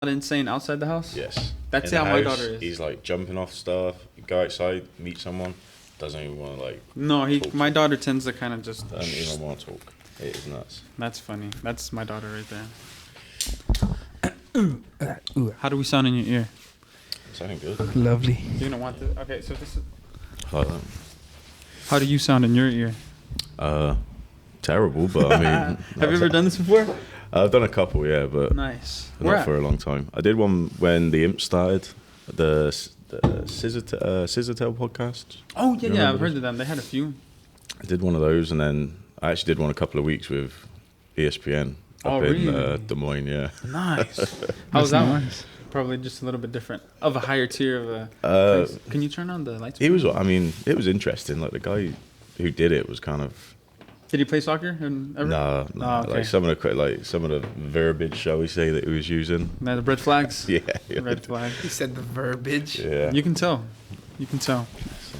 insane outside the house? Yes. That's In how the my house, daughter is. He's like jumping off stuff. You go outside, meet someone, doesn't even want to like. No, talk my to daughter tends to kind of just. you. Doesn't even want to talk. It is nuts. That's funny. That's my daughter right there. How do we sound in your ear? Sounding good. Lovely. You're gonna want to. Okay, so this is. Like that. How do you sound in your ear? Terrible, but I mean. Have you ever done this before? I've done a couple, yeah, but Nice. not for a long time. I did one when the Imp started, the Scissortail podcast. Oh yeah, You yeah. I've remember heard this? of them. They had a few. I did one of those, and then I actually did one a couple of weeks with ESPN up in really? Des Moines. Yeah. Nice. How was that one? Probably just a little bit different, of a higher tier of a. place. Can you turn on the lights? It was. I mean, it was interesting. Like the guy who did it was kind of. Did he play soccer? Ever? No. Oh, okay. Like some of the verbiage, shall we say, that he was using. No, the red flags. Yeah. Red flag. He said the verbiage. Yeah. You can tell. You can tell. So,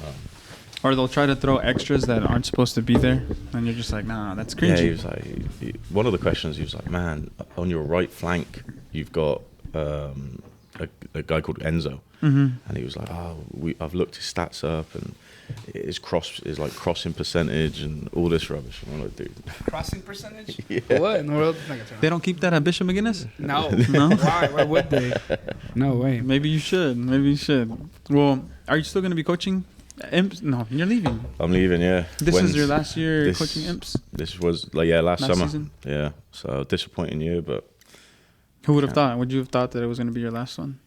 Or they'll try to throw extras that aren't supposed to be there, and you're just like, nah, that's cringy. yeah, he was like, one of the questions, he was like, man, on your right flank, you've got a guy called Enzo. Mm-hmm. And he was like, I've looked his stats up, and his crossing percentage and all this rubbish. And I'm like, dude. Crossing percentage? Yeah. What in the world? They don't keep that at Bishop McGinnis? No. No? Why? Why would they? No way. Maybe you should. Maybe you should. Well, are you still going to be coaching Imps? No, you're leaving. I'm leaving, yeah. This is your last year coaching Imps? This was, last summer. Season? Yeah. So disappointing year, but. Who would have thought? Would you have thought that it was going to be your last one?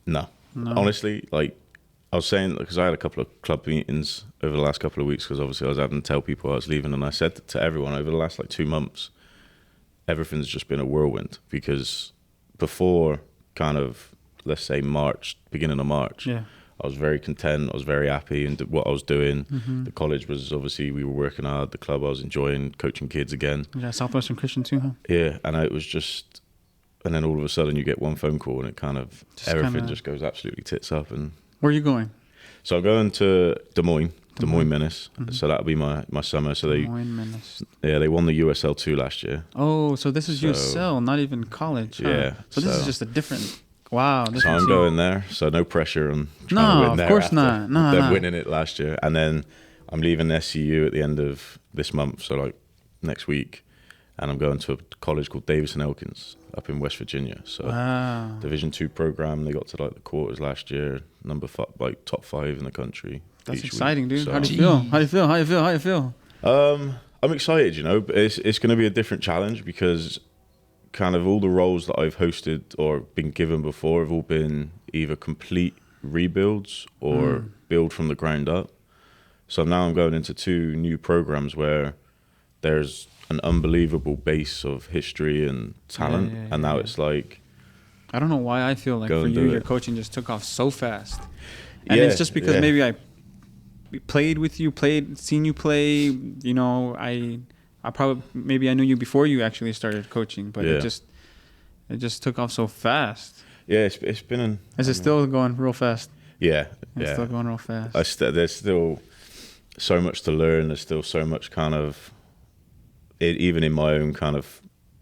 No. No. Honestly, like, I was saying, because I had a couple of club meetings over the last couple of weeks, because obviously I was having to tell people I was leaving, and I said to everyone over the last 2 months, everything's just been a whirlwind, because before kind of, let's say beginning of March, Yeah. I was very content, I was very happy in what I was doing. Mm-hmm. The college was obviously, we were working hard, the club I was enjoying, coaching kids again. Yeah, Southwestern Christian too, huh? Yeah, and it was just, and then all of a sudden you get one phone call and it kind of, everything just goes absolutely tits up. And where are you going? so I'm going to Des Moines Menace. Mm-hmm. So that'll be my summer. So Des Moines Menace. they won the USL 2 last year. Oh, so this is USL, not even college. Huh? Yeah. So this is just a different. Wow. So I'm going there. So no pressure on trying to No, win there. of course after not. No, them no. winning it last year. And then I'm leaving SCU at the end of this month. So like next week. And I'm going to a college called Davis and Elkins up in West Virginia. So Wow. Division 2 program. They got to like the quarters last year. Top 5 in the country. That's each exciting, week. dude. So, How do you feel? How do you feel? How do you feel? How do you feel? I'm excited, but it's going to be a different challenge, because kind of all the roles that I've hosted or been given before have all been either complete rebuilds or build from the ground up. So now I'm going into 2 new programs where there's an unbelievable base of history and talent, and now it's like, I don't know why I feel like Go for and you, do your it. coaching just took off so fast. And Yeah, it's just because yeah. maybe I played with you, seen you play. I probably maybe I knew you before you actually started coaching, but Yeah. it just took off so fast. yeah, it's been Is it still going real fast? yeah, It's still going real fast. there's still so much to learn. There's still so much kind of, even in my own kind of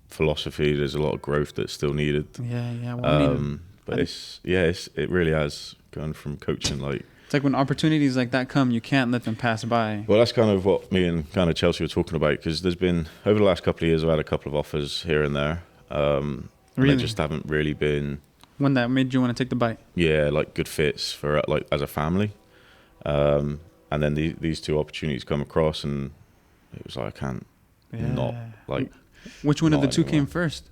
philosophy, there's a lot of growth that's still needed. Yeah. Well, But it really has gone from coaching like. it's like when opportunities like that come, you can't let them pass by. Well, that's kind of what me and kind of Chelsea were talking about, because there's been, over the last couple of years, I've had a couple of offers here and there. And Really? they just haven't really been, One that made you want to take the bite. like good fits for like as a family. And then these 2 opportunities come across, and it was like, I can't not like. Which one of the not 2 anymore. came first?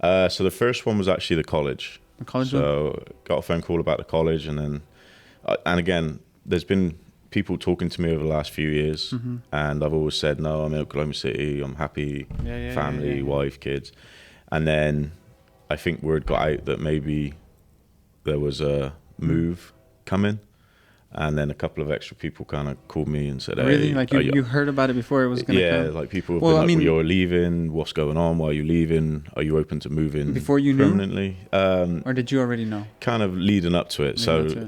So the first one was actually the college. The college one? So got a phone call about the college, and then, and again, there's been people talking to me over the last few years, and I've always said, no, I'm in Oklahoma City, I'm happy, family, wife, kids. And then I think word got out that maybe there was a move coming. And then a couple of extra people kind of called me and said, hey, really? Like you heard about it before it was going to come? Yeah, like people have been like, well, you're leaving, what's going on, why are you leaving, are you open to moving before you permanently? Or did you already know? Kind of leading up to it,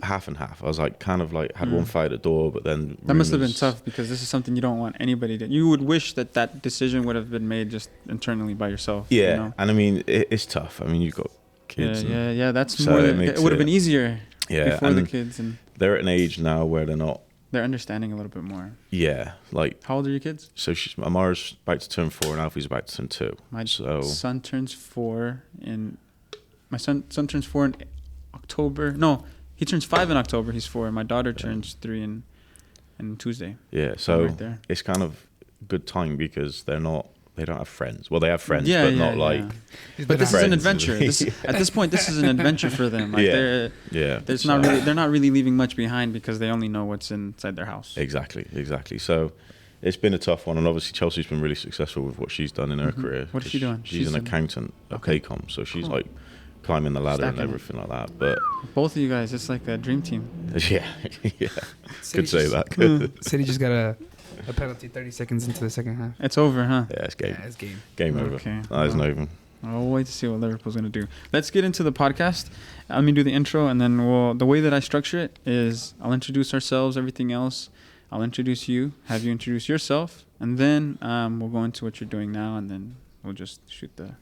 half and half. I was like, kind of like, had one foot at the door, but then that must have been tough, because this is something you don't want anybody to. You would wish that decision would have been made just internally by yourself. Yeah, and I mean, it's tough. I mean, you've got kids. Yeah. That's So more. it Than, makes it would have it- been easier Yeah, before the and kids, and they're at an age now where they're not. they're understanding a little bit more. Yeah, like How old are your kids? so. Amara's about to turn 4, and Alfie's about to turn 2. My So son turns 4 in. My son turns 4 in October. No, he turns 5 in October. He's 4. My daughter turns 3 in Tuesday. yeah, so right there. it's kind of good time because they're not. They don't have friends. Well, they have friends, Yeah, but yeah, not like. yeah. But this is an Friends. adventure. At this point, this is an adventure for them. Like Yeah. Yeah, they're not really leaving much behind because they only know what's inside their house. Exactly. So it's been a tough one, and obviously Chelsea's been really successful with what she's done in her career. What is she doing? She's an accountant at Okay. Paycom, so she's Cool. like climbing the ladder Stacking and it. everything like that. But Both of you guys, it's like a dream team. yeah, could say just- that. City just got a penalty 30 seconds into the second half. It's over, huh? Yeah, it's game. Yeah, it's game. Game over. Okay. That is Well, not even. I'll wait to see what Liverpool's going to do. Let's get into the podcast. Let me do the intro, and then the way that I structure it is I'll introduce ourselves, everything else. I'll introduce you, have you introduce yourself, and then we'll go into what you're doing now, and then we'll just shoot the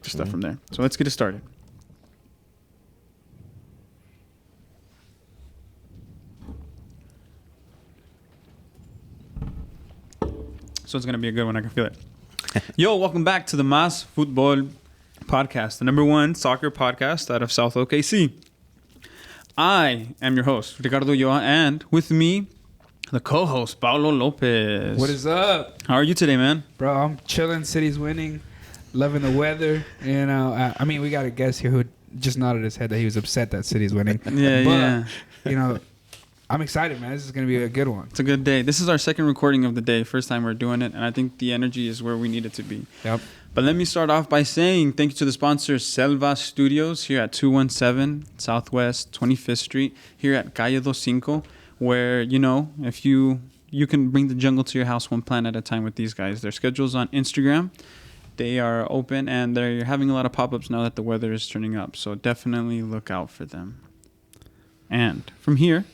stuff from there. So let's get it started. So it's going to be a good one. I can feel it. Yo, welcome back to the Mas Futbol podcast, the #1 soccer podcast out of South OKC. I am your host, Ricardo Ulloa, and with me, the co-host, Paulo Lopez. What is up, How are you today, man? bro? I'm chilling. City's winning. Loving the weather. You know, I mean, we got a guest here who just nodded his head that he was upset that City's winning. Yeah, But, yeah. you know, I'm excited, man. This is going to be a good one. It's a good day. This is our second recording of the day, first time we're doing it, and I think the energy is where we need it to be. Yep. But let me start off by saying thank you to the sponsor, Selva Studios, here at 217 Southwest 25th Street, here at Calle 25, where, you know, if you can bring the jungle to your house one plant at a time with these guys. Their schedule's on Instagram. They are open, and they're having a lot of pop-ups now that the weather is turning up. So definitely look out for them. And from here...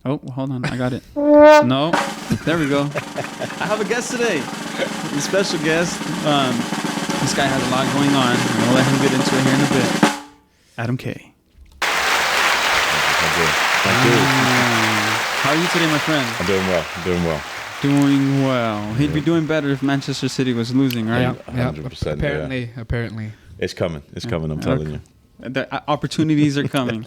Oh, hold on. I got it. No. There we go. I have a guest today. A special guest. This guy has a lot going on. And we'll let him get into it here in a bit. Adam K. Thank you. How are you today, my friend? I'm doing well. Doing well. He'd be doing better if Manchester City was losing, right? Yep. 100%, Apparently. It's coming. I'm telling you. The opportunities are coming.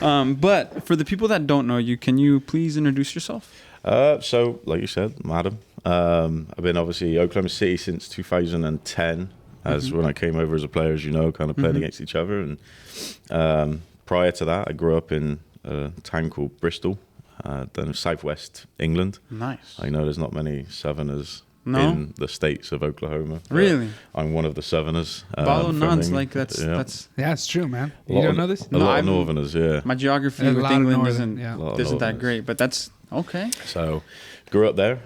But for the people that don't know you, can you please introduce yourself? So, like you said, madam, I've been obviously Oklahoma City since 2010, as when I came over as a player, as you know, kind of playing against each other. And prior to that, I grew up in a town called Bristol, down in southwest England. Nice. I know there's not many Southerners No? in the states of Oklahoma. but Really? I'm one of the Southerners. Paulo from nods England. like that's Yeah. that's Yeah, it's true, man. A You lot don't of- know this? A lot I'm- of Northerners, yeah. my geography There's a with lot of England northern, yeah. A lot of isn't that Northerners. great, but that's okay. So, grew up there,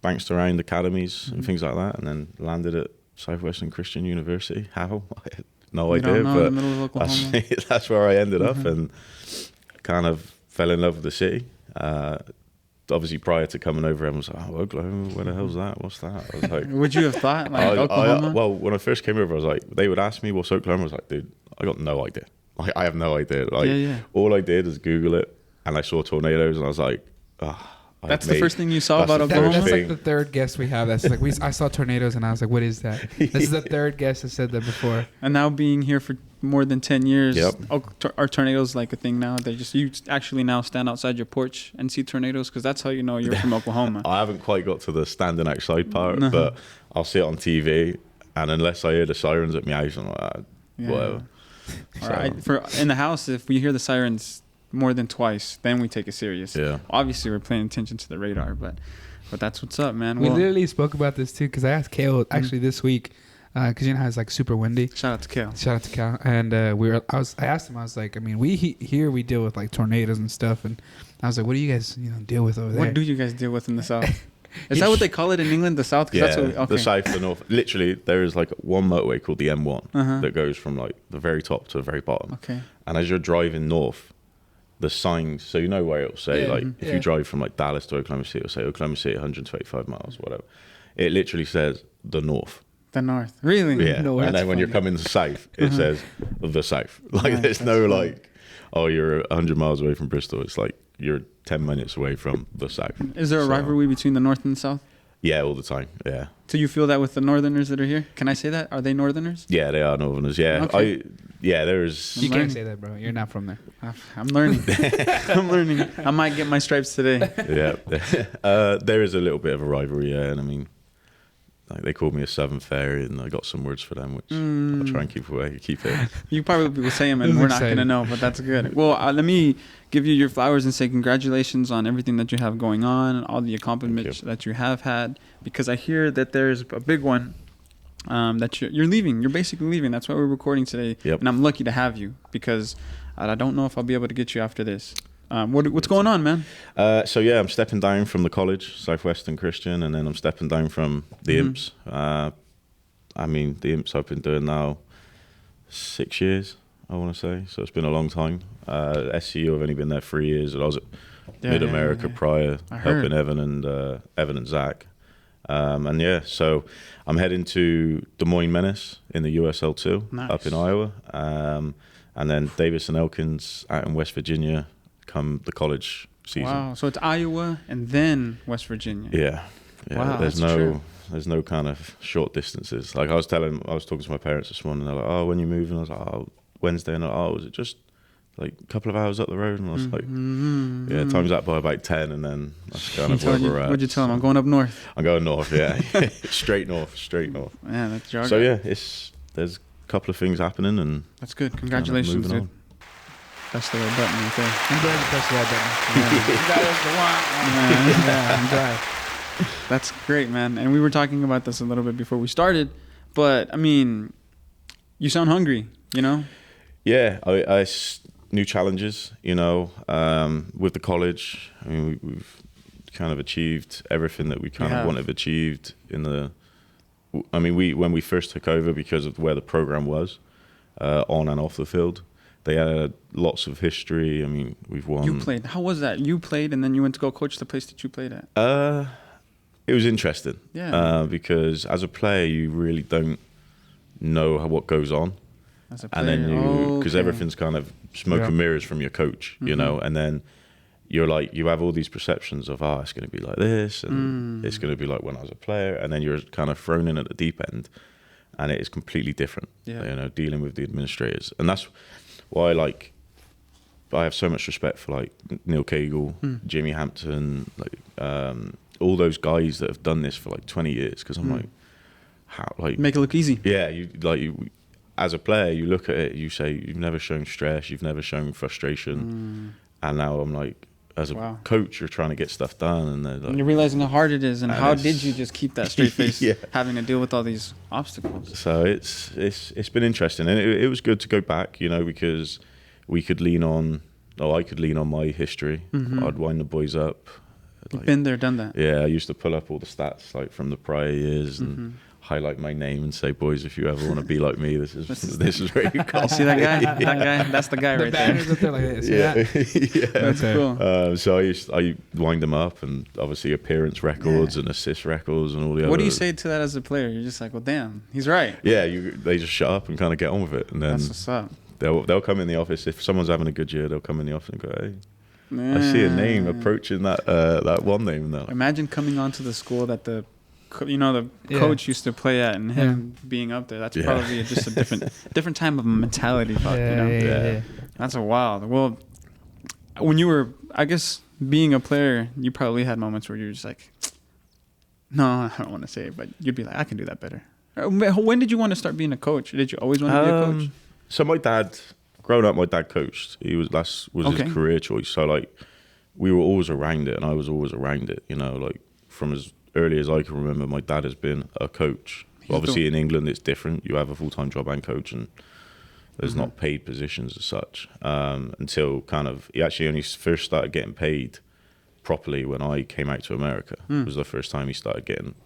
bounced around academies and things like that, and then landed at Southwestern Christian University. How? I had no You idea, don't know, in the but middle of Oklahoma. that's where I ended up, and kind of fell in love with the city. Obviously, prior to coming over, everyone was like, "Oh, Oklahoma, where the hell's that? What's that?" I was like, Would you have thought like Oklahoma? well, when I first came over, I was like, they would ask me, "What's Oklahoma?" I was like, "Dude, I got no idea. Like, I have no idea." Like, Yeah. all I did is Google it, and I saw tornadoes, and I was like, That's the first thing you saw about that's the Oklahoma? first That's thing. like the third guest we have. That's like I saw tornadoes and I was like, "What is that?" This is the third guest that said that before. And now being here for more than 10 years, Yep. are tornadoes like a thing now? They just you actually now stand outside your porch and see tornadoes because that's how you know you're from Oklahoma. I haven't quite got to the standing outside part, No. but I'll see it on TV, and unless I hear the sirens at my house, I'm like, Yeah. whatever. All right. For in the house, if we hear the sirens more than twice, then we take it serious. Yeah. Obviously, we're paying attention to the radar, but that's what's up, man. We Well, literally spoke about this too because I asked Kale actually this week because you know how it's like super windy. shout out to Kale. Shout out to Cal. And I asked him, I was like, I mean, here we deal with like tornadoes and stuff, and I was like, what do you guys deal with over there? What do you guys deal with in the South? Is that what they call it in England, the South? 'Cause Yeah, that's what okay. the south, the north. Literally, there is like one motorway called the M1 Uh-huh. that goes from like the very top to the very bottom. Okay. And as you're driving north, the signs, so you know where it'll say, Yeah, like, if yeah. you drive from like Dallas to Oklahoma City, it'll say Oklahoma City 125 miles, whatever. It literally says the north. The north. Really? Yeah. No, and that's then when you're funny. coming to south, it says the south. Like Nice, there's no that's funny. like, oh, you're 100 miles away from Bristol. It's like you're 10 minutes away from the south. Is there a So, rivalry between the north and the south? Yeah, all the time. Yeah. Do you feel that with the northerners that are here? Can I say that? Are they northerners? Yeah, they are Northerners. Yeah. Okay. There's. You learning. can't say that, bro. You're not from there. I'm learning. I'm learning. I might get my stripes today. Yeah. There is a little bit of a rivalry, yeah. And I mean, like they called me a Southern fairy, and I got some words for them, which I'll try and keep away, keep it. You probably will say them, and This is we're not going to exciting. know, but that's good. Well, let me give you your flowers and say congratulations on everything that you have going on and all the accomplishments that you have had, because I hear that there's a big one that you're leaving. You're basically leaving. That's why we're recording today. Yep. And I'm lucky to have you, because I don't know if I'll be able to get you after this. What's going on, man? So yeah, I'm stepping down from the college, Southwestern Christian, and then I'm stepping down from the Imps. I mean, the Imps I've been doing now 6 years, I want to say. So it's been a long time. SCU, I've only been there 3 years. And I was at Mid-America prior, I heard. helping Evan and Zach. And yeah, so I'm heading to Des Moines Menace in the USL2 Nice. up in Iowa. And then Davis and Elkins out in West Virginia come the college season. Wow. So it's Iowa and then West Virginia. Yeah. Wow, there's that's true. there's no kind of short distances. Like I was talking to my parents this morning, they're like, oh, when you moving? I was like, oh, Wednesday. And they're like, oh, was it just like a couple of hours up the road? And I was like, yeah, times that by about 10, and then that's kind of where we're at. What'd you tell them? I'm going up north. I'm going north, yeah. straight north. Yeah, that's your So yeah, there's a couple of things happening, and That's good. Congratulations, moving dude. on. That's the right button right there. I'm glad you pressed the right button. Yeah. Yeah, I'm glad. That's great, man. And we were talking about this a little bit before we started, but I mean, you sound hungry, you know? Yeah, new challenges, you know, with the college. I mean, we've kind of achieved everything that we kind of wanted achieved when we first took over, because of where the program was, on and off the field. They had lots of history. I mean, we've won. You played. How was that? You played and then you went to go coach the place that you played at. It was interesting. Yeah. Because as a player, you really don't know what goes on. As a player. And then because everything's kind of smoke and mirrors from your coach, you know, and then you're like, you have all these perceptions of, it's going to be like this, and it's going to be like when I was a player, and then you're kind of thrown in at the deep end, and it is completely different, you know, dealing with the administrators. And that's why, like, I have so much respect for, like, Neil Cagle, Jimmy Hampton, like, all those guys that have done this for, like, 20 years, because I'm like, how, like... Make it look easy. Yeah, as a player, you look at it, you say, you've never shown stress, you've never shown frustration, and now I'm like, as a coach, you're trying to get stuff done, and they're like, And you're realizing how hard it is, and how did you just keep that straight face, having to deal with all these obstacles? So it's been interesting, and it was good to go back, you know, because I could lean on my history. I'd wind the boys up. You've been there, done that. Yeah, I used to pull up all the stats, like, from the prior years, and highlight my name and say, boys, if you ever want to be like me, this is where you go. See that guy? That guy? That's the guy right there. Banners up there like this. Yeah. That's cool. So I wind them up, and obviously appearance records and assist records and all the other. What do you say to that as a player? You're just like, well, damn, he's right. Yeah, they just shut up and kind of get on with it, and then That's what's up. they'll come in the office if someone's having a good year. They'll come in the office and go, hey, I see a name approaching that one name. And like, imagine coming onto the school that the coach used to play at, and him being up there. That's probably just a different type of mentality. Yeah. That's a wild. Well, when you were, I guess, being a player, you probably had moments where you're just like, no, I don't want to say it, but you'd be like, I can do that better. When did you want to start being a coach? Did you always want to be a coach? So my dad, growing up, my dad coached. That was his career choice. So like, we were always around it, and I was always around it. You know, like from as early as I can remember, my dad has been a coach. Obviously, in England, it's different. You have a full-time job and coach, and there's not paid positions as such. Until kind of, he actually only first started getting paid properly when I came out to America. It was the first time he started getting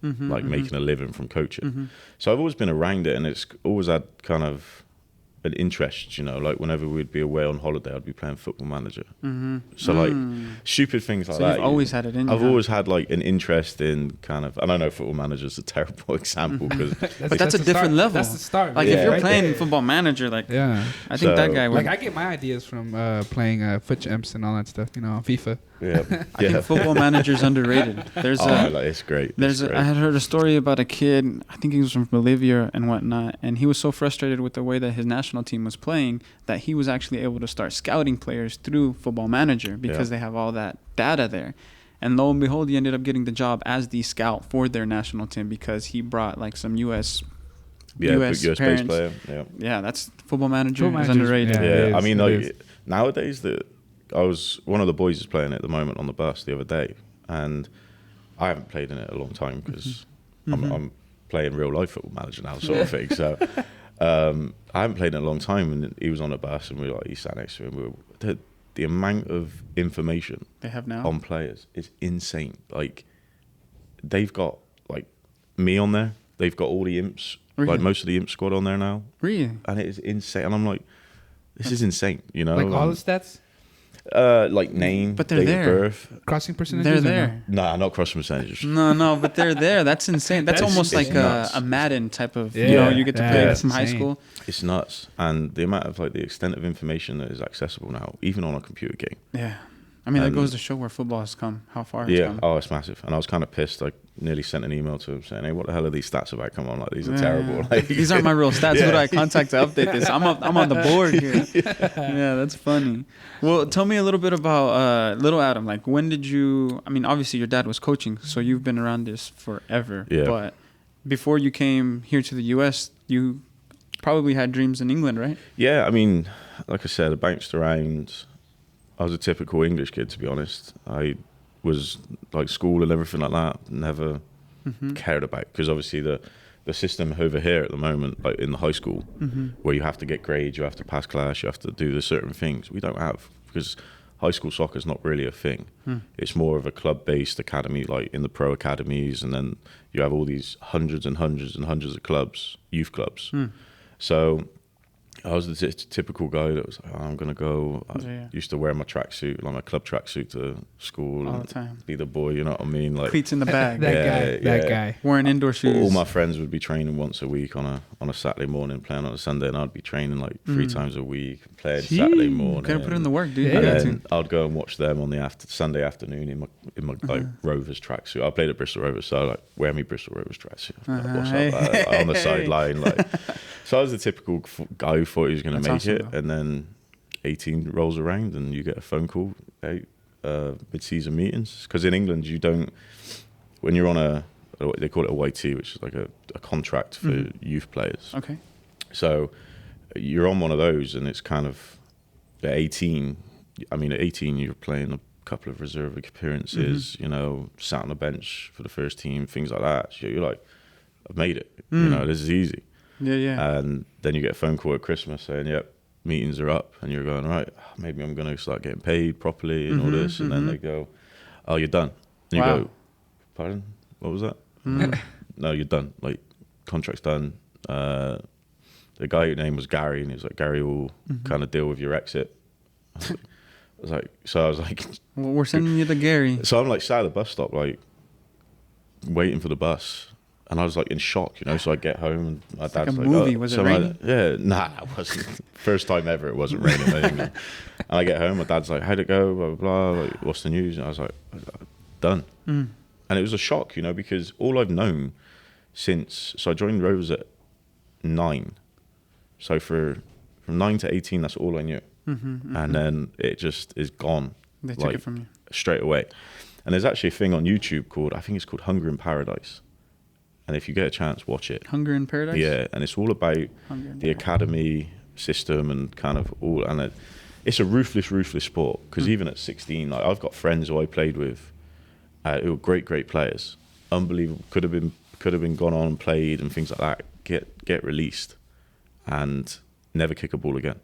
making a living from coaching. So I've always been around it, and it's always had kind of an interest, you know, like whenever we'd be away on holiday, I'd be playing Football Manager. So like stupid things like So that. you've always had it in you. I've always had like an interest in kind of, and I know Football Manager is a terrible example because but that's a different level. That's the start. Like Yeah. if you're right playing there. Football Manager, like Yeah. I think that So- guy would. Like I get my ideas from playing foot champs and all that stuff, you know, on FIFA. yeah, I think Football Manager's underrated. There's like, it's great. There's It's I great. had heard a story about a kid, I think he was from Bolivia and whatnot, and he was so frustrated with the way that his national team was playing that he was actually able to start scouting players through Football Manager because they have all that data there. And lo and behold, he ended up getting the job as the scout for their national team because he brought like some US US-based parents. player. Yeah. Yeah, that's Football Manager Football is Manager's- underrated. Yeah, Yeah, it I is, mean, it like is. nowadays, one of the boys is playing it at the moment on the bus the other day, and I haven't played in it a long time because I'm playing real life Football Manager now, sort of thing. So I haven't played in a long time, and he was on a bus, and we were like, he sat next to him. The amount of information They have now. on players is insane. Like they've got like me on there. They've got all the imps, Really? like most of the imp squad on there now, Really? and it is insane. And I'm like, this is insane, you know. Like all the stats, Like name, But they're date there. of birth. crossing percentages. They're or no? there. Nah, not cross percentages. No, but they're there. That's insane. That's That's almost it's like nuts. a Madden type of, Yeah. you know, you get to Yeah, play that's from high insane. school. It's nuts, and the amount of like the extent of information that is accessible now, even on a computer game. Yeah. I mean, that And- goes to show where football has come, how far it's Yeah, come. oh, it's massive. And I was kind of pissed. I nearly sent an email to him saying, "Hey, what the hell are these stats about? Come on, like these are Yeah. terrible. Like, These aren't my real stats. Who do I contact to update this? I'm on the board here. Yeah, that's funny. Well, tell me a little bit about little Adam. Like, when did you? I mean, obviously your dad was coaching, so you've been around this forever. Yeah. But before you came here to the U.S., you probably had dreams in England, right? Yeah, I mean, like I said, I bounced around. I was a typical English kid, to be honest. I was like school and everything like that. Never cared about, because obviously the system over here at the moment, like in the high school, where you have to get grades, you have to pass class, you have to do the certain things, we don't have, because high school soccer is not really a thing. It's more of a club-based academy, like in the pro academies, and then you have all these hundreds and hundreds and hundreds of clubs, youth clubs. So I was the typical guy that was like, oh, I'm going to go. I Yeah. used to wear my tracksuit, like my club tracksuit to school. All and the time. be the boy, you know what I mean? Like Cleats in the bag. That Yeah. guy. Wearing indoor shoes. all my friends would be training once a week on a Saturday morning, playing on a Sunday, and I'd be training like 3 times a week, playing Saturday morning. Gotta put in the work, dude. Yeah. You And got then to. I'd go and watch them on the Sunday afternoon in my like Rovers tracksuit. I played at Bristol Rovers, so I like wear me Bristol Rovers tracksuit. Like, what's up, like, on the sideline, like. So I was the typical guy who thought he was going to That's make awesome, it, though. and then 18 rolls around and you get a phone call, hey, mid-season meetings, because in England you don't, when you're on they call it a YT, which is like a contract for youth players. Okay. So you're on one of those, and it's kind of at 18. I mean, at 18, you're playing a couple of reserve appearances. You know, sat on the bench for the first team, things like that. So you're like, I've made it. You know, this is easy. Yeah. And then you get a phone call at Christmas saying, "Yep, meetings are up," and you're going, "Right, maybe I'm going to start getting paid properly and all this." And then they go, "Oh, you're done." And you Wow. go, "Pardon? What was that?" No, you're done. Like, contract's done. The guy whose name was Gary, and he was like, "Gary will kind of deal with your exit." I was like, Well, we're sending you to Gary. so I'm like sat at the bus stop, like waiting for the bus, and I was like in shock, you know. So I get home, and my like dad's a like, movie. "Oh." Was it So raining? yeah, nah, it wasn't. First time ever, it wasn't raining. I think. And I get home, my dad's like, "How'd it go? Blah blah blah. Like, what's the news?" And I was like, "Done." And it was a shock, you know, because all I've known since, so I joined Rovers at 9. So from 9 to 18, that's all I knew. And then it just is gone. They took it from you. Straight away. And there's actually a thing on YouTube called, I think it's called Hunger in Paradise. And if you get a chance, watch it. Hunger in Paradise? Yeah, and it's all about Hunger in the academy system and kind of all, and it's a ruthless sport, because even at 16, like, I've got friends who I played with who were great players, unbelievable, could have been gone on and played and things like that, get released and never kick a ball again,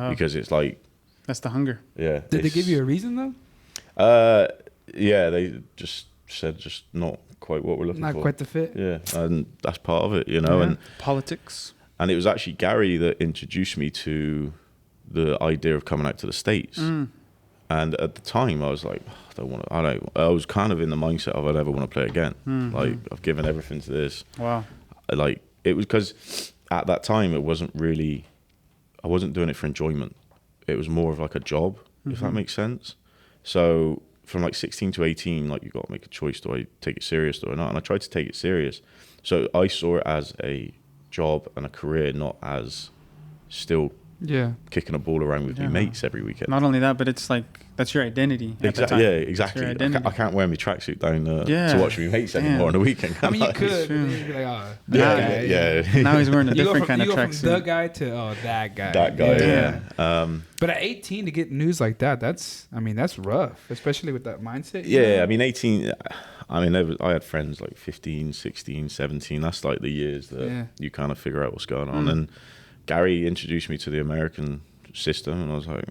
because it's like, That's the hunger. yeah. Did they it's- give you a reason though? Yeah, they just said not quite what we're looking Not for. quite the fit. Yeah, and that's part of it, you know. Yeah. And Politics. And it was actually Gary that introduced me to the idea of coming out to the States. And at the time, I was like, I was kind of in the mindset of I never want to play again. Like, I've given everything to this. Wow. Like, it was because at that time, it wasn't really, I wasn't doing it for enjoyment. It was more of like a job, if that makes sense. So from like 16 to 18, like, you got to make a choice. Do I take it serious or not? And I tried to take it serious. So I saw it as a job and a career, not as still kicking a ball around with your mates every weekend. Not only that, but it's like that's your identity. Exactly. Yeah, exactly. I can't wear my tracksuit down to watch my mates anymore on the weekend. I mean, you could. You'd be like, oh, Now he's wearing a different kind of tracksuit. You go from the guy to that guy. That guy. Yeah. But at 18 to get news like that, that's rough, especially with that mindset. Yeah, I mean, 18. I mean, I had friends like 15, 16, 17. That's like the years that you kind of figure out what's going on. And Gary introduced me to the American system, and I was like,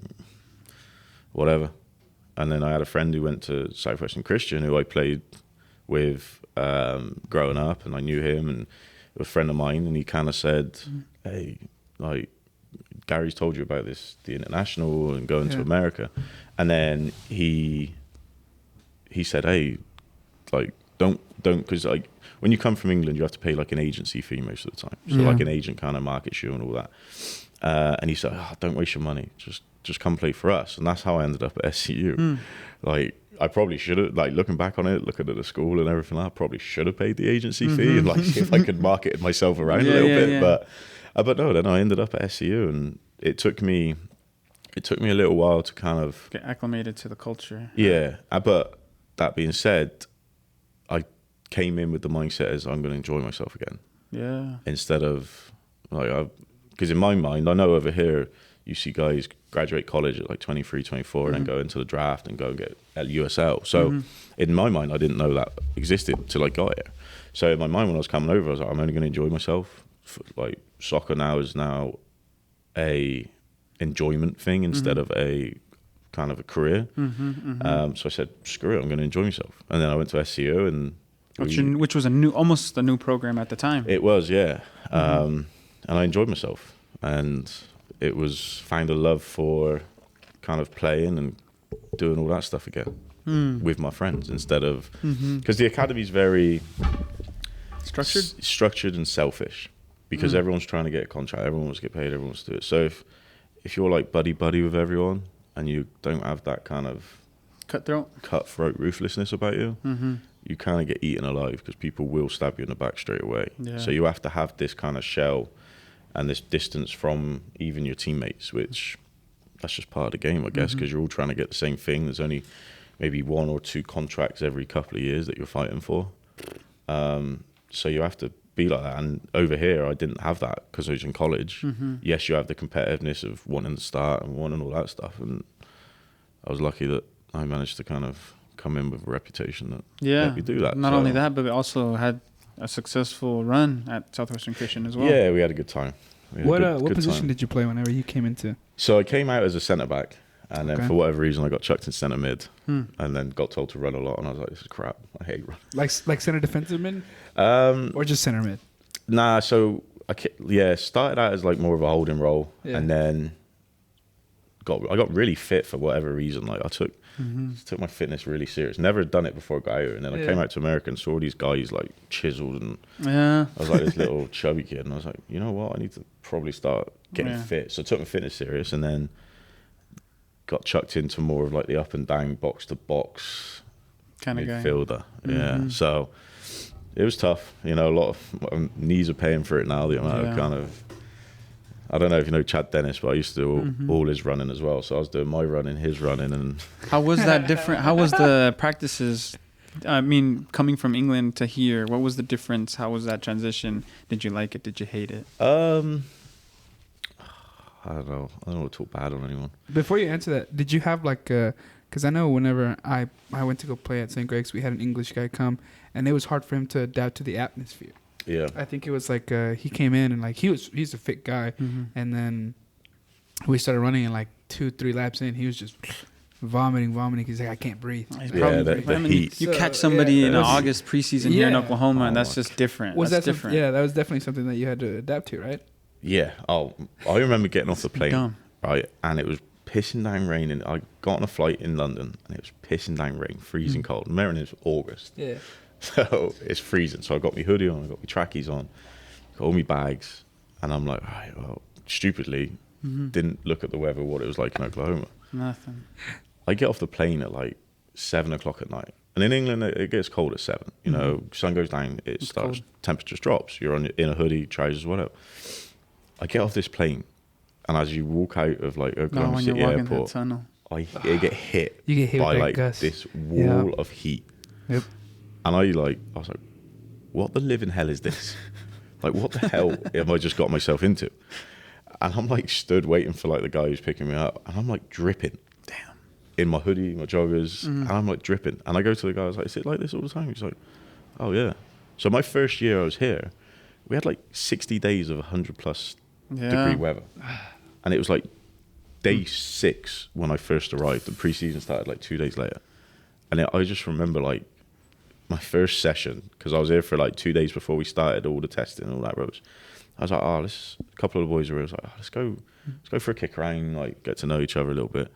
whatever. And then I had a friend who went to Southwestern Christian, who I played with growing up, and I knew him, and he was a friend of mine, and he kind of said, hey, like, Gary's told you about this, the international and going to America. And then he said, hey, like, don't, because like, when you come from England, you have to pay like an agency fee most of the time. So like an agent kind of markets you and all that. And he said, don't waste your money. Just come play for us. And that's how I ended up at SCU. Like, I probably should have, like, looking back on it, looking at the school and everything, I probably should have paid the agency fee and like see if I could market myself around a little bit. But no, then I ended up at SCU, and it took me a little while to kind of get acclimated to the culture. Yeah. But that being said, I came in with the mindset as I'm going to enjoy myself again. Yeah. Instead of like, because in my mind, I know over here you see guys graduate college at like 23, 24 and then go into the draft and go and get at USL. So in my mind, I didn't know that existed till I got here. So in my mind, when I was coming over, I was like, I'm only going to enjoy myself. Like, soccer now is now a enjoyment thing instead of a kind of a career. So I said, screw it, I'm going to enjoy myself. And then I went to SCO, and which was almost a new program at the time. It was, yeah. And I enjoyed myself, and it was find a love for kind of playing and doing all that stuff again with my friends instead of, because the academy's very structured and selfish, because everyone's trying to get a contract, everyone wants to get paid, everyone wants to do it. So if you're like buddy with everyone and you don't have that kind of cutthroat ruthlessness about you, you kind of get eaten alive, because people will stab you in the back straight away. So you have to have this kind of shell and this distance from even your teammates, which that's just part of the game, I guess, because you're all trying to get the same thing. There's only maybe 1 or 2 contracts every couple of years that you're fighting for. So you have to be like that. And over here, I didn't have that because I was in college. Yes, you have the competitiveness of wanting to start and wanting all that stuff. And I was lucky that I managed to kind of come in with a reputation that let me do that. Not only that, but we also had a successful run at Southwestern Christian as well. Yeah, we had a good time. What position did you play whenever you came into? So I came out as a centre back, and then for whatever reason I got chucked in centre mid, and then got told to run a lot, and I was like, this is crap. I hate running. Like center defensive mid, or just center mid? Nah, so I started out as like more of a holding role, and then I got really fit for whatever reason. Like I took my fitness really serious. Never done it before I got here, and then I came out to America and saw these guys like chiseled, and I was like this little chubby kid, and I was like, you know what, I need to probably start getting fit. So I took my fitness serious, and then got chucked into more of like the up and down box to box kind of midfielder. Yeah, so it was tough. You know, a lot of my knees are paying for it now. The amount of kind of, I don't know if you know Chad Dennis, but I used to do all his running as well. So I was doing my running, his running, and how was that different? How was the practices? I mean, coming from England to here, what was the difference? How was that transition? Did you like it? Did you hate it? I don't know. I don't want to talk bad on anyone. Before you answer that, did you have like a? Because I know whenever I went to go play at St. Greg's, we had an English guy come, and it was hard for him to adapt to the atmosphere. Yeah, I think it was like he came in and like he's a fit guy, and then we started running, and like 2-3 laps in, he was just vomiting. He's like, I can't breathe. The heat. You catch somebody in August preseason here in Oklahoma, and that's just different. That was definitely something that you had to adapt to, right? Yeah. Oh, I remember getting off the plane, dumb. right? And it was pissing down rain. And I got on a flight in London and it was pissing down rain, freezing cold. Maryland is August. Yeah. So it's freezing. So I got my hoodie on, I got my trackies on, got all my bags. And I'm like, all right, well, stupidly, didn't look at the weather, what it was like in Oklahoma. Nothing. I get off the plane at like 7 o'clock at night. And in England, it gets cold at 7. You know, sun goes down, it starts, temperature drops. You're in a hoodie, trousers, whatever. I get off this plane, and as you walk out of like Oklahoma when City you're walking Airport, that tunnel. I get hit, You get hit by with that like gust. this wall of heat. Yep. And I was like, what the living hell is this? Like, what the hell have I just got myself into? And I'm like stood waiting for like the guy who's picking me up, and I'm like dripping. Damn. In my hoodie, my joggers, and I'm like dripping. And I go to the guy, I was like, is it like this all the time? He's like, oh yeah. So my first year I was here, we had like 60 days of 100 plus degree weather. And it was like day 6 when I first arrived. The preseason started like 2 days later. And I just remember like my first session, because I was here for like 2 days before we started all the testing and all that rubbish. I was like, a couple of the boys were like, let's go for a kick around, like get to know each other a little bit.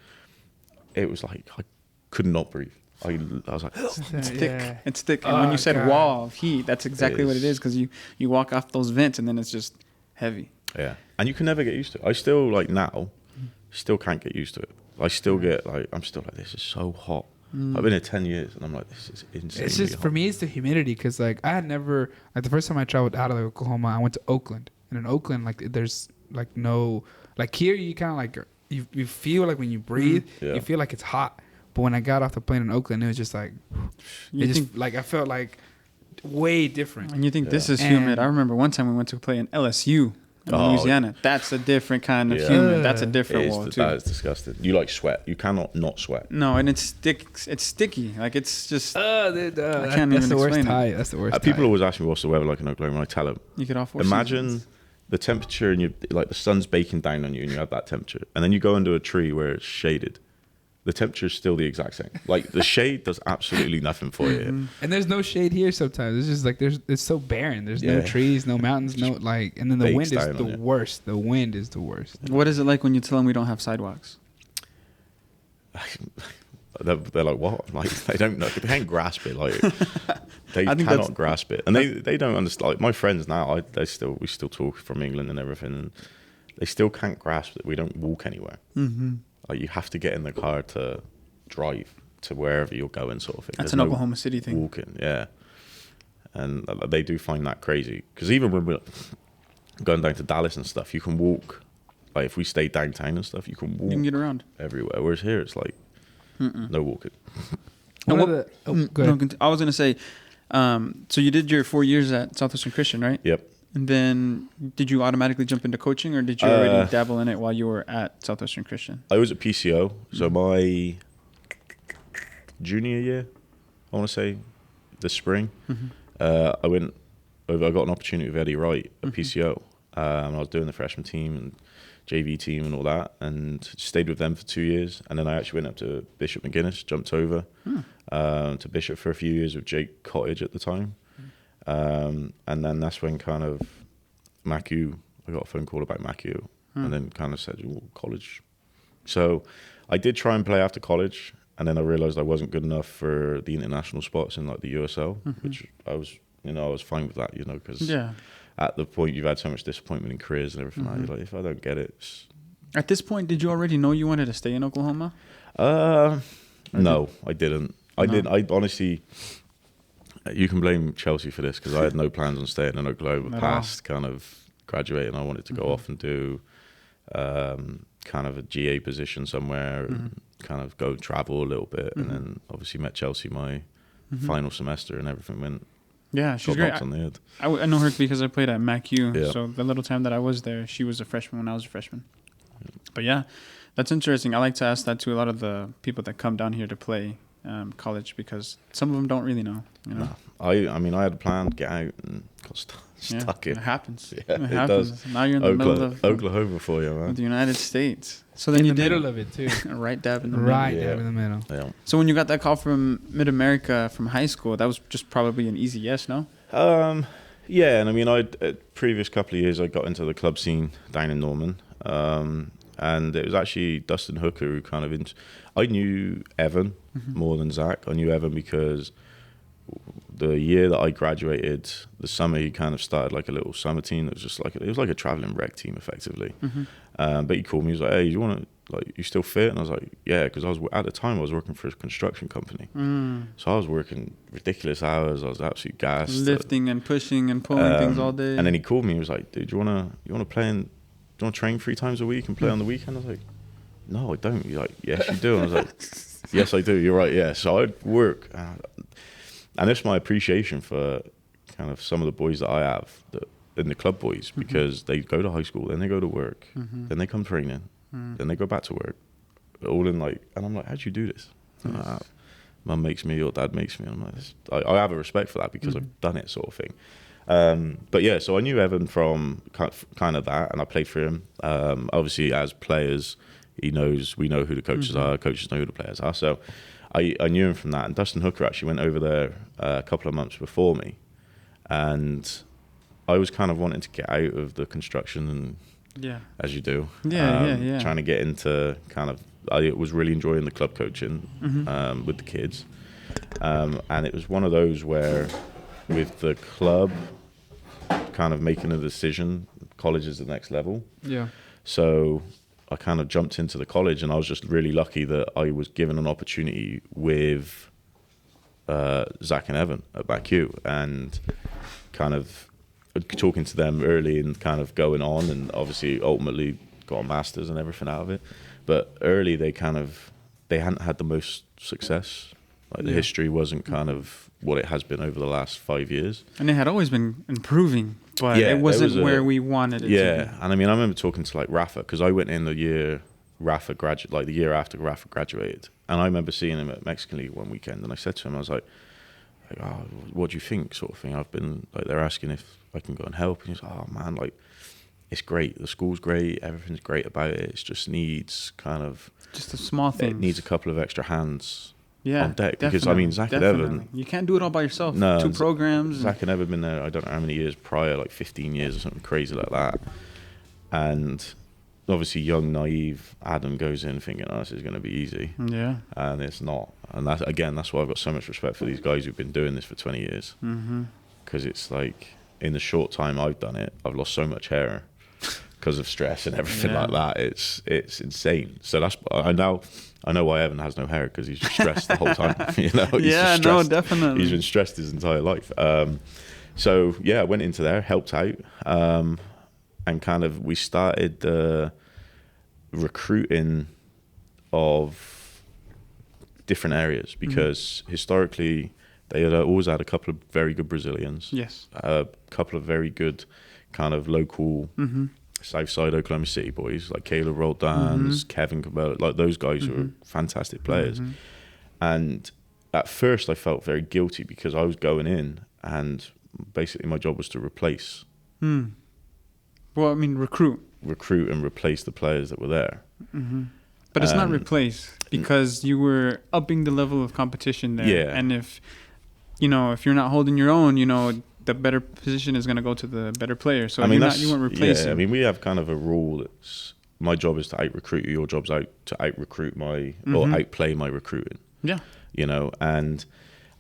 It was like I could not breathe. I was like, It's thick. Yeah. It's thick. And when you said God. wall of heat, that's exactly what it is, because you walk off those vents and then it's just heavy. yeah. And you can never get used to it. I still like now, still can't get used to it. I still get like, I'm still like, this is so hot. I've been here 10 years and I'm like, this is insane. It's just, for me, it's the humidity, because like I had never, like the first time I traveled out of Oklahoma, I went to Oakland, and in Oakland, like there's like no, like here you kind of like you feel like when you breathe, Yeah. you feel like it's hot, but when I got off the plane in Oakland, it was just like, You it just think, like I felt like way different. and you think this Yeah. is humid. And- I remember one time we went to play in LSU in Oh. Louisiana. That's a different kind of Yeah. humid. That's a It different is, wall, too. that is disgusting. You like sweat. You cannot not sweat. No, and it's sticky. Like, it's just, Can't can't even that's the worst explain it. tie. That's the worst. People tie. always ask me what's the weather like in Oklahoma, and I tell them, you get off. imagine the temperature and you like the sun's baking down on you and you have that temperature, and then you go under a tree where it's shaded. The temperature is still the exact same. Like the shade does absolutely nothing for you. And there's no shade here sometimes. It's just like it's so barren. There's no Yeah. trees, no mountains, no like, and then the bakes wind is down the on you. worst. The wind is the worst. What is it like when you tell them we don't have sidewalks? They're like, what? Like they don't know. They can't grasp it. Like they I think cannot that's- grasp it, and they don't understand. Like my friends now, we still talk from England and everything, and they still can't grasp that we don't walk anywhere. Mm-hmm. Like you have to get in the car to drive to wherever you're going, sort of thing. That's There's an no Oklahoma City thing. walking, yeah. And they do find that crazy, because even when we're going down to Dallas and stuff, you can walk. Like if we stay downtown and stuff, you can walk You can get around. everywhere. Whereas here, it's like no walking. One And of the, no, go ahead. I was going to say, so you did your 4 years at Southwestern Christian, right? Yep. And then did you automatically jump into coaching, or did you already dabble in it while you were at Southwestern Christian? I was at PCO, so my junior year, I want to say, this spring, I went over. I got an opportunity with Eddie Wright at PCO. I was doing the freshman team and JV team and all that, and stayed with them for 2 years. And then I actually went up to Bishop McGuinness, jumped over to Bishop for a few years with Jake Cottage at the time. And then that's when kind of Macu, I got a phone call about Macu, and then kind of said, oh, college. So I did try and play after college, and then I realized I wasn't good enough for the international spots in like the USL, which I was fine with that, because Yeah. at the point you've had so much disappointment in careers and everything, like, you're like, if I don't get it, At this point, did you already know you wanted to stay in Oklahoma? no, I didn't. I honestly, you can blame Chelsea for this, because I had no plans on staying in Oklahoma At past kind of graduating. I wanted to go off and do kind of a GA position somewhere, and kind of go travel a little bit, and then obviously met Chelsea my final semester, and everything went Yeah, she's got great. knocked on the head. I know her because I played at MacU. Yeah. So the little time that I was there, she was a freshman when I was a freshman. But yeah, that's interesting. I like to ask that to a lot of the people that come down here to play college, because some of them don't really know. No. I mean, I had a plan, get out, and got stuck It in. happens. Yeah, it it happens. does. Now you're in the middle of Oklahoma for you, man. the United States. So then In you the did middle of it too. right dab in the Right middle. Yeah. there in the middle. Yeah. So when you got that call from Mid America from high school, that was just probably an easy yes, no? Yeah, and I mean, previous couple of years I got into the club scene down in Norman, and it was actually Dustin Hooker who kind of. I knew Evan more than Zach. I knew Evan because the year that I graduated, the summer he kind of started like a little summer team that was just like it was like a traveling rec team effectively. But he called me. He was like, "Hey, you want to you still fit?" And I was like, "Yeah," because at the time I was working for a construction company, so I was working ridiculous hours. I was absolutely gassed, lifting and pushing and pulling things all day. And then he called me. He was like, "Dude, you wanna play do you want to train 3 times a week and play on the weekend?" I was like, "No, I don't." He's like, "Yes, you do." And I was like, "Yes, I do. You're right. Yeah." So I'd work, and that's my appreciation for kind of some of the boys that I have in the club boys, because they go to high school, then they go to work, then they come training, then they go back to work, all in like, and I'm like, "How'd you do this?" Mum makes me or dad makes me. And I'm like, I have a respect for that because I've done it, sort of thing. But yeah, so I knew Evan from kind of that, and I played for him. Obviously, as players, we know who the coaches are. Coaches know who the players are. So I knew him from that. And Dustin Hooker actually went over there a couple of months before me, and I was kind of wanting to get out of the construction, and as you do, trying to get into kind of. I was really enjoying the club coaching with the kids, and it was one of those where, with the club kind of making a decision, college is the next level. Yeah. So I kind of jumped into the college, and I was just really lucky that I was given an opportunity with Zach and Evan at BACU, and kind of talking to them early and kind of going on, and obviously ultimately got a master's and everything out of it. But early they hadn't had the most success. Like the history wasn't kind of what it has been over the last 5 years. And it had always been improving, but it wasn't where we wanted it to be. Yeah, and I mean, I remember talking to like Rafa, because I went in the year the year after Rafa graduated. And I remember seeing him at Mexican League one weekend, and I said to him, I was like, "Oh, what do you think?" sort of thing. I've been like, they're asking if I can go and help. And he's like, "Oh man, like, it's great. The school's great. Everything's great about it. It just needs kind of just a small thing. It needs a couple of extra hands on deck." Definitely, because I mean, Zach and Evan, you can't do it all by yourself. No, 2 programs. Zach and Evan been there. I don't know how many years prior, like 15 years or something crazy like that. And obviously, young, naive Adam goes in thinking, "Oh, this is going to be easy." Yeah, and it's not. And that's why I've got so much respect for these guys who've been doing this for 20 years. Because it's like, in the short time I've done it, I've lost so much hair because of stress and everything like that. It's insane. So I know why Evan has no hair, because he's just stressed the whole time. He's definitely. He's been stressed his entire life. So yeah, I went into there, helped out, and kind of we started the recruiting of different areas, because historically they had always had a couple of very good Brazilians. Yes. A couple of very good kind of local Southside Oklahoma City boys, like Caleb Roldans, Kevin Cabela, like those guys who were fantastic players. And at first I felt very guilty, because I was going in and basically my job was to replace. Well, I mean, recruit and replace the players that were there. But it's not replace, because you were upping the level of competition there. Yeah. And if you're not holding your own, the better position is going to go to the better player. So I mean, you weren't replacing. Yeah, I mean, we have kind of a rule that's, my job is to out-recruit you, your job's to out-recruit or outplay my recruiting. Yeah. And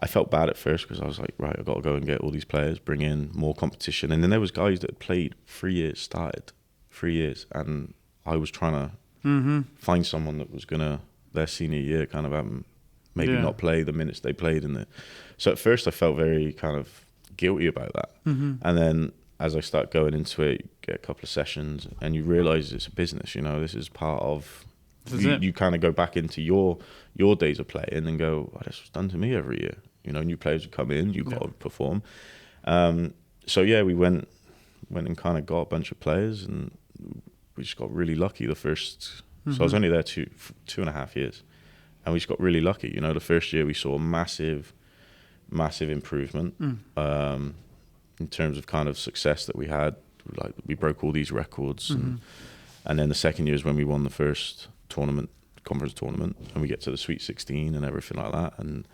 I felt bad at first, because I was like, right, I've got to go and get all these players, bring in more competition. And then there was guys that had played 3 years, started 3 years, and I was trying to find someone that was going to, their senior year, kind of maybe not play the minutes they played in it. So at first I felt very kind of guilty about that. And then as I start going into it, you get a couple of sessions and you realize it's a business. This is part of, you kind of go back into your days of playing and go, oh, this was done to me every year. New players would come in, you've got to perform. So yeah, we went and kind of got a bunch of players, and we just got really lucky the first. So I was only there 2.5 years, and we just got really lucky. The first year we saw a massive improvement in terms of kind of success that we had. Like, we broke all these records, and then the second year is when we won the first conference tournament, and we get to the Sweet 16 and everything like that. And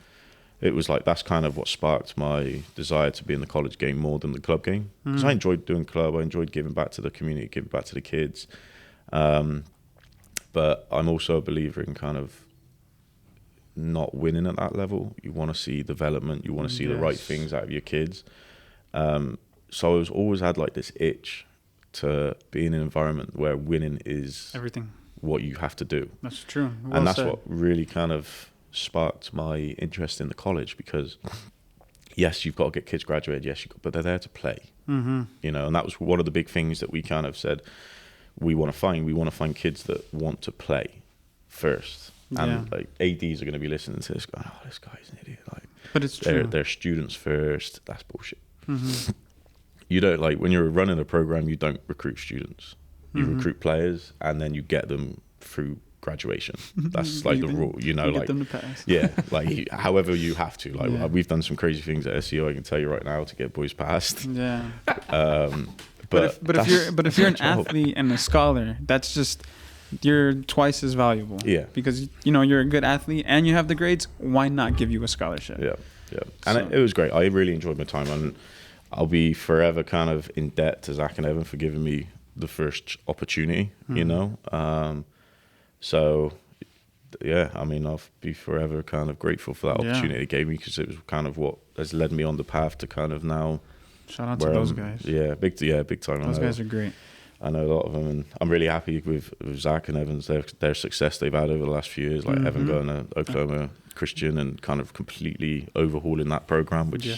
it was like that's kind of what sparked my desire to be in the college game more than the club game, because I enjoyed doing club. I enjoyed giving back to the community, giving back to the kids. But I'm also a believer in kind of not winning at that level. You want to see development. You want to see the right things out of your kids. So I was always had like this itch to be in an environment where winning is everything, what you have to do. That's true. Well and that's said. what really kind of sparked my interest in the college, because yes, you've got to get kids graduated, but they're there to play. Mm-hmm. You know, and that was one of the big things that we kind of said we want to find kids that want to play first. And like ADs are going to be listening to this going, oh, this guy's an idiot. Like, but it's true. They're students first. That's bullshit. Mm-hmm. You don't, like, when you're running a program, you don't recruit students. You recruit players, and then you get them through graduation. That's like the rule, you know, like, get them to pass. yeah, like however you have to. Like we've done some crazy things at SEO. I can tell you right now to get boys passed. Yeah. But if you're an athlete and a scholar, that's just, you're twice as valuable. Yeah. Because you're a good athlete and you have the grades. Why not give you a scholarship? Yeah. And it was great. I really enjoyed my time, and I'll be forever kind of in debt to Zach and Evan for giving me the first opportunity. You know. So yeah, I mean, I'll be forever kind of grateful for that opportunity it gave me, because it was kind of what has led me on the path to kind of now. Shout out to those guys. Yeah, big time. Those guys are great. I know a lot of them, and I'm really happy with Zach and Evan's their success they've had over the last few years. Like Evan going to Oklahoma Christian and kind of completely overhauling that program, which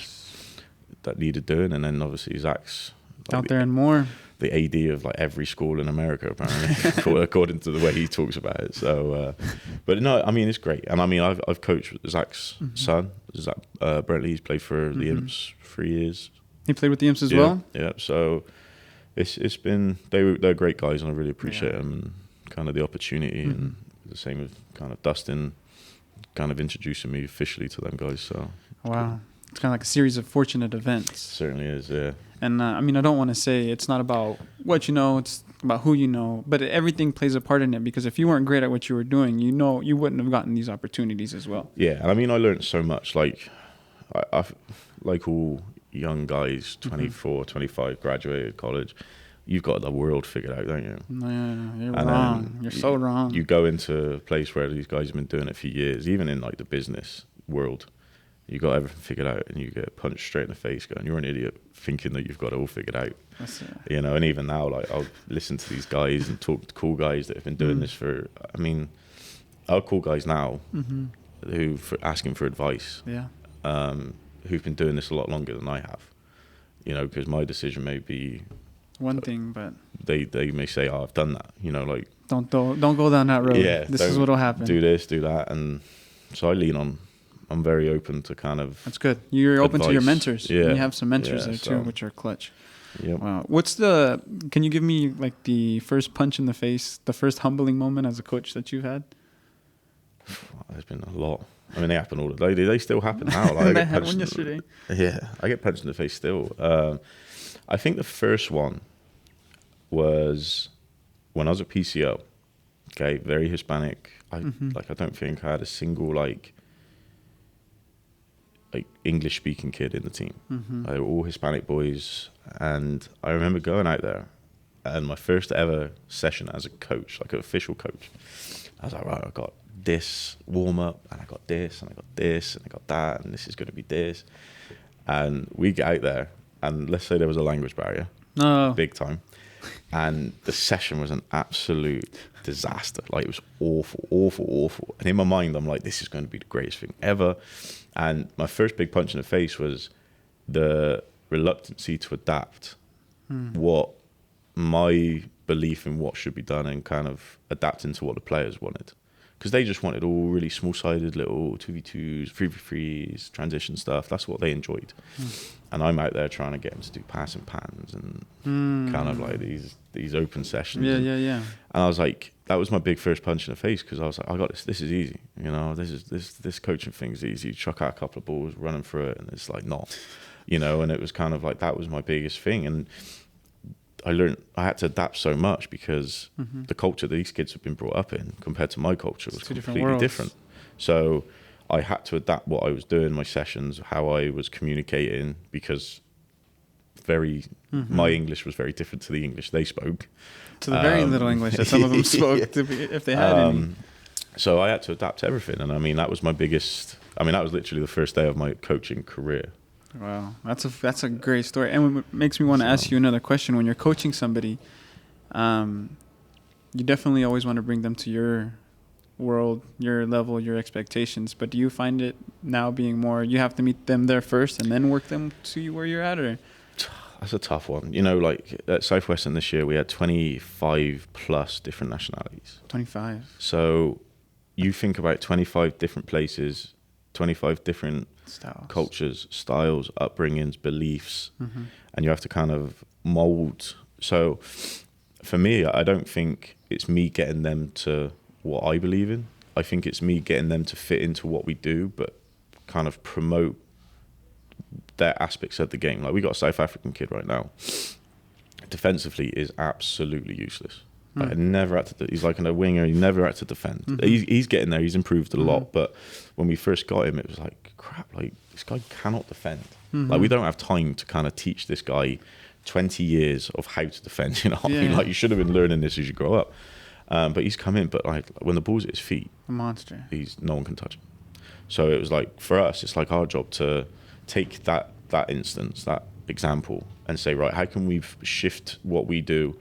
that needed doing, and then obviously Zach's like out there and more. The AD of like every school in America, apparently, according to the way he talks about it. So, but no, I mean, it's great. And I mean, I've coached Zach's son, Zach Brentley. He's played for the Imps 3 years. He played with the Imps as well? Yeah. So it's been, they're great guys, and I really appreciate them and kind of the opportunity. And the same with kind of Dustin kind of introducing me officially to them guys. So wow. It's kind of like a series of fortunate events. It certainly is, yeah. And I mean, I don't want to say it's not about what you know, it's about who you know, but everything plays a part in it, because if you weren't great at what you were doing, you wouldn't have gotten these opportunities as well. Yeah, and I mean, I learned so much. Like, I like all young guys, 24, 25, graduated college, you've got the world figured out, don't you? Yeah, you're wrong. You're so wrong. You go into a place where these guys have been doing it for years, even in like the business world. You got everything figured out, and you get punched straight in the face going, you're an idiot, thinking that you've got it all figured out. You know, and even now, like, I'll listen to these guys and talk to cool guys that have been doing this for, I mean, I'll call guys now who for asking for advice, who've been doing this a lot longer than I have, you know, because my decision may be one thing, but they may say, oh, I've done that, you know, like, don't go down that road. Yeah, this is what'll happen. Do this, do that. And so I lean on, I'm very open to kind of. That's good. You're open to your mentors. Yeah. And you have some mentors there too, which are clutch. Yep. Wow. Can you give me like the first punch in the face, the first humbling moment as a coach that you've had? There's been a lot. I mean, they happen all the day. They still happen now. Like, I had one yesterday. Yeah, I get punched in the face still. I think the first one was when I was at PCO. Okay, very Hispanic. I don't think I had a single like English speaking kid in the team. They were all Hispanic boys, and I remember going out there, and my first ever session as a coach, like an official coach, I was like, right, I got this warm up, and I got this, and I got this, and I got that, and this is going to be this. And we get out there, and let's say there was a language barrier, big time, and the session was an absolute disaster. Like, it was awful. And in my mind, I'm like, this is going to be the greatest thing ever. And my first big punch in the face was the reluctancy to adapt what my belief in what should be done, and kind of adapting to what the players wanted. Because they just wanted all really small-sided little 2v2s, 3v3s, transition stuff. That's what they enjoyed. And I'm out there trying to get them to do passing patterns and kind of like these open sessions. Yeah. And I was like, that was my big first punch in the face, because I was like, I got this. This is easy. You know, this coaching thing's easy. You chuck out a couple of balls, running through it, and it's like not. You know, and it was kind of like, that was my biggest thing. And I learned I had to adapt so much, because the culture these kids have been brought up in compared to my culture was completely different. So I had to adapt what I was doing, my sessions, how I was communicating, because my English was very different to the English they spoke. To the very little English that some of them spoke, if they had any. So I had to adapt to everything. And I mean, that was that was literally the first day of my coaching career. Wow, that's a great story. And it makes me want to ask you another question. When you're coaching somebody, you definitely always want to bring them to your world, your level, your expectations. But do you find it now being more, you have to meet them there first and then work them to where you're at? Or that's a tough one. Like at Southwestern this year, we had 25 plus different nationalities. 25. So you think about 25 different places, 25 different cultures, styles, upbringings, beliefs, and you have to kind of mold. So for me, I don't think it's me getting them to what I believe in. I think it's me getting them to fit into what we do, but kind of promote their aspects of the game. Like, we got a South African kid right now. Defensively is absolutely useless. Like, he's like a winger. He never had to defend. He's getting there. He's improved a lot. But when we first got him, it was like, crap, like, this guy cannot defend. Like, we don't have time to kind of teach this guy 20 years of how to defend. You know what I mean? Like, you should have been learning this as you grow up. But he's come in, but like, when the ball's at his feet, a monster. No one can touch him. So it was like, for us, it's like our job to take that instance, that example, and say, right, how can we shift what we do?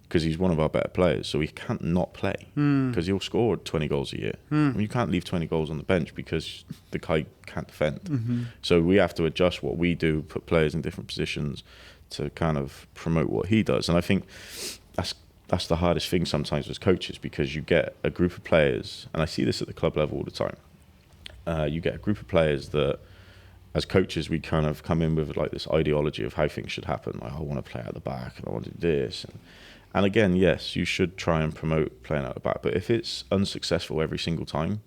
Because he's one of our better players, so he can't not play, because he'll score 20 goals a year. I mean, you can't leave 20 goals on the bench because the guy can't defend. So we have to adjust what we do, put players in different positions to kind of promote what he does. And I think that's the hardest thing sometimes as coaches, because you get a group of players, and I see this at the club level all the time. You get a group of players that, as coaches, we kind of come in with like this ideology of how things should happen. Like, I want to play out the back, and I want to do this. And again, yes, you should try and promote playing out the back. But if it's unsuccessful every single time,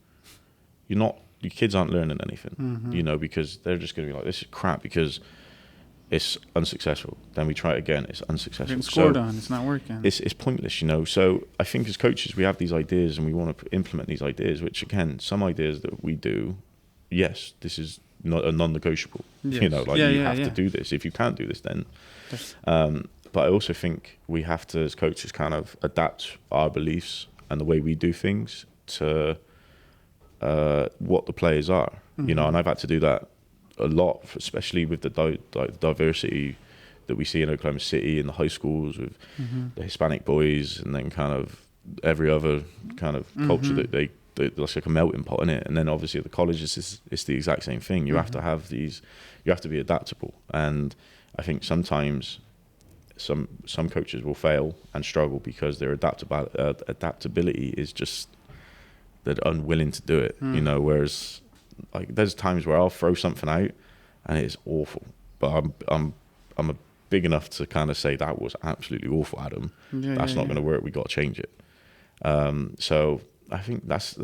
your kids aren't learning anything, because they're just going to be like, this is crap because it's unsuccessful. Then we try it again, it's unsuccessful. Getting scored on, it's not working. It's pointless, So I think as coaches, we have these ideas and we want to implement these ideas, which again, some ideas that we do, yes, this is not a non-negotiable. Yes. You have to do this. If you can't do this, then... But I also think we have to, as coaches, kind of adapt our beliefs and the way we do things to what the players are, and I've had to do that a lot, especially with the diversity that we see in Oklahoma City in the high schools with the Hispanic boys, and then kind of every other kind of culture that that's like a melting pot in it. And then obviously at the colleges, it's the exact same thing. You have to have you have to be adaptable. And I think sometimes some coaches will fail and struggle because their adaptability is just, they're unwilling to do it, whereas like there's times where I'll throw something out and it's awful, but I'm a big enough to kind of say, that was absolutely awful, Adam. That's not going to work. We got to change it. So I think that's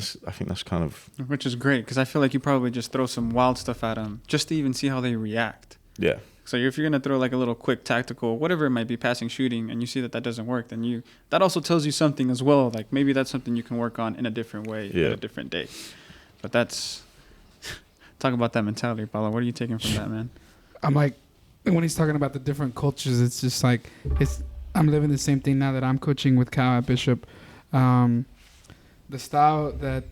kind of, which is great, because I feel like you probably just throw some wild stuff at them just to even see how they react. Yeah. So if you're going to throw like a little quick tactical, whatever it might be, passing, shooting, and you see that doesn't work, then that also tells you something as well. Like, maybe that's something you can work on in a different way at a different day. But that's, talk about that mentality, Paulo. What are you taking from that, man? I'm like, when he's talking about the different cultures, it's just like, I'm living the same thing now that I'm coaching with Cal at Bishop. The style that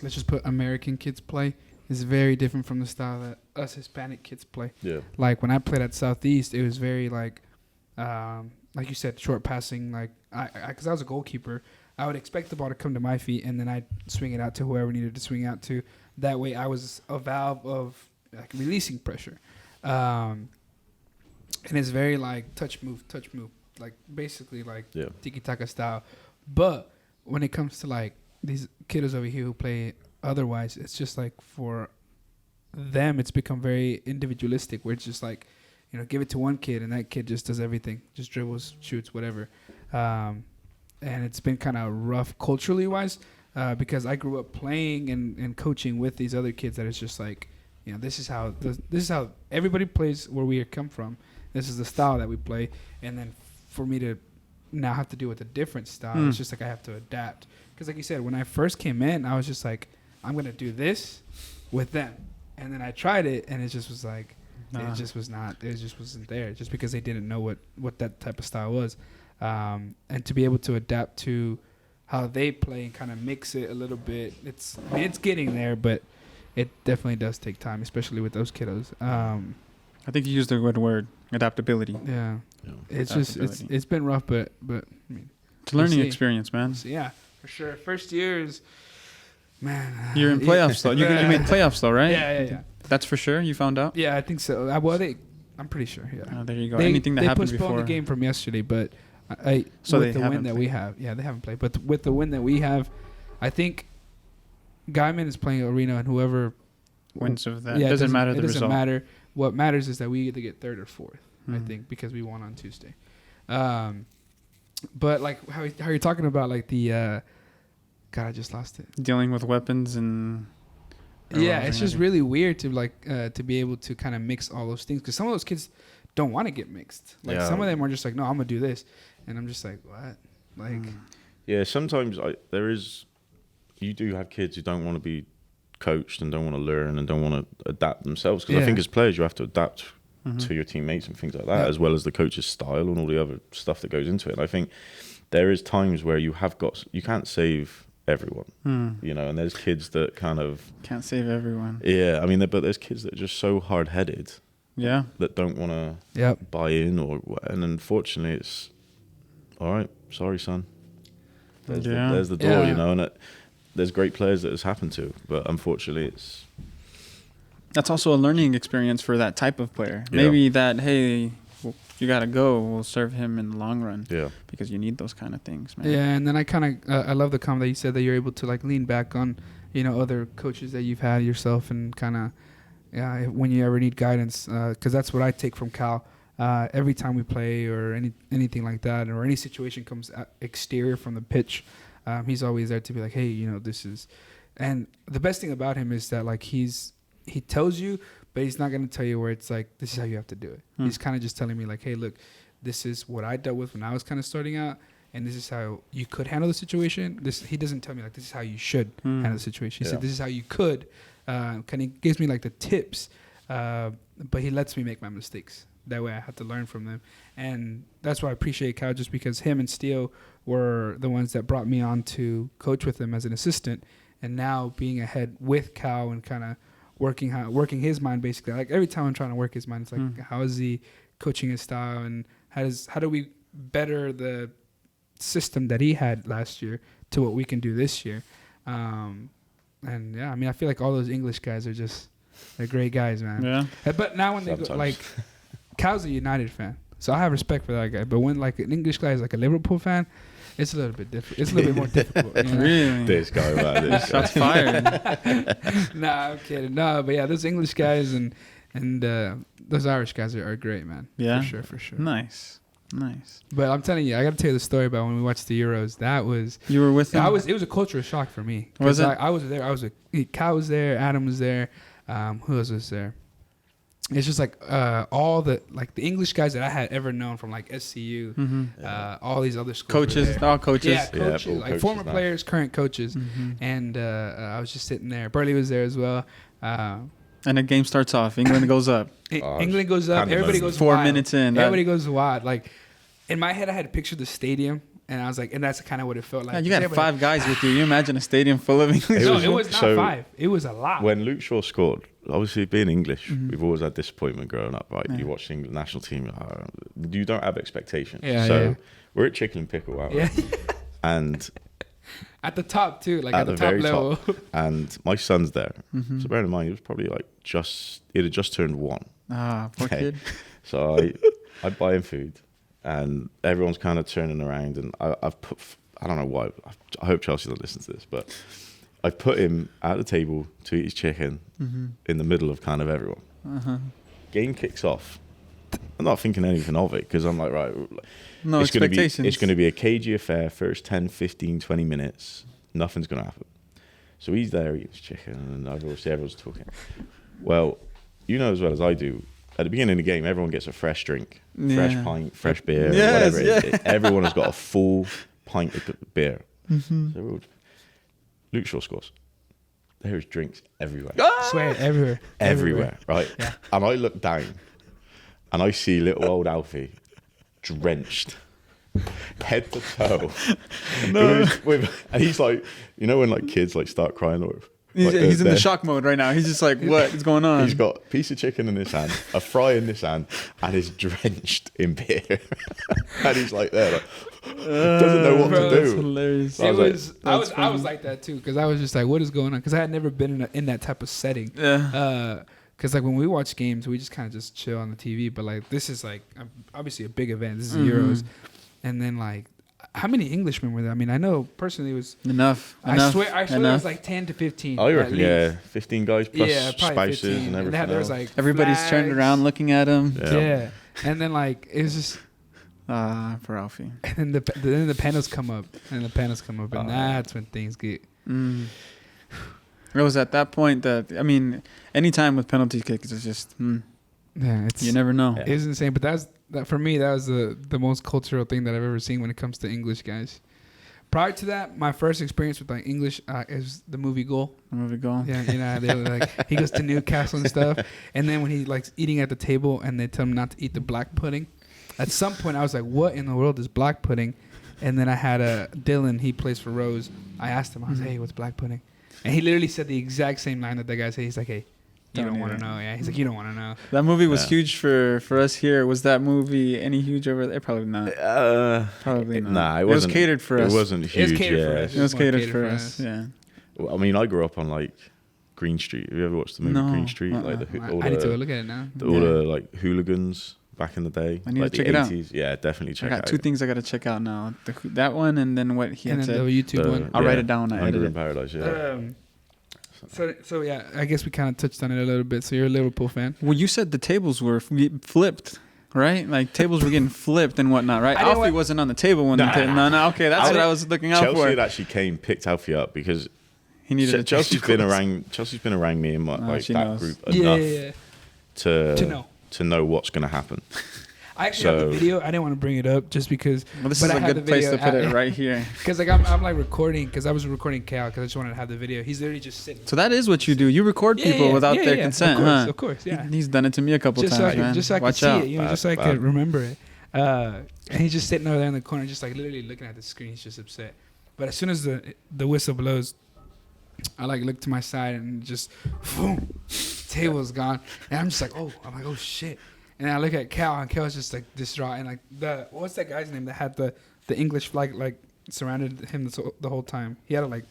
let's just put American kids play is very different from the style that us Hispanic kids play. Yeah. Like, when I played at Southeast, it was very like you said, short passing. Like, because I was a goalkeeper, I would expect the ball to come to my feet, and then I'd swing it out to whoever needed to swing out to. That way, I was a valve of like releasing pressure. And it's very like touch move, like basically like tiki taka style. But when it comes to like these kiddos over here who play otherwise, it's just like for them, it's become very individualistic, where it's just like, give it to one kid and that kid just does everything, just dribbles, shoots, whatever. And it's been kind of rough culturally wise, because I grew up playing and coaching with these other kids that it's just like, this is how everybody plays where we come from. This is the style that we play. And then for me to now have to deal with a different style, it's just like I have to adapt. Because like you said, when I first came in, I was just like, I'm going to do this with them. And then I tried it, and it just was like, Nah. it just wasn't there, just because they didn't know what that type of style was. And to be able to adapt to how they play and kind of mix it a little bit, it's getting there, but it definitely does take time, especially with those kiddos. I think you used the good word, adaptability. Yeah. Yeah. It's just it's been rough, but I mean, It's a learning see. experience, man. so yeah, for sure. First years, man. You're in playoffs though. You made playoffs though, right? Yeah. That's for sure. You found out. Yeah, I think so. I'm pretty sure. Yeah. Oh, there you go. Anything that they happened postponed before. the game from yesterday, but So with they the win haven't that played. we have, they haven't played. But with the win that we have, I think Guyman is playing Arena, and whoever Wins of that. Yeah, It doesn't matter the It doesn't result. matter. What matters is that we either get third or fourth. I Mhm. think, because we won on Tuesday. But like how you're talking about like the God, I just lost it. Dealing with weapons and. Yeah, it's just everything. really weird to like to be able to kind of mix all those things, because some of those kids don't want to get mixed. Like Yeah. some of them are just like, no, I'm gonna do this, and I'm just like, what? Like, Yeah, sometimes you do have kids who don't want to be coached and don't want to learn and don't want to adapt themselves, because I Yeah. think as players you have to adapt Mhm. to your teammates and things like that, Yeah. as well as the coach's style and all the other stuff that goes into it. And I think there is times where you can't save everyone, you know, and there's kids that kind of, Can't save everyone. yeah, I mean, but there's kids that are just so hard-headed Yeah. that don't want to yep. buy in, and unfortunately it's, all right, sorry, son. There's the door, Yeah. you know, and there's great players that it's happened to, but unfortunately it's, That's also a learning experience for that type of player. Yeah. Maybe that, hey, you got to go will serve him in the long run. yeah. Because you need those kind of things, man. Yeah, and then I kind of I love the comment that you said that you're able to like lean back on, you know, other coaches that you've had yourself, and kind of when you ever need guidance, because that's what I take from Cal. Every time we play or anything like that, or any situation comes exterior from the pitch, he's always there to be like, hey, you know, this is. And the best thing about him is that like he tells you, but he's not going to tell you where it's like, this is how you have to do it. He's kind of just telling me like, hey, look, this is what I dealt with when I was kind of starting out, and this is how you could handle the situation. He doesn't tell me like, this is how you should handle the situation. He said, this is how you could. Kind of gives me like the tips, but he lets me make my mistakes. That way I have to learn from them. And that's why I appreciate Cal, just because him and Steele were the ones that brought me on to coach with him as an assistant. And now being ahead with Cal and kind of working his mind, basically. Like every time I'm trying to work his mind, it's like, how is he coaching his style, and how do we better the system that he had last year to what we can do this year? And yeah, I mean, I feel like all those English guys they're great guys, man. Yeah. But now when they go, Sometimes. like, Cal's a United fan, so I have respect for that guy. But when like an English guy is like a Liverpool fan, it's a little bit different. It's a little bit more difficult. You know? Really? This guy, man, this guy. Shots fired. Nah, I'm kidding. No, but yeah, those English guys and those Irish guys are great, man. Yeah? For sure. Nice. But I'm telling you, I got to tell you the story about when we watched the Euros. That was You were with them? it was a cultural shock for me. Was it? I was there. Cal was there. Adam was there. Who else was there? It's just like all the English guys that I had ever known from like SCU, all these other schools. Coaches, all coaches. Yeah, coaches, all like coaches former now. players, current coaches, Mhm. and I was just sitting there. Burley was there as well. And the game starts off. England goes up. England goes up. kind of Everybody emotional. goes 4 wild. minutes in. Everybody goes wild. Like in my head, I had pictured the stadium, and I was like, and that's kind of what it felt like. Yeah, you got Everybody- 5 guys with you. You imagine a stadium full of English. No, was- it was not so 5. It was a lot. When Luke Shaw scored, obviously being English, we've always had disappointment growing up, right? Yeah. You watch the England national team, you don't have expectations. Yeah, so yeah. we're at Chicken and Pickle, aren't we? Yeah. And At the top too, like At at the the top very level. and my son's there. Mm-hmm. So bear in mind, he was probably like he had just turned 1. Ah, poor Okay. kid. So I buy him food, and everyone's kind of turning around, and I've put, I don't know why, I hope Chelsea don't listen to this, but I've put him at the table to eat his chicken in the middle of kind of everyone. Uh-huh. Game kicks off. I'm not thinking anything of it, because I'm like, right, No it's gonna expectations. it's going to be a cagey affair, first 10, 15, 20 minutes, nothing's going to happen. So he's there eating his chicken, and obviously everyone's talking. Well, you know as well as I do, at the beginning of the game, everyone gets a fresh drink, fresh Yeah. pint, fresh beer, Yes, whatever it is. yeah. Everyone has got a full pint of beer. Mm-hmm. So Luke Shaw scores. there is drinks everywhere. I swear, Everywhere, right? Yeah. And I look down and I see little old Alfie drenched head to toe. No. And he's like, you know when like kids like start crying or He's in the shock mode right now. He's just like, what is going on? He's got a piece of chicken in his hand, a fry in this hand, and is drenched in beer. And he's like there, like, doesn't know what to do. That's hilarious. I was like that too, because I was just like, what is going on? Because I had never been in that type of setting. Yeah. Because like when we watch games, we just kind of just chill on the TV. But like this is like obviously a big event. This is Euros, and then like how many Englishmen were there? I mean, I know personally it was enough. I swear it was like 10 to 15. I reckon, yeah, 15 guys plus spouses 15. and everything. There was like everybody's flags. turned around looking at him. Yeah. And then like it was just. For Alfie. And then the panels come up, and that's when things get. It was at that point that anytime with penalty kicks, it's just you never know. It was insane, but that for me that was the most cultural thing that I've ever seen when it comes to English guys. Prior to that, my first experience with like English is the movie Goal. Yeah, they were like he goes to Newcastle and stuff, and then when he likes eating at the table and they tell him not to eat the black pudding. At some point, I was like, "What in the world is black pudding?" And then I had Dylan. He plays for Rose. I asked him. I was like, "Hey, what's black pudding?" And he literally said the exact same line that guy said. He's like, "Hey, you don't want to know." Yeah, he's like, "You don't want to know." That movie was huge for us here. Was that movie any huge over there? Probably not. Probably not. Nah, it was catered for us. It wasn't huge. It was catered for us. Yeah. Well, I mean, I grew up on like Green Street. Have you ever watched the movie Green Street? Like I need to go look at it now. All the like hooligans back in the day. I need like to check the it 80s. out. Yeah, definitely check it out. I got two things I got to check out now. That one and then what he had said. And then the YouTube one. I'll write it down. I Hunger edit in it. Paradise, yeah. So yeah, I guess we kind of touched on it a little bit. So you're a Liverpool fan. Well, you said the tables were flipped, right? Like tables were getting flipped and whatnot, right? Alfie wasn't on the table when no. Okay, that's what I was looking out Chelsea for. had actually picked Alfie up because he needed Chelsea's been around me and that group enough to know what's going to happen. I actually have the video. I didn't want to bring it up just because. Well, this is a good place to put it right here. Because like I'm like recording because I was recording Cal because I just wanted to have the video. He's literally just sitting. So that is what you do. You record people without their consent, Of course, yeah. He's done it to me a couple times, man. Just so I can see it, just so I can remember it. And he's just sitting over there in the corner, just like literally looking at the screen. He's just upset. But as soon as the whistle blows, I like look to my side and just, boom, table's gone. And I'm just like, oh shit. And I look at Cal, and Cal's just like distraught. And like what's that guy's name that had the English flag like surrounded him the whole time? He had to like.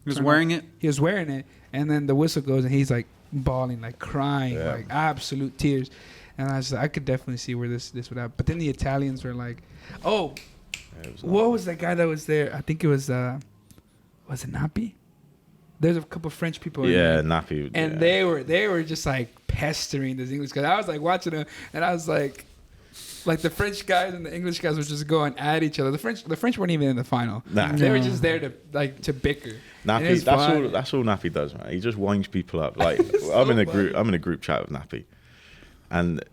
He was wearing it. He was wearing it, and then the whistle goes, and he's like bawling, like crying, like absolute tears. And I was like, I could definitely see where this would happen. But then the Italians were like, what was that guy that was there? I think it was it Napi? There's a couple of French people. Yeah, Nappy. And they were just like pestering this English guy. I was like watching them, and I was like the French guys and the English guys were just going at each other. The French weren't even in the final. Nah. They were just there to bicker. Nappy, that's all Nappy does, man. He just winds people up. Like I'm in a group chat with Nappy, and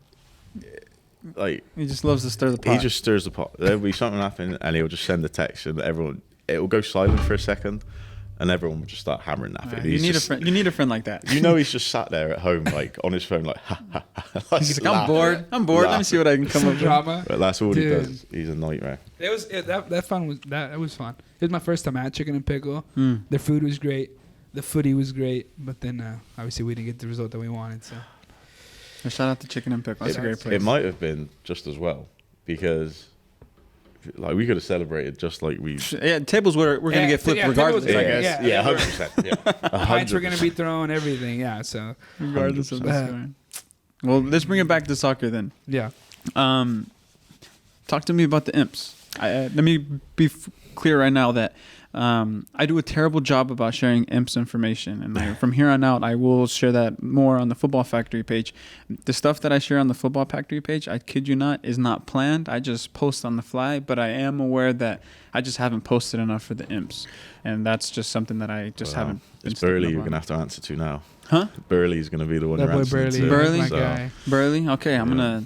like he just loves to stir the pot. He just stirs the pot. There'll be something happen, and he'll just send a text, and it will go silent for a second. And everyone would just start hammering that. Right. You need a friend like that. He's just sat there at home, like on his phone, like ha ha ha. He's like, I'm bored. Let me see what I can come up with. Drama. But that's all he does. He's a nightmare. It was fun. That was fun. It was my first time at Chicken and Pickle. The food was great. The footy was great. But then obviously we didn't get the result that we wanted. So shout out to Chicken and Pickle. That's a great place. It might have been just as well because. Like we could have celebrated just like we. Yeah, tables were gonna get flipped regardless. I guess. Yeah, 100%. Yeah, pints were gonna be thrown, everything. Yeah, so regardless of that. Well, let's bring it back to soccer then. Yeah. Talk to me about the imps. Let me be clear right now that I do a terrible job about sharing imps information, and from here on out, I will share that more on the Football Factory page. The stuff that I share on the Football Factory page, I kid you not, is not planned. I just post on the fly, but I am aware that I just haven't posted enough for the imps, and that's just something that I just haven't. It's Burley you're gonna have to answer to now. Huh? Burley's gonna be the one. That you're boy answering Burley. to. My guy. Burley. Okay, I'm gonna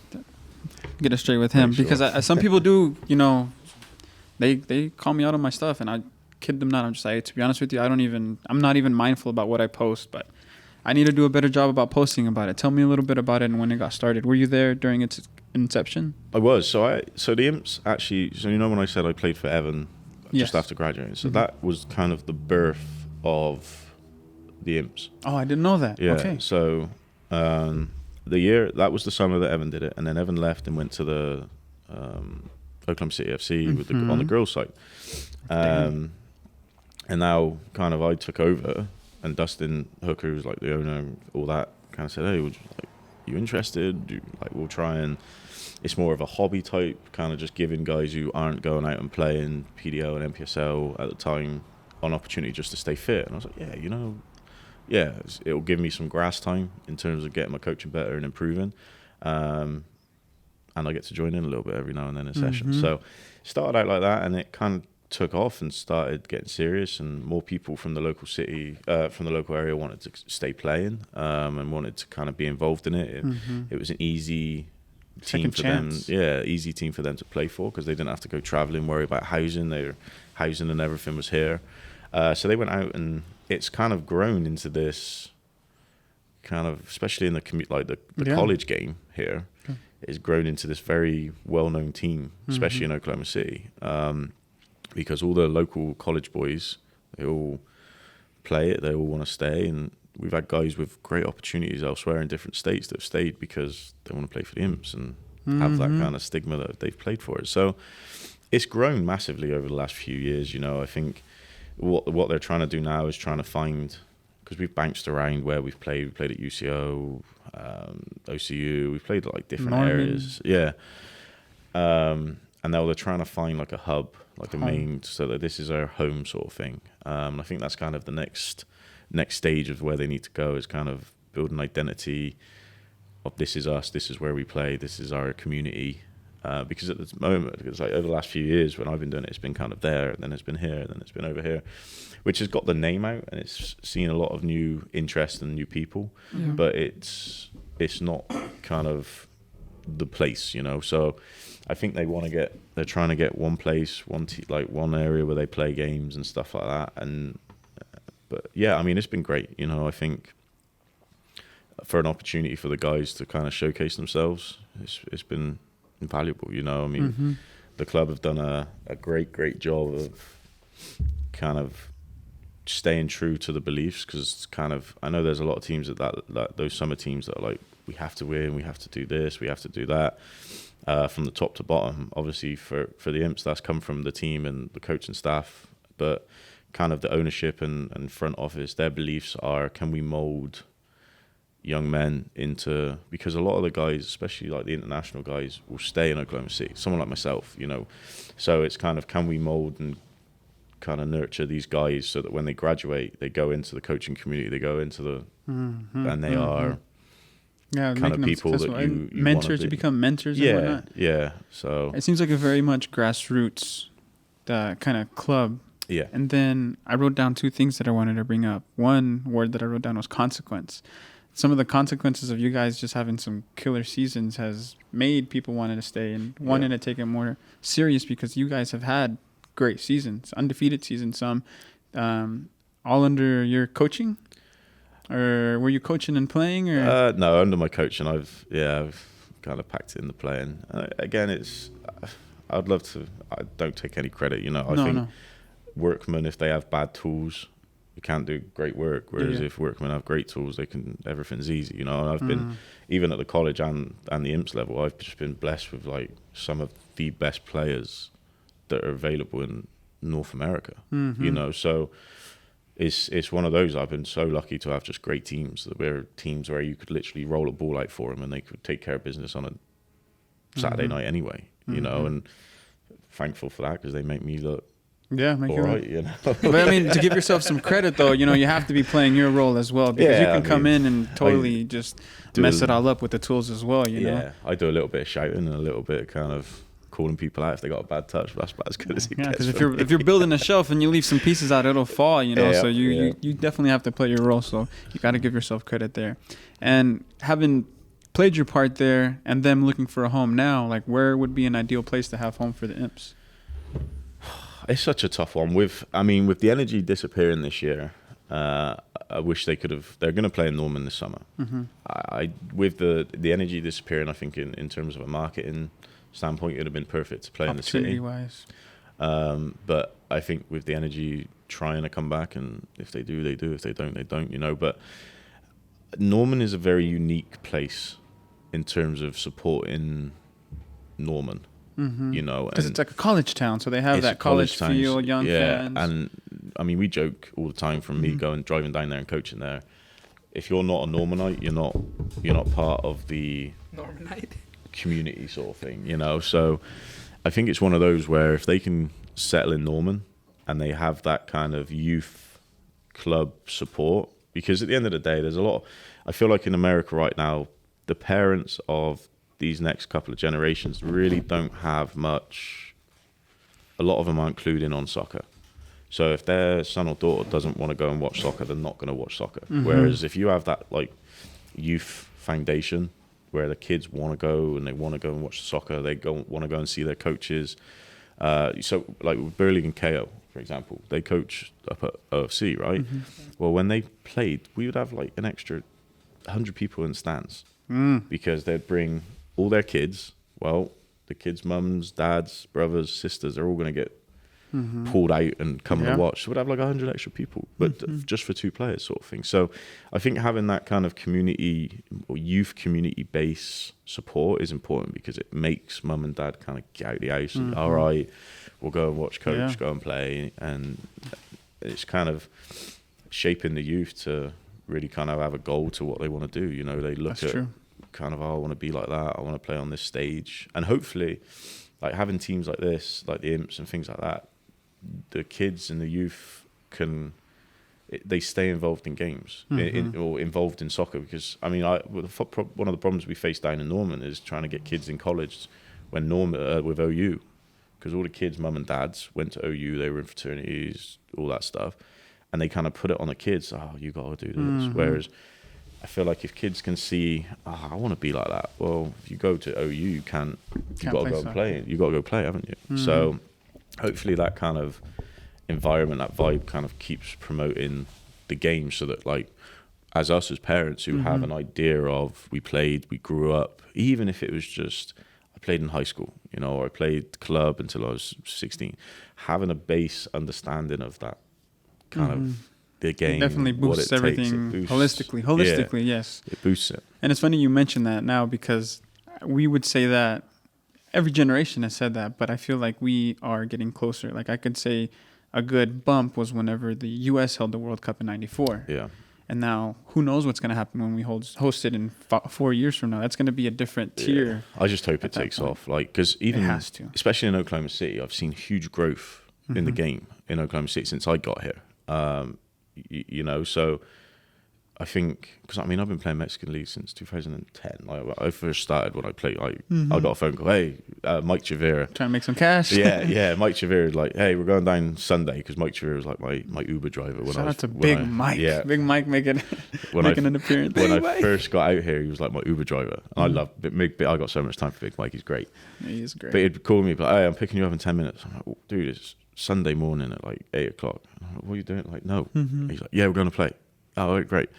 get it straight with him because some people do, they call me out on my stuff, and kid them not. I'm just like, to be honest with you, I'm not even mindful about what I post, but I need to do a better job about posting about it. Tell me a little bit about it and when it got started. Were you there during its inception? I was. So the Imps actually, so you know when I said I played for Evan just after graduating, so that was kind of the birth of the Imps. Oh, I didn't know that. Yeah. Okay. So that was the summer that Evan did it, and then Evan left and went to the Oklahoma City FC with on the girls' side. And now kind of I took over, and Dustin Hooker, who's like the owner, all that, kind of said, "Hey, you interested? We'll try and." It's more of a hobby type, kind of just giving guys who aren't going out and playing PDO and MPSL at the time an opportunity just to stay fit. And I was like, it'll give me some grass time in terms of getting my coaching better and improving. And I get to join in a little bit every now and then in sessions. So it started out like that, and it kind of took off and started getting serious, and more people from the local city, from the local area wanted to stay playing and wanted to kind of be involved in it. It was an easy team for them. Yeah, easy team for them to play for because they didn't have to go traveling, worry about housing. Their housing and everything was here. So they went out, and it's kind of grown into this kind of, especially in the college game here, it's grown into this very well-known team, especially in Oklahoma City, because all the local college boys, they all play it, they all want to stay, and we've had guys with great opportunities elsewhere in different states that have stayed because they want to play for the Imps and have that kind of stigma that they've played for it. So it's grown massively over the last few years. You know, I think what they're trying to do now is trying to find, because we've bounced around where we've played. We played at UCO, OCU. We've played like different areas. Yeah. And now they're trying to find like a hub, like a main, so that this is our home sort of thing. I think that's kind of the next stage of where they need to go, is kind of build an identity of this is us, this is where we play, this is our community. Because at the moment, it's like over the last few years when I've been doing it, it's been kind of there, and then it's been here, and then it's been over here, which has got the name out, and it's seen a lot of new interest and new people, but it's not kind of the place, you know. So I think they're trying to get one place, one area where they play games and stuff like that. And but yeah, I mean, it's been great, you know. I think for an opportunity for the guys to kind of showcase themselves, it's been invaluable, you know. I mean, the club have done a great job of kind of staying true to the beliefs, because kind of, I know there's a lot of teams that those summer teams that are like, we have to win, we have to do this, we have to do that, from the top to bottom. Obviously for the Imps, that's come from the team and the coaching staff, but kind of the ownership and front office, their beliefs are, can we mold young men into, because a lot of the guys, especially like the international guys, will stay in Oklahoma City, someone like myself, you know. So it's kind of, can we mold and kind of nurture these guys so that when they graduate, they go into the coaching community, they go into the and they are kind of people that you mentors, you become mentors and whatnot. Yeah. So it seems like a very much grassroots kind of club. Yeah. And then I wrote down two things that I wanted to bring up. One word that I wrote down was consequence. Some of the consequences of you guys just having some killer seasons has made people wanting to stay and wanting to take it more serious, because you guys have had great seasons, undefeated seasons, some all under your coaching. Or were you coaching and playing? Or no, under my coaching, I've kind of packed it in the playing. Again, I'd love to. I don't take any credit, you know. I think workmen, if they have bad tools, they can't do great work. Whereas if workmen have great tools, everything's easy, you know. And I've been, even at the college and the Imps level, I've just been blessed with like some of the best players that are available in North America, you know. So it's one of those. I've been so lucky to have just great teams. That we're teams where you could literally roll a ball out for them and they could take care of business on a Saturday night anyway, you know. And thankful for that, because they make me look all right, you know. But I mean, to give yourself some credit though, you know, you have to be playing your role as well, because you can come in and totally just mess it all up with the tools as well, you know. Yeah, I do a little bit of shouting and a little bit of kind of calling people out if they got a bad touch, but that's about as good as it gets. Because if you're building a shelf and you leave some pieces out, it'll fall, you know. So you definitely have to play your role. So you got to give yourself credit there. And having played your part there, and them looking for a home now, like where would be an ideal place to have home for the Imps? It's such a tough one. With the energy disappearing this year, I wish they could have. They're going to play in Norman this summer. With the energy disappearing, I think in terms of a marketing standpoint, it would have been perfect to play in the city. Opportunity-wise. But I think with the energy trying to come back, and if they do, they do. If they don't, they don't. But Norman is a very unique place in terms of supporting Norman. Because it's like a college town, so they have that college feel, young fans. And I mean, we joke all the time from me driving down there and coaching there. If you're not a Normanite, you're not part of the Normanite community sort of thing, So I think it's one of those where if they can settle in Norman and they have that kind of youth club support, because at the end of the day, there's a lot. I feel like in America right now, the parents of these next couple of generations really don't have much. A lot of them aren't clued in on soccer. So if their son or daughter doesn't want to go and watch soccer, they're not going to watch soccer. Whereas if you have that like youth foundation where the kids want to go and they want to go and watch soccer, they want to go and see their coaches. So like with Burley and KO, for example, they coach up at OFC, right? Well, when they played, we would have like an extra 100 people in the stands because they'd bring all their kids. Well, the kids' mums, dads, brothers, sisters, they're all going to get pulled out and come and watch. So we'd have like 100 extra people, but just for two players sort of thing. So I think having that kind of community or youth community base support is important because it makes mum and dad kind of get out the house and, all right, we'll go and watch coach, go and play. And it's kind of shaping the youth to really kind of have a goal to what they want to do. They look at kind of, I want to be like that. I want to play on this stage. And hopefully, like having teams like this, like the Imps and things like that, the kids and the youth they stay involved in games or involved in soccer. Because I mean, one of the problems we face down in Norman is trying to get kids in college when with OU, because all the kids' mum and dads went to OU, they were in fraternities, all that stuff, and they kind of put it on the kids. Oh, you got to do this. Whereas I feel like if kids can see, I want to be like that. Well, if you go to OU, you've got to go and play. You got to go play, haven't you? So hopefully that kind of environment, that vibe kind of keeps promoting the game so that like as parents who have an idea of we grew up, even if it was just I played in high school, or I played club until I was 16, having a base understanding of that kind of the game. It definitely boosts everything holistically, yes. It boosts it. And it's funny you mention that now because we would say that every generation has said that, but I feel like we are getting closer. Like I could say a good bump was whenever the U.S. held the World Cup in '94. Yeah. And now who knows what's going to happen when we host it in 4 years from now. That's going to be a different tier. I just hope it takes off. Like, because even, it has to. Especially in Oklahoma City, I've seen huge growth in the game in Oklahoma City since I got here. So I think, because I mean, I've been playing Mexican League since 2010. Like, I first started when I played, I got a phone call, hey, Mike Chavira. Trying to make some cash. Yeah, Mike Chavira was like, hey, we're going down Sunday, because Mike Chavira was like my Uber driver. Shout out to Big Mike. Yeah. Big Mike making an appearance. When I first got out here, he was like my Uber driver. And I love Big I got so much time for Big Mike, he's great. He is great. But he'd call me, like, hey, I'm picking you up in 10 minutes. I'm like, oh, dude, it's Sunday morning at like 8 o'clock. I'm like, what are you doing? Like, no. He's like, yeah, we're going to play. Oh, great.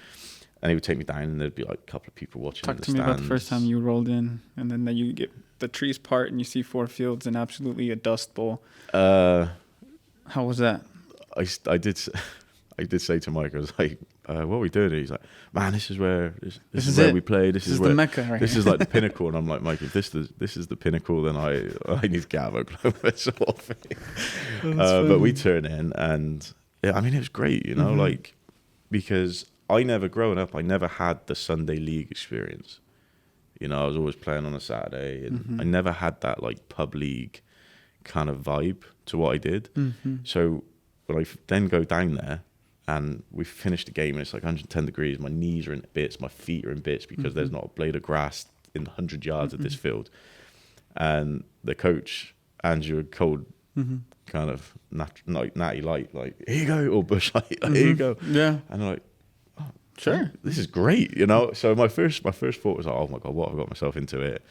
And he would take me down, and there'd be like a couple of people watching. Talk to me about the first time you rolled in, and then you get the trees part, and you see 4 fields and absolutely a dust bowl. How was that? I did say to Mike, I was like, "What are we doing?" And he's like, "Man, this is where we play. This is where the Mecca, right? This is like the pinnacle." And I'm like, "Mike, if this is the pinnacle, then I need to get out of Oklahoma." Sort of thing. But we turn in, and yeah, I mean, it was great, like because. Growing up, I never had the Sunday league experience. I was always playing on a Saturday, and I never had that like pub league kind of vibe to what I did. So when I then go down there and we finish the game and it's like 110 degrees, my knees are in bits, my feet are in bits because there's not a blade of grass in 100 yards of this field. And the coach, Andrew Cold, kind of natty light, like, here you go, or bush light, like, here you go. Yeah. And I'm like, sure, this is great, So my first thought was like, oh my god, what have I got myself into it?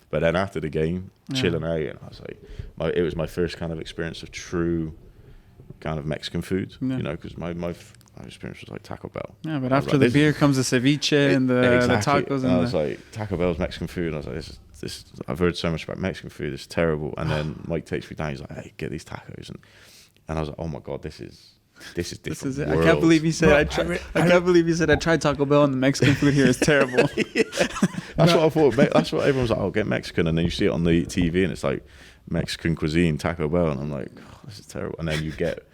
But then after the game, chilling out, and I was like, it was my first kind of experience of true kind of Mexican food, Yeah. you know, because my experience was like Taco Bell. Yeah, but I was after like, the beer comes the ceviche and the Exactly. tacos. And I And was like, Taco Bell's Mexican food. And I was like, this I've heard so much about Mexican food. It's terrible. And then Mike takes me down. He's like, hey, get these tacos. And I was like, oh my God, this is different. this is it. World. I can't believe you said Bro, I can't believe you said I tried Taco Bell and the Mexican food here is terrible. That's what I thought. That's what everyone's like, oh, get Mexican. And then you see it on the TV and it's like Mexican cuisine, Taco Bell. And I'm like, oh, this is terrible. And then you get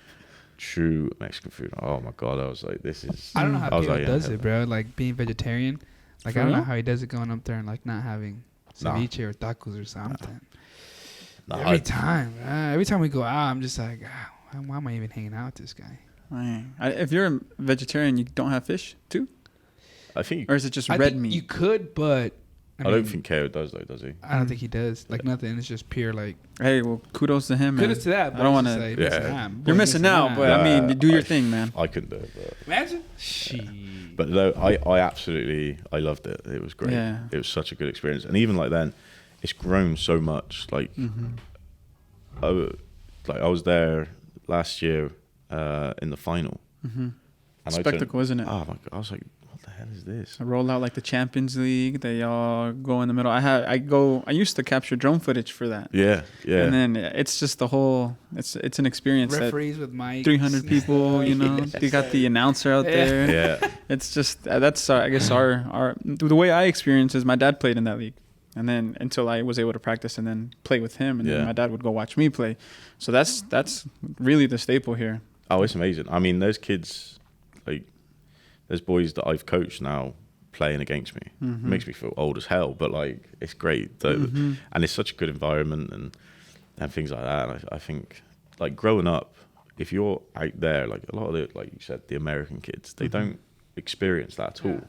true Mexican food. Oh my God. I was like, this is. I don't know how I was Paulo like, does it, bro. Like being vegetarian. Like For I don't know real? how he does it going up there and like not having ceviche or tacos or something. Every time we go out, I'm just like, why am I even hanging out with this guy? Man. If you're a vegetarian, you don't have fish too, I think or is it just I red think meat? you could, but I don't think KO does though, does he? I don't think he does. Like nothing. It's just pure like. Hey, well, kudos to him. Kudos Man. to that. But I don't want want to. to. Yeah. You're missing out, but I mean, do your thing, man. I couldn't do it, but Imagine. but no, I absolutely loved it. It was great. Yeah. It was such a good experience, and even like then, it's grown so much. Like, I was there last year in the final. Mm-hmm. And Spectacle, isn't it? Oh my God! I was like, what the hell is this? I roll out like the Champions League. They all go in the middle. I used to capture drone footage for that. Yeah. And then it's just the whole. It's an experience. Referees with mics. 300 people. You know, you got the announcer out there. Yeah. It's just that's I guess our the way I experienced is my dad played in that league, and then until I was able to practice and then play with him, and then my dad would go watch me play. So that's really the staple here. Oh, it's amazing. I mean, there's kids, like, there's boys that I've coached now playing against me. It makes me feel old as hell, but, like, it's great. And it's such a good environment and things like that. And I think, like, growing up, if you're out there, like, a lot of the, like you said, the American kids, they don't experience that at all.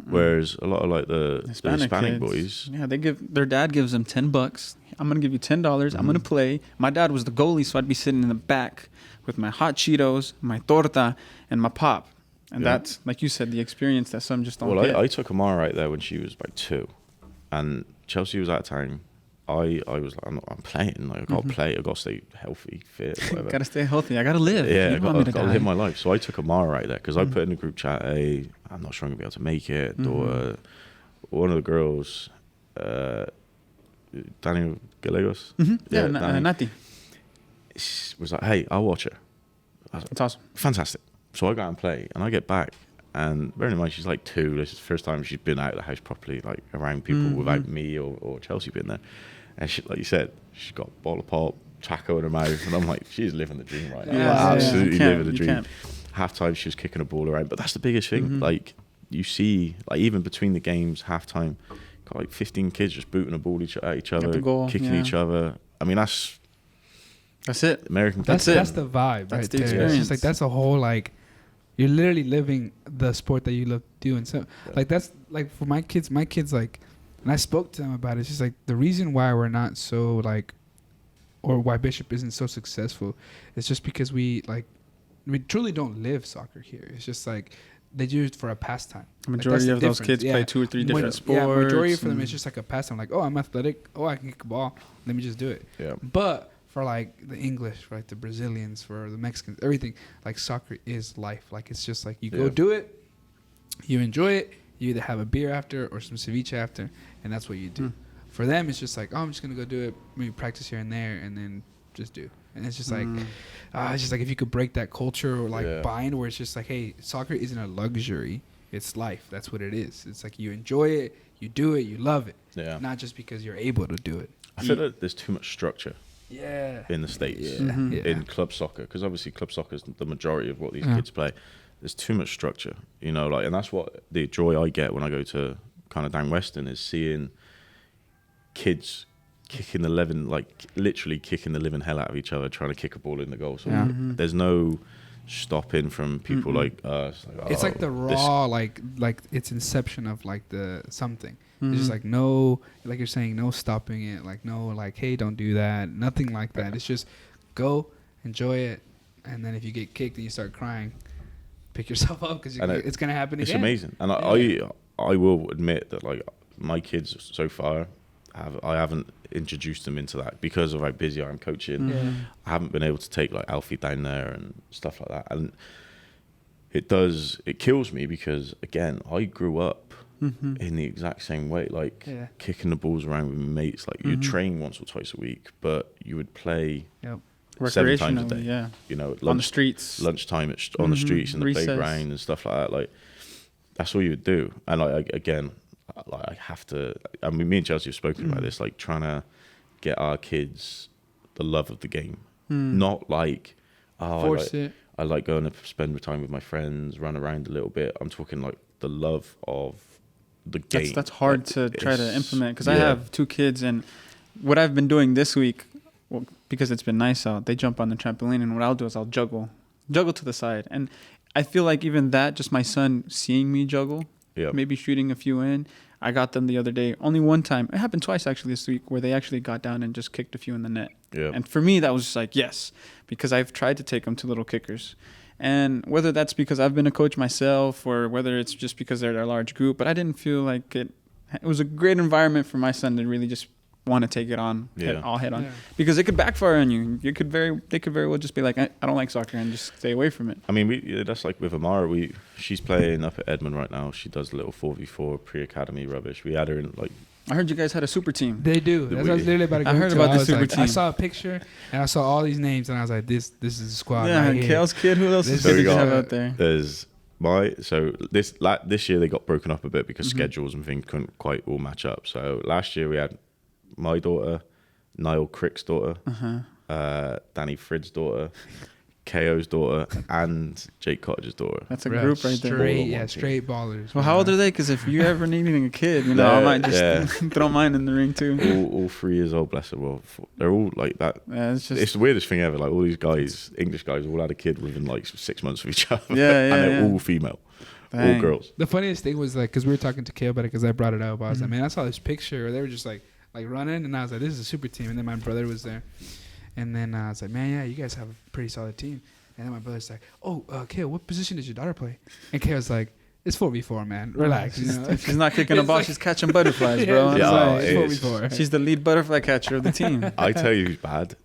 Whereas a lot of, like, the Hispanic boys. Yeah, their dad gives them $10. I'm going to give you $10. I'm going to play. My dad was the goalie, so I'd be sitting in the back with my hot Cheetos, my torta, and my pop. And that's, like you said, the experience that some just don't get. I took Amara right there when she was about 2. And Chelsea was out of town. I was like, I'm playing. Like, I got to play. I got to stay healthy, fit, whatever. Got to stay healthy. I got to live. Yeah, I got to live my life. So I took Amara right there because I put in the group chat, hey, I'm not sure I'm going to be able to make it. Or one of the girls, Daniel Gallegos. Nati. Was like, hey, I'll watch her. I was like, It's awesome. fantastic. So I go out and play, and I get back, and bearing in mind she's like 2. This is the first time she's been out of the house properly, like around people without me or Chelsea being there. And she, like you said, she's got a bottle of pop, taco in her mouth, and I'm like, she's living the dream right now. Absolutely living the dream. Half time she was kicking a ball around, but that's the biggest thing. Like you see, like even between the games, half time, got like 15 kids just booting a ball at each other, kicking each other. I mean, that's it. American. That's the vibe. That's right the there. experience. It's just like that's a whole like you're literally living the sport that you love doing. So like that's like for my kids like, and I spoke to them about it. It's just like the reason why we're not so like, or why Bishop isn't so successful, is just because we truly don't live soccer here. It's just like they do it for a pastime. The majority of those kids play 2 or 3 different sports. Yeah, majority for them it's just like a pastime. Like, oh, I'm athletic. Oh, I can kick a ball. Let me just do it. Yeah. But for like the English, for like the Brazilians, for the Mexicans, everything, like soccer is life. Like it's just like you go do it, you enjoy it, you either have a beer after or some ceviche after, and that's what you do. For them, it's just like, oh, I'm just gonna go do it, maybe practice here and there, and then just do. And it's just it's just like if you could break that culture or like bind where it's just like, hey, soccer isn't a luxury, it's life. That's what it is. It's like you enjoy it, you do it, you love it. Yeah. Not just because you're able to do it. I feel like there's too much structure. In the States, in club soccer, because obviously club soccer is the majority of what these kids play. There's too much structure, you know, like, and that's what the joy I get when I go to kind of down Western is seeing kids kicking the literally kicking the living hell out of each other, trying to kick a ball in the goal. So there's no stopping from people like us. Like, it's like the raw, like it's inception of like the something. It's just like no, like you're saying, no stopping it. Like no, like hey, don't do that. Nothing like that. It's just go, enjoy it, and then if you get kicked and you start crying, pick yourself up because it's gonna happen again. It's amazing, and I will admit that like my kids so far, I haven't introduced them into that because of how busy I am coaching. Yeah. I haven't been able to take like Alfie down there and stuff like that, and it kills me because again I grew up in the exact same way, like kicking the balls around with my mates. Like you'd train once or twice a week, but you would play 7 times a day. Yeah, you know, on the streets, lunchtime on the streets in the recess. playground and stuff like that. Like that's all you would do. And like again, like I have to. I mean, me and Chelsea have spoken about this, like trying to get our kids the love of the game, not like force it. I like going to spend time with my friends, run around a little bit. I'm talking like the love of the game. That's hard to try to implement because I have 2 kids, and what I've been doing this week, well, because it's been nice out, they jump on the trampoline, and what I'll do is I'll juggle to the side. And I feel like even that, just my son seeing me juggle, maybe shooting a few in. I got them the other day, only one time. It happened twice actually this week where they actually got down and just kicked a few in the net. Yeah. And for me, that was just like, yes, because I've tried to take them to little kickers. And whether that's because I've been a coach myself or whether it's just because they're a large group, but I didn't feel like it was a great environment for my son to really just want to take it on, head on, because it could backfire on you. They could very well just be like, I don't like soccer, and just stay away from it. I mean, that's like with Amara. She's playing up at Edmond right now. She does a little 4v4 pre-academy rubbish. We had her in like. I heard you guys had a super team. They do. That's what I was literally about to go. I heard about the super team. I saw a picture and I saw all these names and I was like, this is a squad. Yeah, right Kale's kid. Who else is good to have out there? There's this year they got broken up a bit because schedules and things couldn't quite all match up. So last year we had my daughter, Niall Crick's daughter, Danny Frid's daughter, KO's daughter, and Jake Cottage's daughter. That's a group right there. Straight ballers. Well, how old are they? Because if you ever needing a kid, I might just throw mine in the ring too. All 3 years old, bless them. Well, they're all like that. Yeah, it's the weirdest thing ever. Like all these guys, English guys, all had a kid within like 6 months of each other. And they're all female. Dang. All girls. The funniest thing was like, because we were talking to Kale about it, because I brought it up. I was like, man, I saw this picture. They were just like running, and I was like, this is a super team. And then my brother was there, and then I was like, man, yeah, you guys have a pretty solid team. And then my brother's like, oh, Kale, what position does your daughter play? And Kale's like, it's 4v4, man. Relax. She's not kicking a ball. Like, she's catching butterflies, bro. It's 4v4. She's the lead butterfly catcher of the team. I tell you who's bad.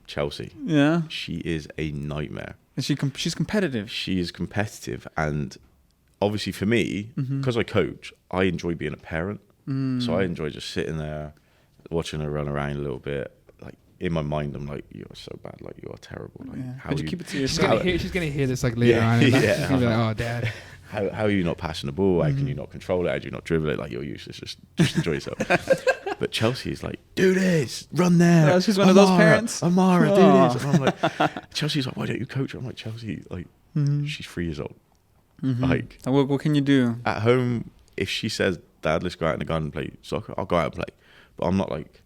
Chelsea. Yeah. She is a nightmare. And she's competitive. She is competitive. And obviously for me, because I coach, I enjoy being a parent. So I enjoy just sitting there, watching her run around a little bit. Like in my mind, I'm like, you are so bad. Like you are terrible. Like, how do you keep it to yourself? She's gonna hear this like later on. She's gonna be like, oh, Dad. How are you not passing the ball? How can you not control it? How do you not dribble it? Like you're useless. Just enjoy yourself. But Chelsea is like, do this, run there. Oh, she's one of those parents. Amara, do this. And I'm like, Chelsea's like, why don't you coach her? I'm like, Chelsea, like, she's 3 years old. Like, what can you do at home? If she says, Dad, let's go out in the garden and play soccer, I'll go out and play. But I'm not like,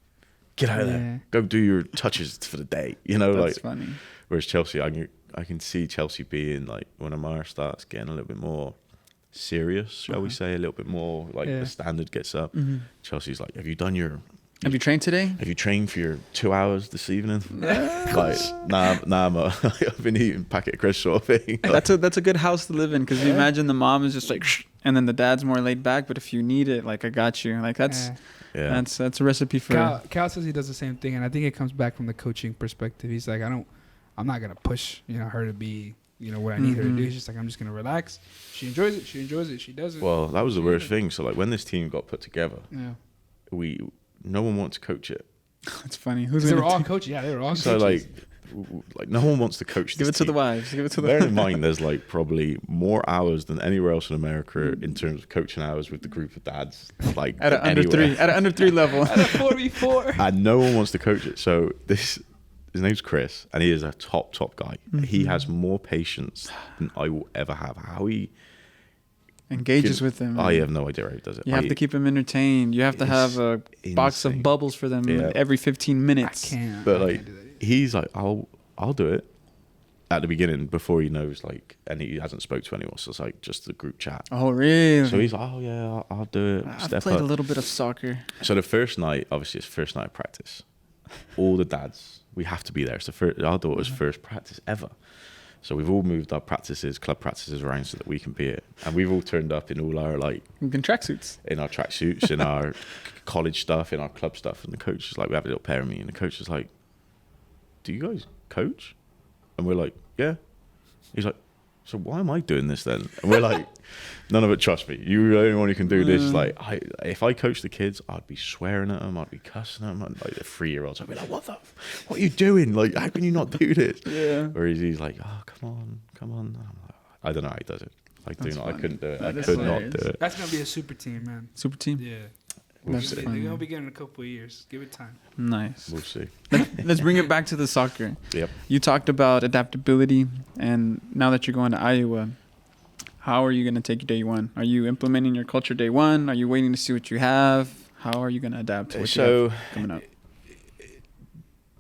get out of there, go do your touches for the day. That's funny. Whereas Chelsea, I can see Chelsea being like, when Amara starts getting a little bit more serious, shall we say, a little bit more like the standard gets up. Chelsea's like, have you trained today? Have you trained for your 2 hours this evening? Like, nah, I've been eating packet of crisps sort of thing. That's a good house to live in, because you imagine the mom is just like, shh, and then the dad's more laid back. But if you need it, like, I got you. Like that's a recipe for. Cal says he does the same thing, and I think it comes back from the coaching perspective. He's like, I'm not gonna push her to be what I need her to do. He's just like, I'm just gonna relax. She enjoys it. She does it. Well, that was the worst thing. So like when this team got put together, no one wants to coach it. It's funny. They were all coaching. Yeah, they were all coaches. So like no one wants to coach. Give it to the wives. Bear in mind, there's like probably more hours than anywhere else in America in terms of coaching hours with the group of dads. Like at an under three level, at a 4v4, and no one wants to coach it. So his name's Chris, and he is a top guy. He has more patience than I will ever have. How he engages with them. I have no idea how he does it. You have to keep them entertained. You have to have a box of bubbles for them every 15 minutes. I can't. But like, he's like, I'll do it at the beginning before he knows, like, and he hasn't spoke to anyone. So it's like just the group chat. Oh, really? So he's like, oh yeah, I'll do it. I've played a little bit of soccer. So the first night, obviously it's first night of practice. All the dads, we have to be there. It's our daughter's first practice ever. So we've all moved our club practices around so that we can be it. And we've all turned up in all our like In tracksuits. in our tracksuits, in our college stuff, in our club stuff. And the coach is like, we have a little pair of me, and the coach is like, do you guys coach? And we're like, yeah. He's like, so why am I doing this then? And we're like, none of it, trust me. You're the only one who can do this. Like, if I coach the kids, I'd be swearing at them. I'd be cussing them. Like the 3-year-olds, I'd be like, what are you doing? Like, how can you not do this? Yeah. Whereas he's like, oh, come on. And I'm like, I don't know how he does it. I couldn't do it. That I is could not hilarious. do it. That's gonna be a super team, man. Super team. Yeah. We'll That's see. They're funny. gonna be getting a couple of years. Give it time. Nice. We'll see. Let's bring it back to the soccer. Yep. You talked about adaptability, and now that you're going to Iowa, how are you going to take your day one? Are you implementing your culture day one? Are you waiting to see what you have? How are you going to adapt to what you have coming up?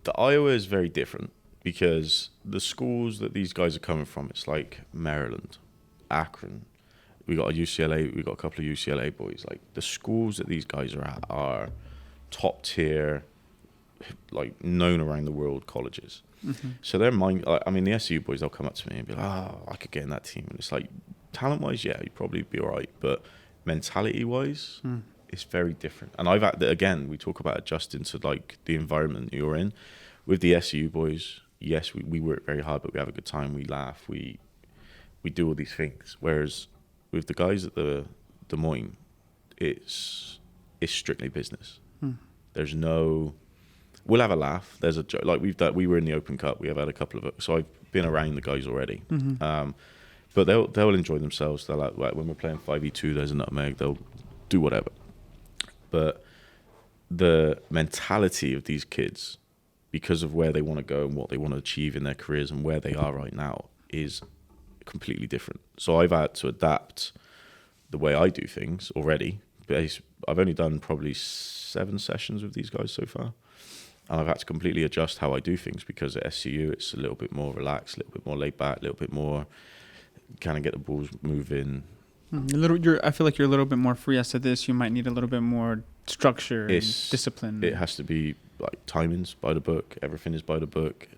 The Iowa is very different because the schools that these guys are coming from, it's like Maryland, Akron. We got a UCLA. We got a couple of UCLA boys. Like the schools that these guys are at are top tier, like known around the world colleges. Mm-hmm. So their mind. I mean, the SU boys, they'll come up to me and be like, "Oh, I could get in that team." And it's like, talent wise, yeah, you'd probably be all right, but mentality wise, it's very different. And I've again, we talk about adjusting to like the environment you're in. With the SU boys, yes, we work very hard, but we have a good time. We laugh. We do all these things. Whereas with the guys at the Des Moines, it's strictly business. There's no. We'll have a laugh. There's a joke. Like we were in the Open Cup. We have had a couple of. So I've been around the guys already. But they'll enjoy themselves. They'll like when we're playing 5v2, there's a nutmeg. They'll do whatever. But the mentality of these kids, because of where they want to go and what they want to achieve in their careers and where they are right now, is completely different. So I've had to adapt the way I do things already. I've only done probably 7 sessions with these guys so far. And I've had to completely adjust how I do things because at SCU it's a little bit more relaxed, a little bit more laid back, a little bit more kind of get the balls moving. I feel like you're a little bit more free as to this. You might need a little bit more structure and discipline. It has to be like timings by the book. Everything is by the book.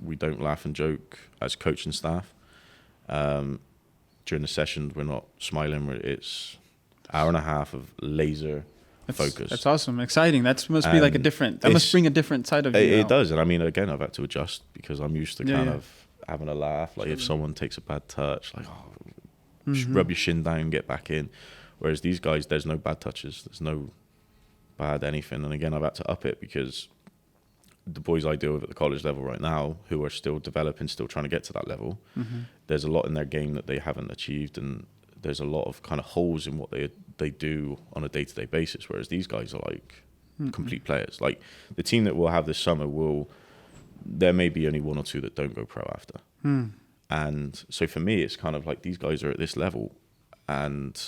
We don't laugh and joke as coach and staff. During the sessions, we're not smiling. It's hour and a half of laser focus. That's awesome, exciting. That must be like a different. That must bring a different side of you. It does, and I mean, again, I've had to adjust because I'm used to kind of having a laugh. Like if someone takes a bad touch, like rub your shin down, get back in. Whereas these guys, there's no bad touches, there's no bad anything. And again, I've had to up it because the boys I deal with at the college level right now, who are still developing, still trying to get to that level, there's a lot in their game that they haven't achieved, and there's a lot of kind of holes in what they do on a day-to-day basis. Whereas these guys are like complete players. Like the team that we'll have this summer there may be only 1 or 2 that don't go pro after. And so for me, it's kind of like these guys are at this level, and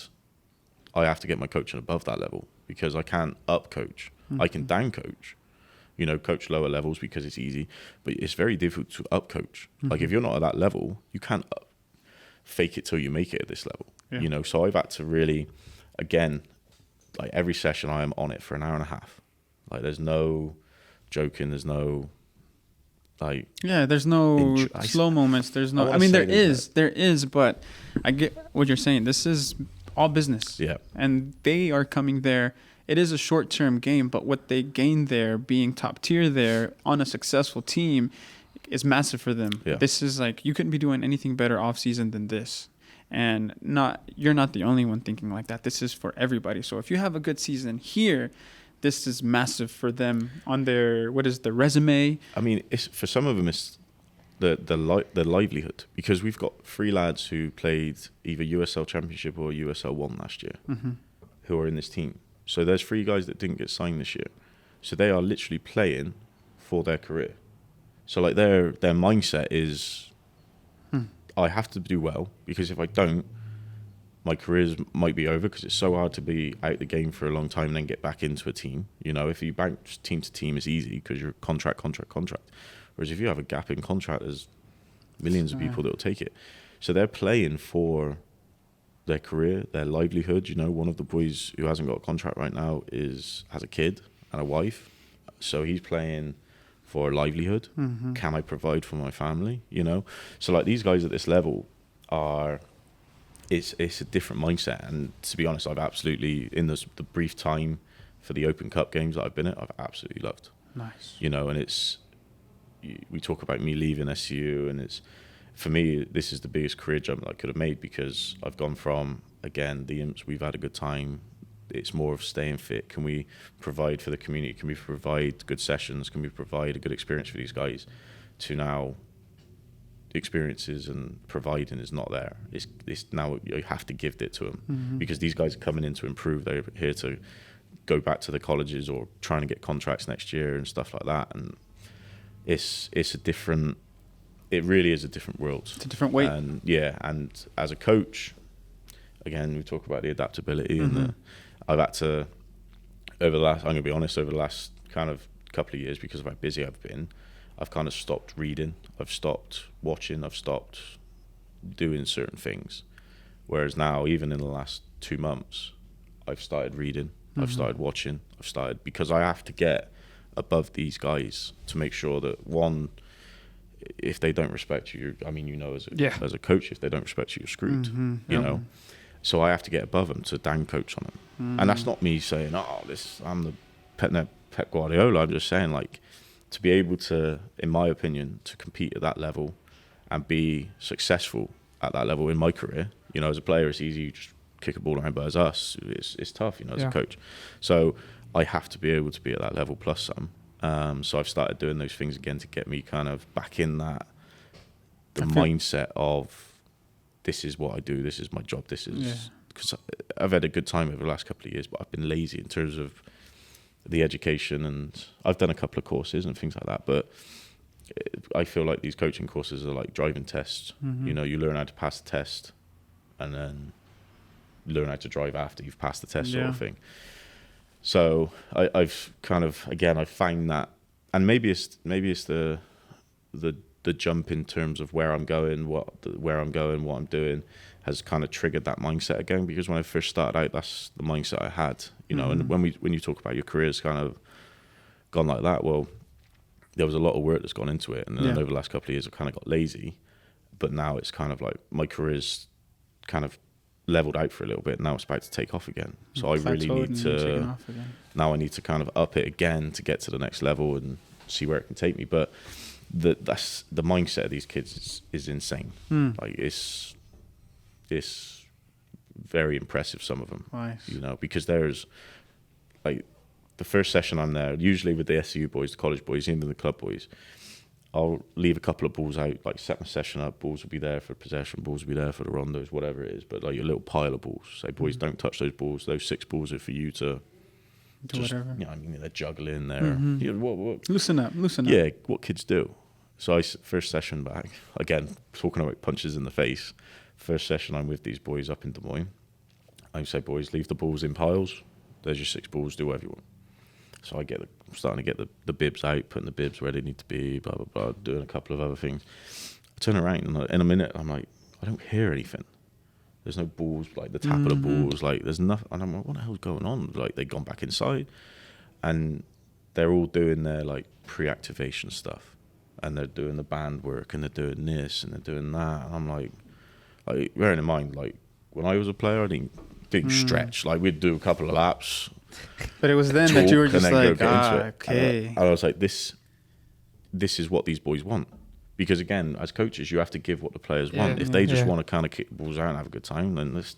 I have to get my coaching above that level because I can't up coach. I can down coach, coach lower levels because it's easy, but it's very difficult to up coach. Like if you're not at that level, you can't fake it till you make it at this level. So I've had to really, again, like every session I am on it for an hour and a half. Like there's no joking, there's no there's no slow moments, there's no there is, but I get what you're saying. This is all business, and they are coming there. It is a short-term game, but what they gain there, being top tier there on a successful team, is massive for them. This is like, you couldn't be doing anything better off season than this. And you're not the only one thinking like that. This is for everybody. So if you have a good season here, this is massive for them on their, what is the resume? I mean, for some of them, it's the livelihood, because we've got 3 lads who played either USL Championship or USL 1 last year who are in this team. So there's 3 guys that didn't get signed this year. So they are literally playing for their career. So like their mindset is, I have to do well, because if I don't, my careers might be over, because it's so hard to be out the game for a long time and then get back into a team. If you bounce team to team, it's easy because you're contract. Whereas if you have a gap in contract, there's millions of people that will take it. So they're playing for their career, their livelihood. One of the boys who hasn't got a contract right now has a kid and a wife. So he's playing for a livelihood? Can I provide for my family? You know, so like these guys at this level it's a different mindset. And to be honest, I've absolutely, in the brief time for the Open Cup games that I've been at, I've absolutely loved. Nice. You know, and we talk about me leaving SCU, and it's, for me, this is the biggest career jump that I could have made, because I've gone from, again, the Imps, we've had a good time. It's more of staying fit. Can we provide for the community? Can we provide good sessions? Can we provide a good experience for these guys? To now, experiences and providing is not there. It's now you have to give it to them, because these guys are coming in to improve. They're here to go back to the colleges or trying to get contracts next year and stuff like that. And it's a different. It really is a different world. It's a different weight. And yeah, and as a coach, again, we talk about the adaptability and I've had to, I'm going to be honest, over the last kind of couple of years, because of how busy I've been, I've kind of stopped reading, I've stopped watching, I've stopped doing certain things. Whereas now, even in the last 2 months, I've started reading, I've started watching, because I have to get above these guys to make sure that, one, if they don't respect you, I mean, you know, as a coach, if they don't respect you, you're screwed, you know. So I have to get above them to dan coach on them. And that's not me saying, I'm the Pep Guardiola. I'm just saying, like, to be able to, in my opinion, to compete at that level and be successful at that level in my career, you know, as a player, it's easy, you just kick a ball around, but as us, it's tough, you know, as a coach. So I have to be able to be at that level plus some. So I've started doing those things again to get me kind of back in the mindset of, this is what I do, this is my job, this is, because I've had a good time over the last couple of years, but I've been lazy in terms of the education, and I've done a couple of courses and things like that, but I feel like these coaching courses are like driving tests. You know, you learn how to pass the test and then learn how to drive after you've passed the test, sort of thing. So I've kind of, again, I find that, and maybe it's the jump in terms of where I'm going, what I'm doing, has kind of triggered that mindset again. Because when I first started out, that's the mindset I had, you know. And when you talk about your career's kind of gone like that, well, there was a lot of work that's gone into it, and then over the last couple of years, I kind of got lazy. But now it's kind of like my career's kind of leveled out for a little bit. Now it's about to take off again. So I really need to, now I need to kind of up it again to get to the next level and see where it can take me. But that's the mindset of these kids is insane. Like it's very impressive, some of them. Nice. You know, because there's like the first session I'm there, usually with the SCU boys, the college boys, even the club boys, I'll leave a couple of balls out, like set my session up, balls will be there for possession, balls will be there for the rondos, whatever it is, but like a little pile of balls. Say, boys, don't touch those balls. Those 6 balls are for you to do whatever. You know, I mean, they're juggling, you know, what loosen up. Yeah, what kids do. So first session back, again, talking about punches in the face, first session I'm with these boys up in Des Moines. I say, boys, leave the balls in piles. There's your 6 balls, do whatever you want. So I'm starting to get the bibs out, putting the bibs where they need to be, blah, blah, blah, doing a couple of other things. I turn around and in a minute, I'm like, I don't hear anything. There's no balls, like the tap of the balls, like there's nothing. And I'm like, what the hell's going on? Like they've gone back inside and they're all doing their like pre-activation stuff. And they're doing the band work and they're doing this and they're doing that. And I'm like bearing in mind, like when I was a player, I didn't stretch. Like we'd do a couple of laps. But it was then that you were just like, okay. And I was like, this is what these boys want. Because again, as coaches, you have to give what the players want. If they just want to kind of kick the balls out and have a good time, then let's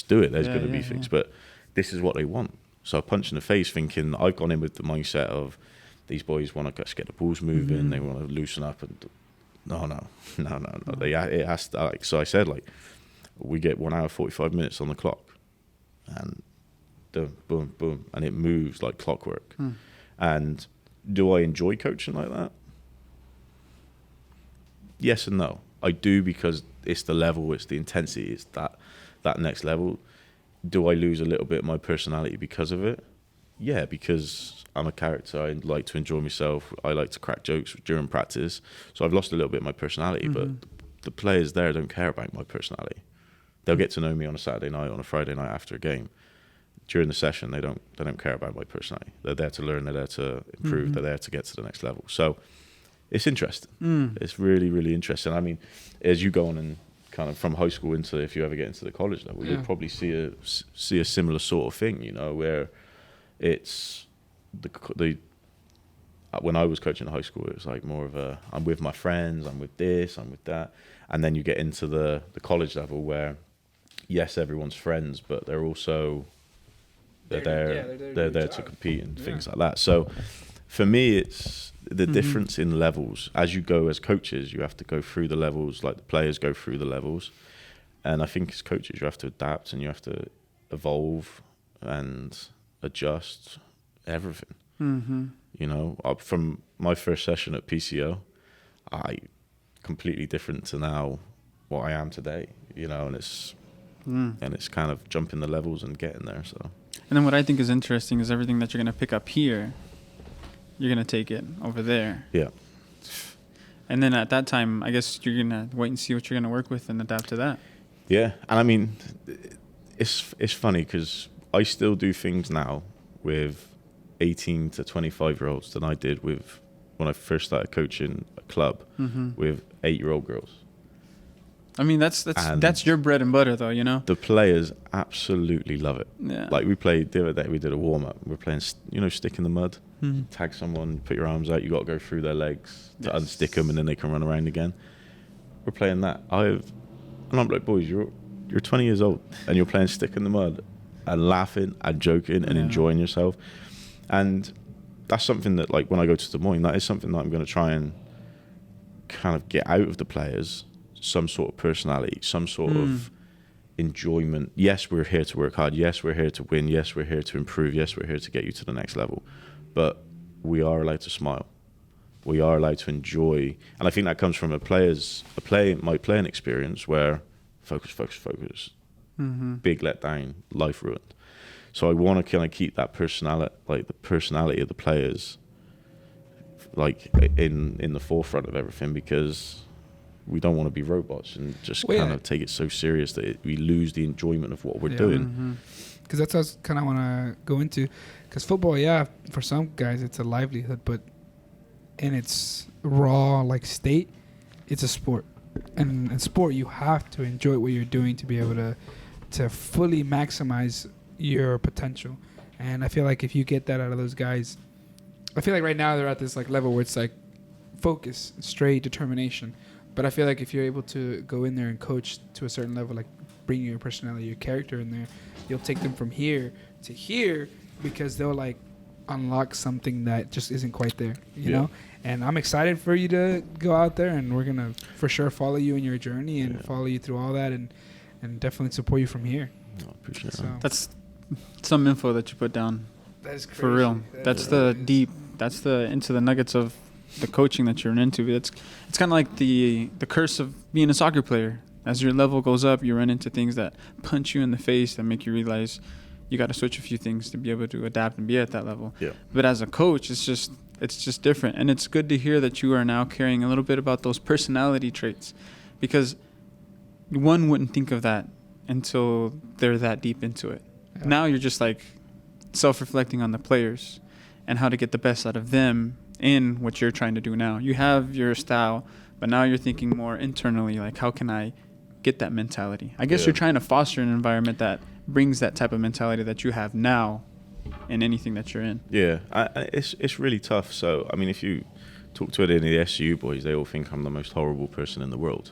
do it. There's going to be things. But this is what they want. So I punched in the face thinking, I've gone in with the mindset of these boys want to get the balls moving. They want to loosen up. And no. It has to, like, so I said, like, we get 1 hour, 45 minutes on the clock. And boom, boom, boom. And it moves like clockwork. And do I enjoy coaching like that? Yes and no. I do, because it's the level, it's the intensity, it's that next level. Do I lose a little bit of my personality because of it? Yeah, because I'm a character. I like to enjoy myself. I like to crack jokes during practice. So I've lost a little bit of my personality, but the players there don't care about my personality. They'll get to know me on a Saturday night, on a Friday night after a game. during the session, they don't care about my personality. They're there to learn. They're there to improve. They're there to get to the next level. So it's interesting. It's really, really interesting. I mean, as you go on and kind of from high school into, if you ever get into the college level, you'll probably see a similar sort of thing, where it's the when I was coaching in high school, it was like more of a, I'm with my friends, I'm with this, I'm with that. And then you get into the college level where, yes, everyone's friends, but they're also, they're there to compete and things like that. So for me, it's the difference in levels. As you go as coaches, you have to go through the levels, like the players go through the levels. And I think as coaches, you have to adapt and you have to evolve and adjust everything. From my first session at PCO, I completely different to now what I am today, and it's kind of jumping the levels and getting there. So, and then what I think is interesting is everything that you're going to pick up here, you're going to take it over there. Yeah. And then at that time, I guess you're going to wait and see what you're going to work with and adapt to that. Yeah. And I mean, it's funny because I still do things now with 18 to 25-year-olds than I did with when I first started coaching a club with 8-year-old girls. I mean, that's your bread and butter, though, The players absolutely love it. Yeah. Like we played the other day, we did a warm-up. We're playing, stick in the mud. Tag someone, put your arms out. You got to go through their legs to unstick them, and then they can run around again. We're playing that. And I'm like, boys, you're 20 years old, and you're playing stick in the mud and laughing and joking and enjoying yourself. And that's something that, like, when I go to Des Moines, that is something that I'm going to try and kind of get out of the players, some sort of personality, some sort of enjoyment. Yes, we're here to work hard. Yes, we're here to win. Yes, we're here to improve. Yes, we're here to get you to the next level. But we are allowed to smile. We are allowed to enjoy. And I think that comes from my playing experience where focus, big letdown, life ruined. So I want to kind of keep that personality, like the personality of the players, like in the forefront of everything, because we don't want to be robots and just kind of take it so serious that we lose the enjoyment of what we're doing. Because that's what I kind of want to go into. Because football, for some guys it's a livelihood, but in its raw like state, it's a sport. And in sport, you have to enjoy what you're doing to be able to fully maximize your potential. And I feel like if you get that out of those guys, I feel like right now they're at this like level where it's like focus, straight determination. But I feel like if you're able to go in there and coach to a certain level, like bring your personality, your character in there, you'll take them from here to here because they'll like unlock something that just isn't quite there, you know? And I'm excited for you to go out there, and we're going to for sure follow you in your journey and follow you through all that and definitely support you from here. I appreciate that. That's some info that you put down. That is crazy. For real. That's the into the nuggets of the coaching that you're into. It's kind of like the curse of being a soccer player. As your level goes up, you run into things that punch you in the face that make you realize you got to switch a few things to be able to adapt and be at that level. Yeah. But as a coach, it's just different. And it's good to hear that you are now caring a little bit about those personality traits, because one wouldn't think of that until they're that deep into it. Yeah. Now you're just like self-reflecting on the players and how to get the best out of them in what you're trying to do now. You have your style, but now you're thinking more internally, like, how can I get that mentality? I guess you're trying to foster an environment that brings that type of mentality that you have now in anything that you're in. Yeah, it's really tough. So, I mean, if you talk to any of the SCU boys, they all think I'm the most horrible person in the world.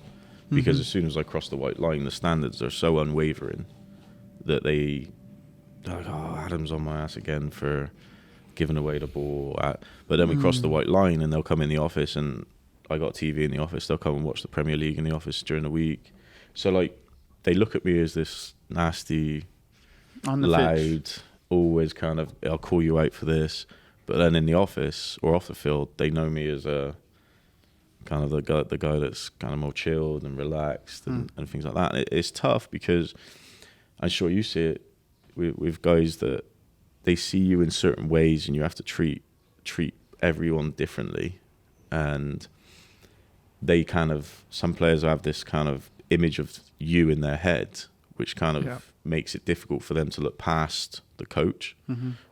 Because as soon as I cross the white line, the standards are so unwavering that they're like, oh, Adam's on my ass again for giving away the ball. But then we cross the white line and they'll come in the office, and I got TV in the office. They'll come and watch the Premier League in the office during the week. So, like, they look at me as this nasty, loud, pitch, always kind of, I'll call you out for this. But then in the office or off the field, they know me as a kind of the guy that's kind of more chilled and relaxed and things like that. And it's tough because I'm sure you see it with guys that they see you in certain ways, and you have to treat everyone differently. And they kind of, some players have this kind of image of you in their head, which kind of makes it difficult for them to look past the coach.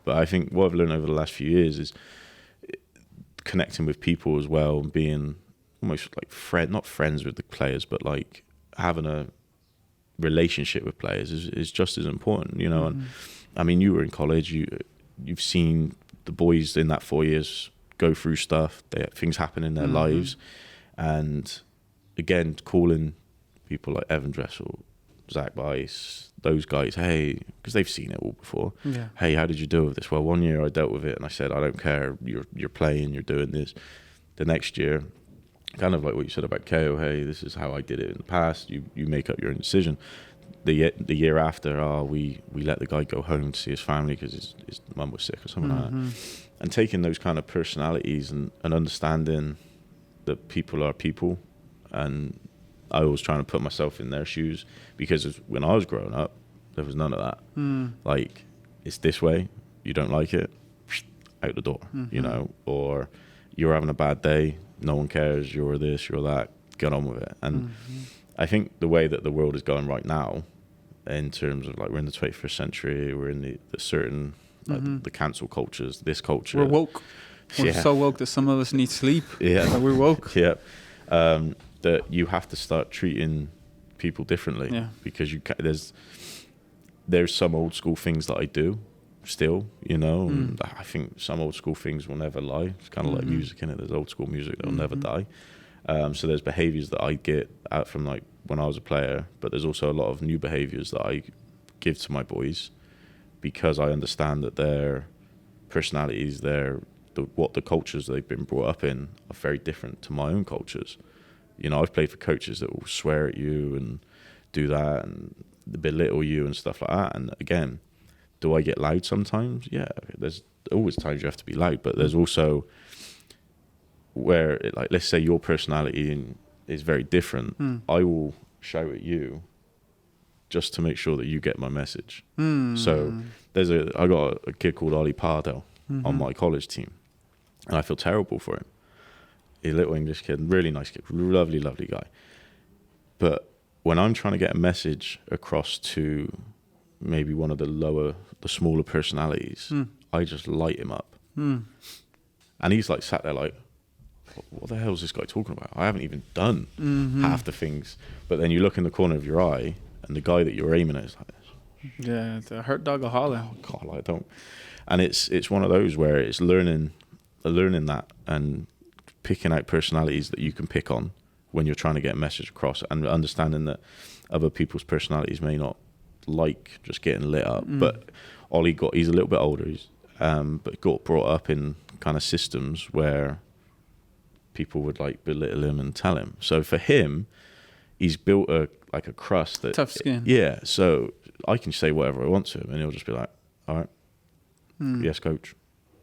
But I think what I've learned over the last few years is connecting with people as well, and being almost like not friends with the players, but like having a relationship with players is just as important, you know. And I mean, you were in college, you've seen the boys in that 4 years go through stuff, things happen in their lives, and again, calling people like Evan Dressel, Zach Weiss, those guys, hey, because they've seen it all before. Hey, how did you deal with this? Well, one year I dealt with it and I said, I don't care, you're playing, you're doing this. The next year, kind of like what you said about KO, hey, this is how I did it in the past, you make up your own decision. The year after, we let the guy go home to see his family because his mum was sick or something like that. And taking those kind of personalities and understanding that people are people, and I was trying to put myself in their shoes, because when I was growing up, there was none of that. Like, it's this way, you don't like it, out the door, you know, or you're having a bad day, no one cares, you're this, you're that, get on with it. And I think the way that the world is going right now, in terms of like, we're in the 21st century, we're in the certain, like, the cancel cultures, this culture. We're woke. We're so woke that some of us need sleep. But we're woke. That you have to start treating people differently, because there's some old school things that I do still, you know, and I think some old school things will never lie. It's kind of like music, innit? There's old school music that will never die. So there's behaviors that I get out from like when I was a player, but there's also a lot of new behaviors that I give to my boys, because I understand that their personalities, what the cultures they've been brought up in are very different to my own cultures. You know, I've played for coaches that will swear at you and do that and belittle you and stuff like that. And again, do I get loud sometimes? Yeah, there's always times you have to be loud, but there's also where, like, let's say your personality is very different. I will shout at you just to make sure that you get my message. So I got a kid called Ollie Pardo on my college team, and I feel terrible for him. He's a little English kid, really nice kid, lovely, lovely guy. But when I'm trying to get a message across to maybe one of the smaller personalities, I just light him up. And he's like sat there like, what the hell is this guy talking about? I haven't even done half the things. But then you look in the corner of your eye, and the guy that you're aiming at is like this. Yeah, it's a hurt dog a holler. Oh God, I don't. And it's one of those where it's learning that and picking out personalities that you can pick on when you're trying to get a message across, and understanding that other people's personalities may not like just getting lit up. But Ollie he's a little bit older, but got brought up in kind of systems where people would like belittle him and tell him. So for him, he's built a crust that tough skin. Yeah, so I can say whatever I want to him, and he'll just be like, "All right, yes, coach,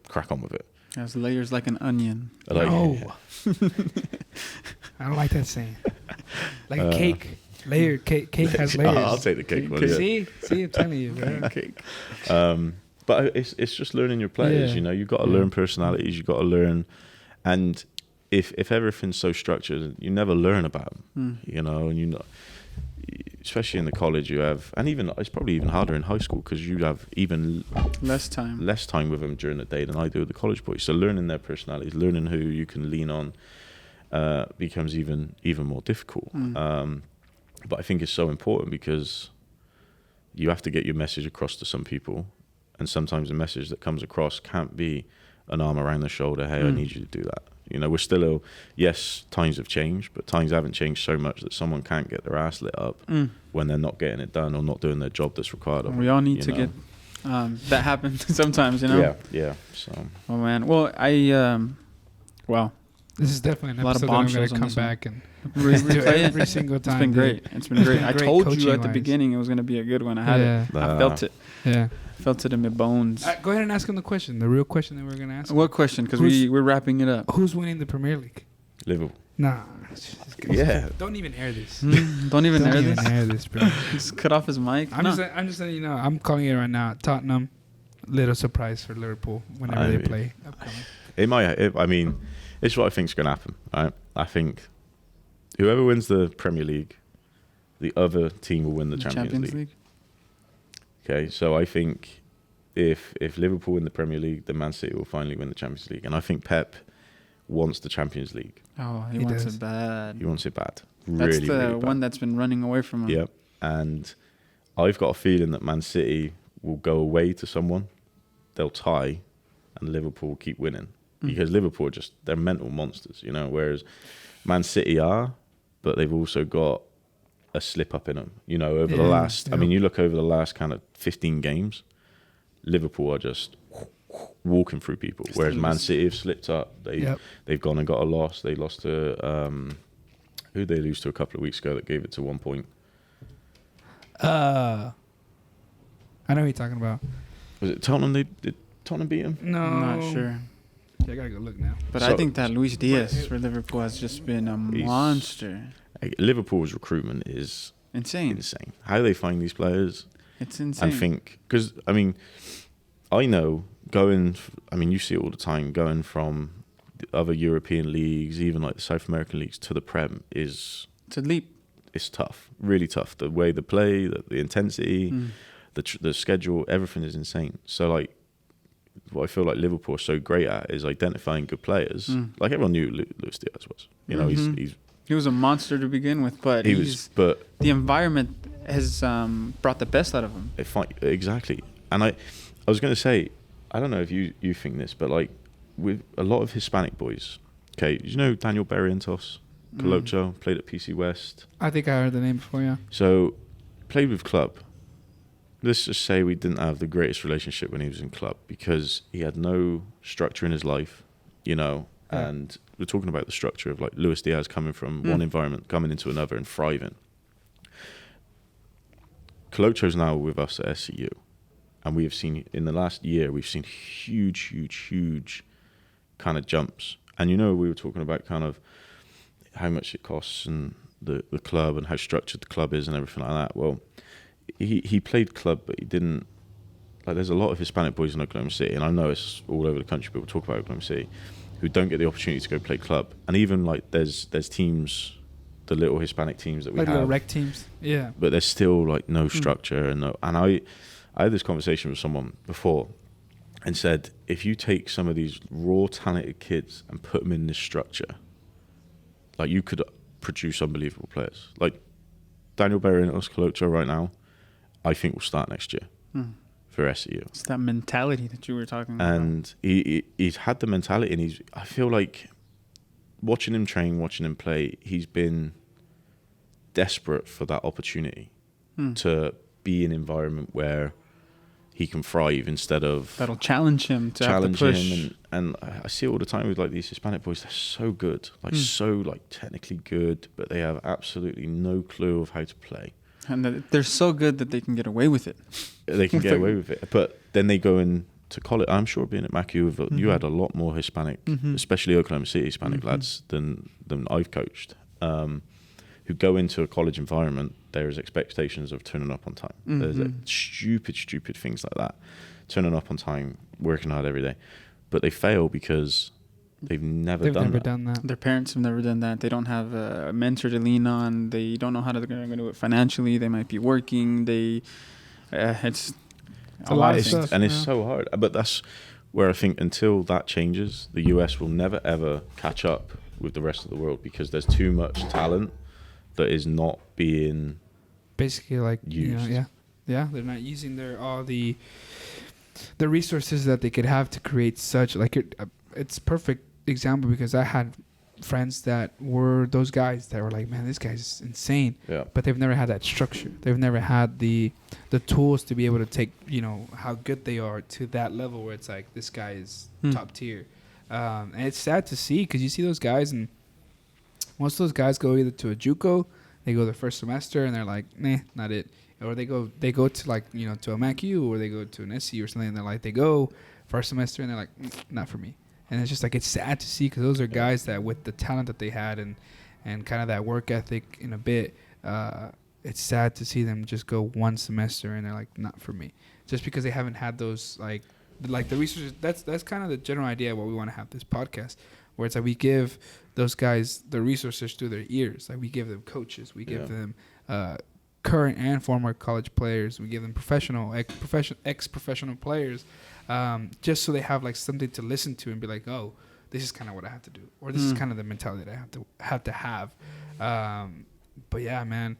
crack on with it." Has layers like an onion. I don't like that saying. Like a cake. Layer cake has layers. I'll take the cake one. See, I'm telling you, bro. Cake. But it's just learning your players. You know, you've got to learn personalities. You've got to learn, and if everything's so structured, you never learn about them. You know, and especially in the college, you have, and even it's probably even harder in high school, because you have even less time with them during the day than I do with the college boys. So learning their personalities, learning who you can lean on, becomes even more difficult. But I think it's so important, because you have to get your message across to some people, and sometimes the message that comes across can't be an arm around the shoulder, hey, I need you to do that. You know, we're still, yes, times have changed, but times haven't changed so much that someone can't get their ass lit up when they're not getting it done or not doing their job that's required of them. We all need to get that happens sometimes, you know? Yeah. So. Oh, man. Well, wow. This is definitely an episode that I'm going to come back and replay every single time. It's been great. It's been great. I told you at the beginning it was going to be a good one. I had it. I felt it. Yeah. Felt it in my bones. Go ahead and ask him the question, the real question that we're going to ask. What question? Because we're wrapping it up. Who's winning the Premier League? Liverpool. Nah. Yeah. Don't even air this. Don't even air this, bro. Just cut off his mic. I'm just letting you know. I'm calling it right now. Tottenham. Little surprise for Liverpool whenever they play upcoming. I mean, it's what I think is going to happen. Right? I think whoever wins the Premier League the other team will win the Champions League. Okay, so I think if Liverpool win the Premier League, then Man City will finally win the Champions League. And I think Pep wants the Champions League. Oh, he wants it bad. He wants it bad. That's really, the really bad. one that's been running away from him. Yep. And I've got a feeling that Man City will go away to someone, they'll tie, and Liverpool will keep winning. Because Liverpool they're mental monsters, you know, whereas Man City are, but they've also got a slip up in them, you know, over the last, I mean, you look over the last kind of 15 games, Liverpool are just walking through people, whereas Man City have slipped up. They've gone and got a loss. They lost to, who did they lose to a couple of weeks ago that gave it to 1 point? I know who you're talking about. Was it Tottenham? Did Tottenham beat them? No. I'm not sure. Yeah, I gotta go look now. But I think that Luis Diaz for Liverpool has just been a monster. Liverpool's recruitment is insane. How they find these players, it's insane. I think, because I mean, I know you see it all the time. Going from the other European leagues, even like the South American leagues, to the Prem it's a leap. It's tough, really tough. The way they play, the intensity, the schedule, everything is insane. So like, what I feel like Liverpool are so great at is identifying good players. Like everyone knew Luis Diaz was. You know, he was a monster to begin with, but the environment has brought the best out of him. Exactly. And I was going to say, I don't know if you think this, but like with a lot of Hispanic boys, okay, you know Daniel Barrientos, Colocho, played at PC West. I think I heard the name before, yeah. So, played with club. Let's just say we didn't have the greatest relationship when he was in club because he had no structure in his life, you know, and we're talking about the structure of like Luis Diaz coming from one environment, coming into another and thriving. Colocho's now with us at SCU, and we have seen, in the last year, we've seen huge kind of jumps. And, you know, we were talking about kind of how much it costs and the club and how structured the club is and everything like that. Well, he played club, but he didn't. Like, there's a lot of Hispanic boys in Oklahoma City, and I know it's all over the country. People talk about Oklahoma City who don't get the opportunity to go play club, and even like there's teams, the little Hispanic teams that we have, little rec teams, yeah. But there's still like no structure and no. And I had this conversation with someone before, and said if you take some of these raw talented kids and put them in this structure, like you could produce unbelievable players. Like Daniel Barrientos, Colocho right now, I think will start next year for SEU. It's that mentality that you were talking about. And he's had the mentality, and I feel like watching him train, watching him play, he's been desperate for that opportunity to be in an environment where he can thrive instead of... That'll challenge him to have to push. Him. And I see it all the time with like these Hispanic boys. They're so good, like so like technically good, but they have absolutely no clue of how to play. And they're so good that they can get away with it. They can get away with it. But then they go into college. I'm sure being at Mac, you had a lot more Hispanic, especially Oklahoma City Hispanic lads than I've coached, who go into a college environment. There is expectations of turning up on time. There's stupid things like that. Turning up on time, working hard every day. But they fail because they've never done that. Their parents have never done that. They don't have a mentor to lean on. They don't know how they're going to do it financially. They might be working. It's a lot of stuff. And it's so hard. But that's where I think until that changes, the US will never, ever catch up with the rest of the world because there's too much talent that is not being basically like used. They're not using all the resources that they could have to create such like it's perfect example because I had friends that were those guys that were like, man, this guy's insane. Yeah. But they've never had that structure. They've never had the tools to be able to take, you know, how good they are to that level where it's like this guy is top tier. And it's sad to see because you see those guys and most of those guys go either to a JUCO, they go their first semester and they're like, nah, not it. Or they go to like, you know, to a MACU or they go to an SC or something and they're like, they go first semester and they're like, not for me. And it's just like, it's sad to see because those are guys that with the talent that they had and kind of that work ethic in a bit, it's sad to see them just go one semester and they're like, not for me. Just because they haven't had those like the resources. That's kind of the general idea of what we want to have this podcast, where it's like we give those guys the resources through their ears. Like we give them coaches, we give them current and former college players, we give them ex-professional players, just so they have like something to listen to and be like, oh, this is kind of what I have to do, or this is kind of the mentality that I have to have. But yeah, man,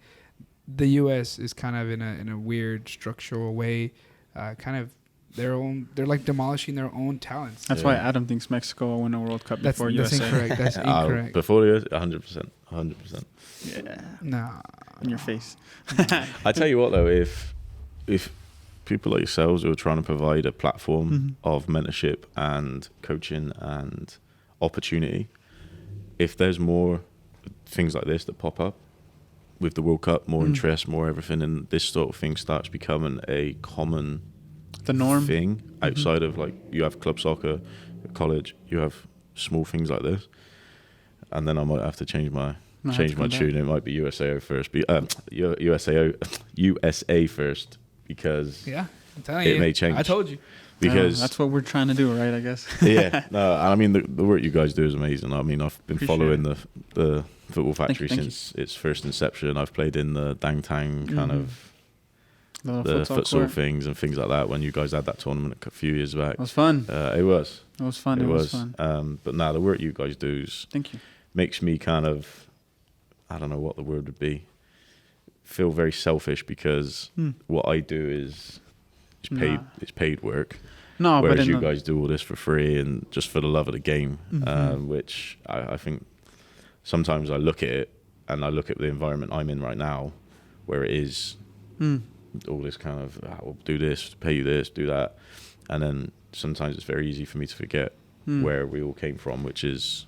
the U.S. is kind of in a weird structural way, kind of they're like demolishing their own talents. That's why Adam thinks Mexico will win a World Cup before USA. That's incorrect. That's incorrect. Before the USA, 100%. Yeah. Nah. In your face. I tell you what though, if people like yourselves who are trying to provide a platform of mentorship and coaching and opportunity, if there's more things like this that pop up with the World Cup, more interest, more everything, and this sort of thing starts becoming a common thing outside of like you have club soccer at college, you have small things like this, and then I might have to change my tune. It might be USAO first, USA first, because I'm telling you, it may change. I told you. Because that's what we're trying to do, right? I guess. I mean the work you guys do is amazing. I mean, I've been following the Football Factory since its first inception. I've played in the Dang Tang kind of the futsal things and things like that when you guys had that tournament a few years back. It was fun. It was fun. But now the work you guys do makes me kind of, I don't know what the word would be, feel very selfish, because what I do is it's paid work. No, whereas but you guys do all this for free and just for the love of the game, which I think sometimes I look at it and I look at the environment I'm in right now, where it is all this kind of, we'll do this, pay you this, do that. And then sometimes it's very easy for me to forget where we all came from, which is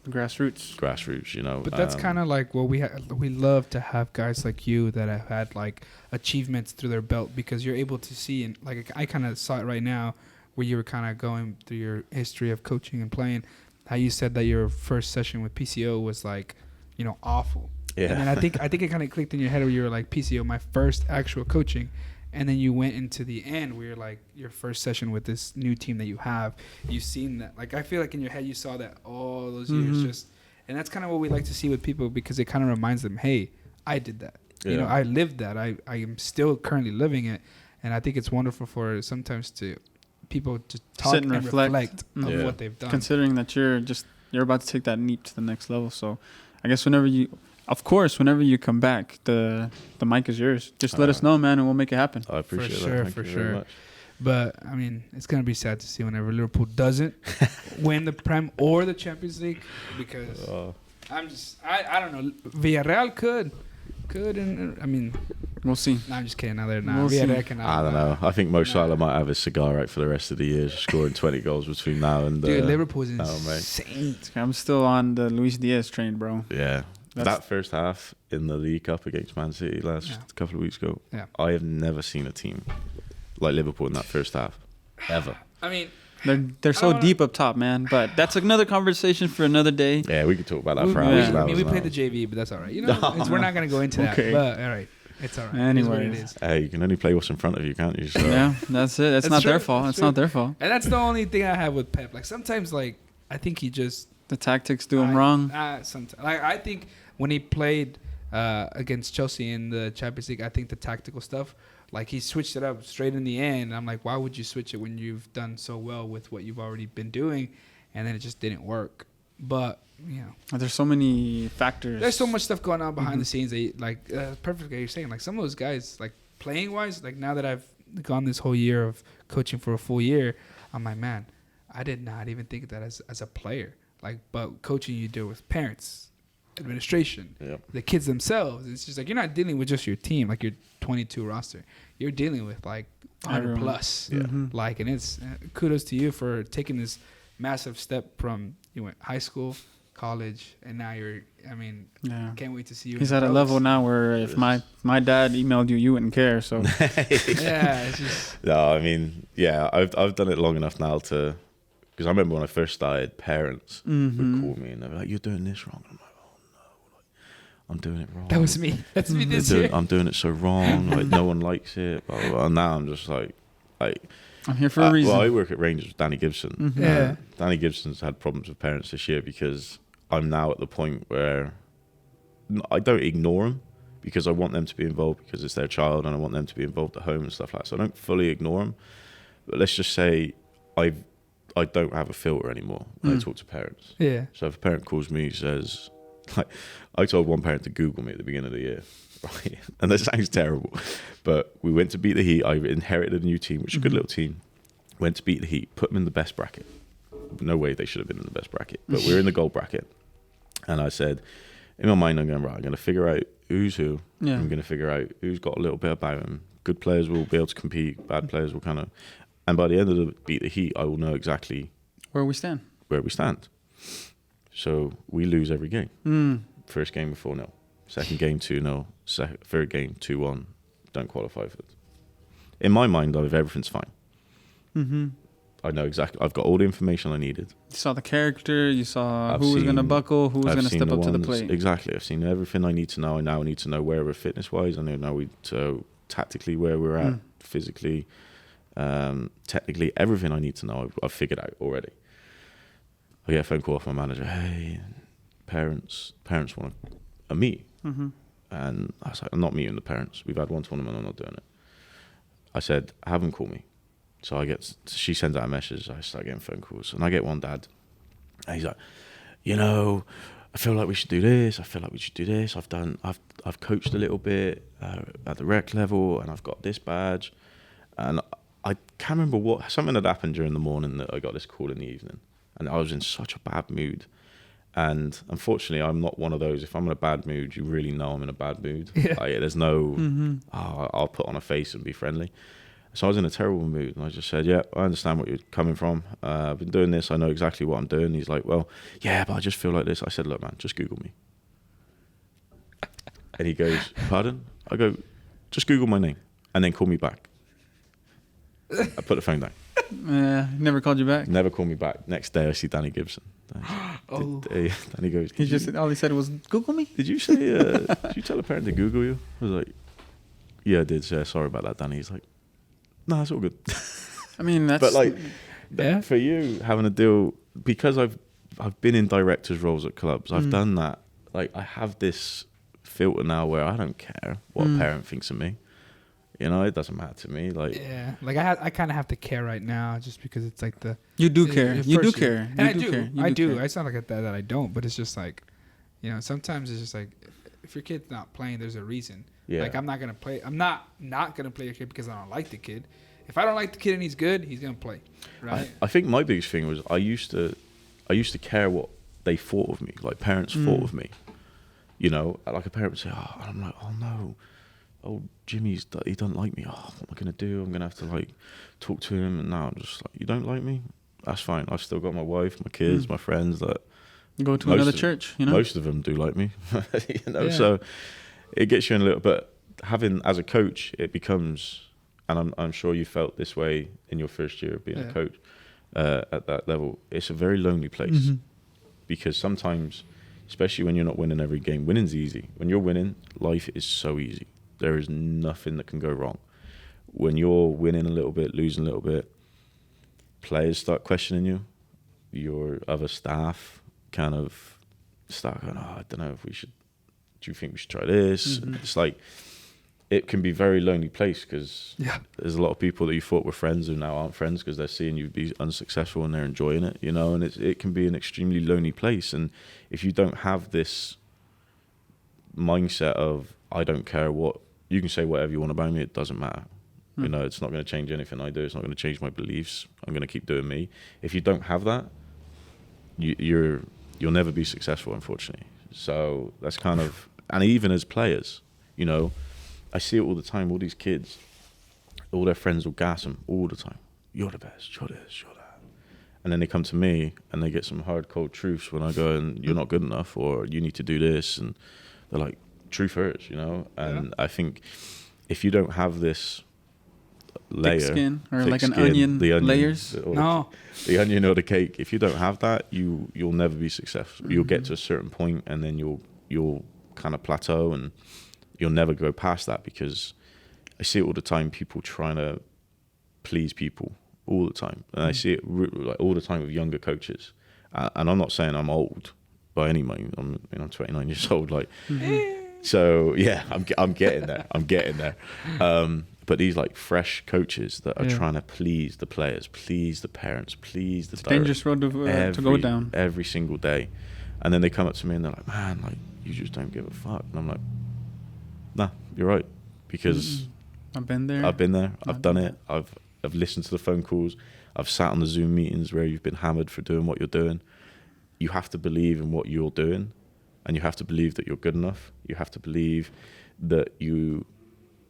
grassroots, you know. But that's kind of like what we love to have guys like you that have had like achievements through their belt, because you're able to see, and like I kind of saw it right now where you were kind of going through your history of coaching and playing, how you said that your first session with PCO was like, you know, awful. Yeah. And then I think it kind of clicked in your head where you were like, PCO, my first actual coaching. And then you went into the end where you're like, your first session with this new team that you have, you've seen that. Like, I feel like in your head you saw that all those years just, and that's kind of what we like to see with people, because it kind of reminds them, hey, I did that. Yeah. You know, I lived that. I am still currently living it. And I think it's wonderful for sometimes people to talk and reflect of what they've done. Considering that you're about to take that leap to the next level. So I guess whenever you come back, the mic is yours. Just let us know, man, and we'll make it happen. I appreciate that. For sure. But I mean, it's gonna be sad to see whenever Liverpool doesn't win the Prem or the Champions League, because I don't know. Villarreal could, and I mean, we'll see. No, I'm just kidding. Now they're not. Villarreal I don't know. I think Mo Salah might have his cigar out for the rest of the year, scoring 20 goals between now and. Dude, Liverpool's insane. I'm still on the Luis Diaz train, bro. Yeah. That first half in the League Cup against Man City last couple of weeks ago, I have never seen a team like Liverpool in that first half, ever. I mean, they're so deep up top, man. But that's another conversation for another day. Yeah, we could talk about that for hours. I mean, we played the JV, but that's all right. You know, we're not going to go into that. But all right, it's all right. Anyway, it is. Hey, you can only play what's in front of you, can't you? So. Yeah, that's it. That's not their fault. It's not their fault. And that's the only thing I have with Pep. Like sometimes, like I think he just the tactics do him wrong. Sometimes, like I think. When he played against Chelsea in the Champions League, I think the tactical stuff, like he switched it up straight in the end. I'm like, why would you switch it when you've done so well with what you've already been doing? And then it just didn't work. But, you know. There's so many factors. There's so much stuff going on behind the scenes. Perfectly you're saying, like some of those guys, like playing-wise, like now that I've gone this whole year of coaching for a full year, I'm like, man, I did not even think of that as a player. Like, but coaching you do with parents, administration, the kids themselves. It's just like you're not dealing with just your team, like your 22 roster. You're dealing with like 100 plus. Like, and it's kudos to you for taking this massive step from you went high school, college, and now you're. I mean, can't wait to see you. He's at a level now where if my dad emailed you, you wouldn't care. So it's just. No, I mean, I've done it long enough now to, because I remember when I first started, parents would call me and they'd be like, "You're doing this wrong." I'm like, I'm doing it wrong. That was me. That's me this year. I'm doing it so wrong. Like no one likes it. Blah, blah, blah. And now I'm just like I'm here for a reason. Well, I work at Rangers with Danny Gibson. Yeah. Danny Gibson's had problems with parents this year because I'm now at the point where I don't ignore them because I want them to be involved because it's their child and I want them to be involved at home and stuff like that. So I don't fully ignore them. But let's just say I don't have a filter anymore when I talk to parents. Yeah. So if a parent calls me, says, like, I told one parent to Google me at the beginning of the year, right? And that sounds terrible, but we went to beat the Heat. I inherited a new team, which is a good little team. Went to beat the Heat, put them in the best bracket. No way they should have been in the best bracket, but we're in the gold bracket. And I said, in my mind, I'm going to figure out who's who. Yeah. I'm going to figure out who's got a little bit about him. Good players will be able to compete. Bad players will kind of... And by the end of the beat the Heat, I will know exactly... Where we stand. So we lose every game. First game 4-0. Second game 2-0. Third game 2-1. Don't qualify for it. In my mind, though, everything's fine. Mm-hmm. I know exactly. I've got all the information I needed. You saw the character. You saw who was going to buckle, who was going to step up to the plate. Exactly. I've seen everything I need to know. I now need to know where we're fitness-wise. I know tactically where we're at, physically, technically. Everything I need to know, I've figured out already. I get a phone call off my manager. Hey, parents want a meet. Mm-hmm. And I was like, I'm not meeting the parents. We've had one tournament. I'm not doing it. I said, have them call me. So she sends out a message. I start getting phone calls, and I get one dad. And he's like, I feel like we should do this. I feel like we should do this. I've coached a little bit at the rec level, and I've got this badge. And I can't remember something had happened during the morning that I got this call in the evening, and I was in such a bad mood. And unfortunately, I'm not one of those. If I'm in a bad mood, you really know I'm in a bad mood. Yeah. There's no, I'll put on a face and be friendly. So I was in a terrible mood, and I just said, yeah, I understand what you're coming from. I've been doing this. I know exactly what I'm doing. He's like, well, yeah, but I just feel like this. I said, look, man, just Google me. And he goes, pardon? I go, just Google my name and then call me back. I put the phone down. Never called you back? Never called me back. Next day, I see Danny Gibson. Danny goes, all he said was, Google me? Did you say, did you tell a parent to Google you? I was like, yeah, I did. Sorry about that, Danny. He's like, no, it's all good. I mean, that's... But like, for you, having to deal... Because I've been in directors' roles at clubs, I've done that. Like, I have this filter now where I don't care what a parent thinks of me. It doesn't matter to me. Like, yeah, like I kind of have to care right now just because it's like the... You do care. You do care. And I do. I do. It's not like that I don't, but it's just like, sometimes it's just like, if your kid's not playing, there's a reason. Yeah. Like, I'm not going to play. I'm not going to play your kid because I don't like the kid. If I don't like the kid and he's good, he's going to play. Right? I think my biggest thing was I used to care what they thought of me, like parents thought of me. Like a parent would say, oh, and I'm like, oh no. Oh, Jimmy's, he doesn't like me. Oh, what am I going to do? I'm going to have to like talk to him. And now I'm just like, you don't like me? That's fine. I've still got my wife, my kids, my friends that... You go to another church, Most of them do like me, So it gets you in a little... But having, as a coach, it becomes... And I'm sure you felt this way in your first year of being a coach at that level. It's a very lonely place because sometimes, especially when you're not winning every game, winning's easy. When you're winning, life is so easy. There is nothing that can go wrong. When you're winning a little bit, losing a little bit, players start questioning you. Your other staff kind of start going, I don't know if we should, do you think we should try this? And it's like, it can be a very lonely place because there's a lot of people that you thought were friends who now aren't friends because they're seeing you be unsuccessful and they're enjoying it, and it can be an extremely lonely place. And if you don't have this mindset of, I don't care what, you can say whatever you want about me, it doesn't matter. It's not going to change anything I do. It's not going to change my beliefs. I'm going to keep doing me. If you don't have that, you'll never be successful, unfortunately. So that's kind of, and even as players, I see it all the time. All these kids, all their friends will gas them all the time. You're the best. You're this. You're that. And then they come to me and they get some hard, cold truths when I go and you're not good enough or you need to do this. And they're like, truth hurts, And I think if you don't have this layer, thick skin or thick like an onion, layers, the onion or the cake. If you don't have that, you'll never be successful. You'll get to a certain point and then you'll kind of plateau and you'll never go past that because I see it all the time. People trying to please people all the time, and I see it like all the time with younger coaches. And I'm not saying I'm old, by any means. I'm 29 years old. Like, so yeah, I'm getting there. I'm getting there. But these like fresh coaches that are trying to please the players, please the parents, please the it's a dangerous road to go down every single day. And then they come up to me and they're like, man, like, you just don't give a fuck. And I'm like, nah, you're right. Because I've been there. I've done it. I've listened to the phone calls. I've sat on the Zoom meetings where you've been hammered for doing what you're doing. You have to believe in what you're doing, and you have to believe that you're good enough. You have to believe that you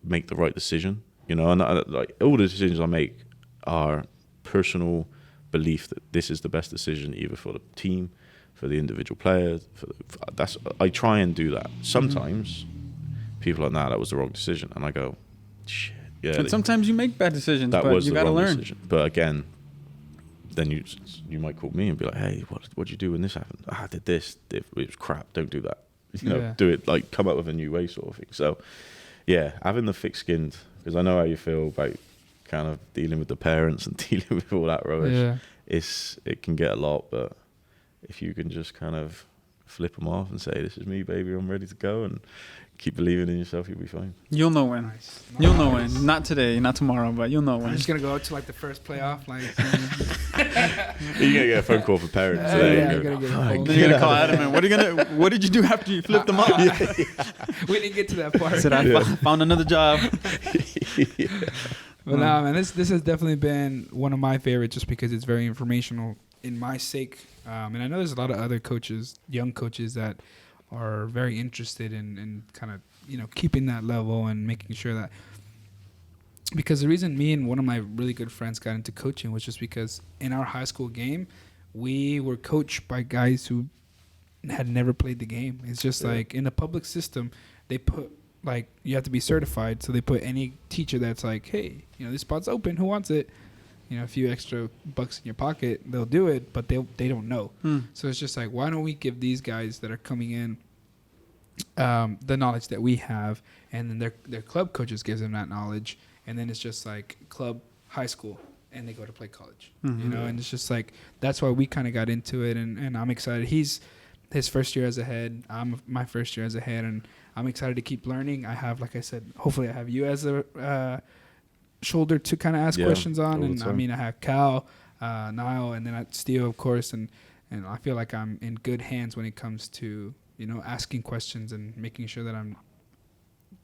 make the right decision. You know, and like all the decisions I make are personal belief that this is the best decision, either for the team, for the individual player. I try and do that. Sometimes people are like, nah, that was the wrong decision, and I go, shit. Yeah. And sometimes you make bad decisions, that but was you the gotta wrong learn. decision. But again, then you might call me and be like, hey, what'd you do when this happened? I did this. It was crap. Don't do that. You know, do it, like, come up with a new way, sort of thing. So yeah, having the thick-skinned, because I know how you feel about kind of dealing with the parents and dealing with all that rubbish. It can get a lot, but if you can just kind of flip them off and say, this is me, baby, I'm ready to go, and keep believing in yourself, you'll be fine. You'll know when. Nice. You'll know when. Not today, not tomorrow, but you'll know when. I'm just gonna go up to like the first playoff, like. You're gonna get a phone call from parents. You're gonna get a phone. Then you're gonna call Adam and what did you do after you flipped them off? We didn't get to that part. I said I found another job. But no, man, this has definitely been one of my favorites, just because it's very informational in my sake. And I know there's a lot of other coaches, young coaches, that are very interested in kind of, you know, keeping that level and making sure that, because the reason me and one of my really good friends got into coaching was just because in our high school game, we were coached by guys who had never played the game. It's just like in the public system, they put, like, you have to be certified. So they put any teacher that's like, hey, you know, this spot's open. Who wants it? You know, a few extra bucks in your pocket, they'll do it, but they don't know. So it's just like, why don't we give these guys that are coming in the knowledge that we have, and then their club coaches gives them that knowledge, and then it's just like club, high school, and they go to play college. You know, and it's just like, that's why we kind of got into it, and I'm excited. His first year as a head, I'm my first year as a head, and I'm excited to keep learning. I have, like I said, hopefully I have you as a shoulder to kind of ask questions on, and I mean, I have Cal, Niall, and then Steve, of course, and I feel like I'm in good hands when it comes to, you know, asking questions and making sure that I'm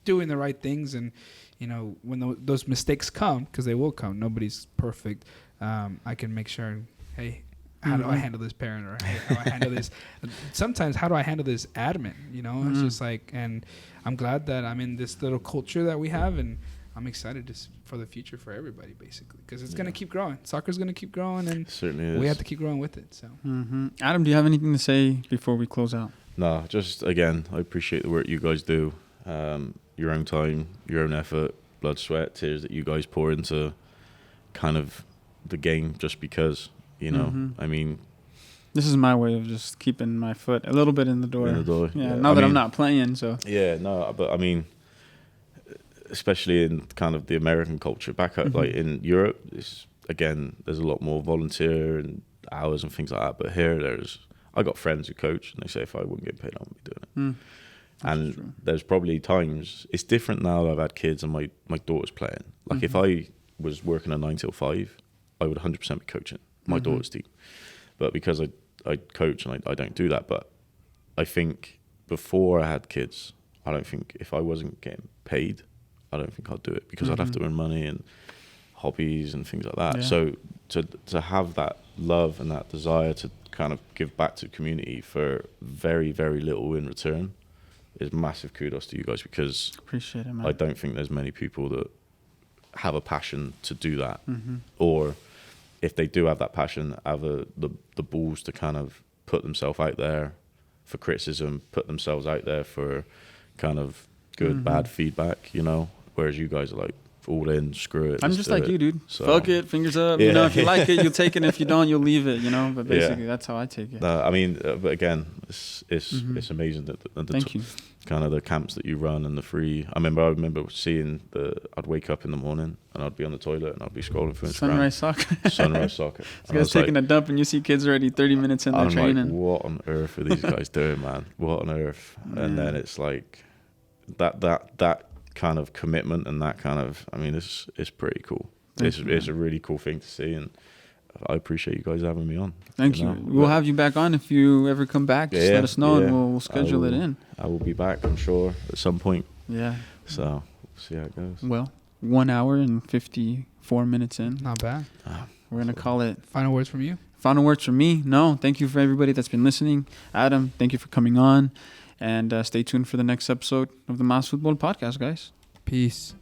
doing the right things. And, you know, when those mistakes come, because they will come, nobody's perfect, I can make sure, hey, how do I handle this parent, or hey, how do I handle this? Sometimes, how do I handle this admin? You know, it's just like, and I'm glad that I'm in this little culture that we have, and I'm excited for the future for everybody, basically, because it's going to keep growing. Soccer's going to keep growing, and certainly we have to keep growing with it. So, Adam, do you have anything to say before we close out? No, just, again, I appreciate the work you guys do, your own time, your own effort, blood, sweat, tears that you guys pour into kind of the game, just because, you know, I mean, this is my way of just keeping my foot a little bit in the door. Yeah, now I that mean, I'm not playing, so. Yeah, no, but I mean, especially in kind of the American culture, back at, like in Europe, there's a lot more volunteer and hours and things like that. But here, I got friends who coach, and they say if I wouldn't get paid, I wouldn't be doing it. And true. There's probably times, it's different now that I've had kids and my daughter's playing. Like if I was working a 9 till 5, I would 100% be coaching my daughter's team. But because I coach and I don't do that, but I think before I had kids, I don't think if I wasn't getting paid, I don't think I'd do it, because I'd have to earn money and hobbies and things like that. Yeah. So to have that love and that desire to kind of give back to the community for very, very little in return is massive kudos to you guys, because appreciate it, man. I don't think there's many people that have a passion to do that, or if they do have that passion, have the balls to kind of put themselves out there for criticism, put themselves out there for kind of good, bad feedback, you know, whereas you guys are like, all in, screw it. I'm let's just do like it. you, dude. So, Fuck it, fingers up. Yeah. You know, if you like it, you'll take it. If you don't, you'll leave it. You know, but basically, that's how I take it. I mean, but again, it's amazing that Thank you. kind of the camps that you run and the free. I remember seeing I'd wake up in the morning and I'd be on the toilet and I'd be scrolling through Instagram. Sunrise soccer. Sunrise soccer. This guy's taking a dump and you see kids already 30 minutes in their I'm training. like, what on earth are these guys doing, man? What on earth? And then it's like that kind of commitment and that kind of, I mean, it's pretty cool. It's a really cool thing to see, and I appreciate you guys having me on. Thank you. We'll have you back on if you ever come back. Just let us know and we'll schedule it in. I will be back, I'm sure, at some point. Yeah. So we'll see how it goes. Well, 1 hour and 54 minutes in. Not bad. We're going to call it. Final words from you? Final words from me. No, thank you for everybody that's been listening. Adam, thank you for coming on. And stay tuned for the next episode of the Mas Futbol podcast, guys. Peace.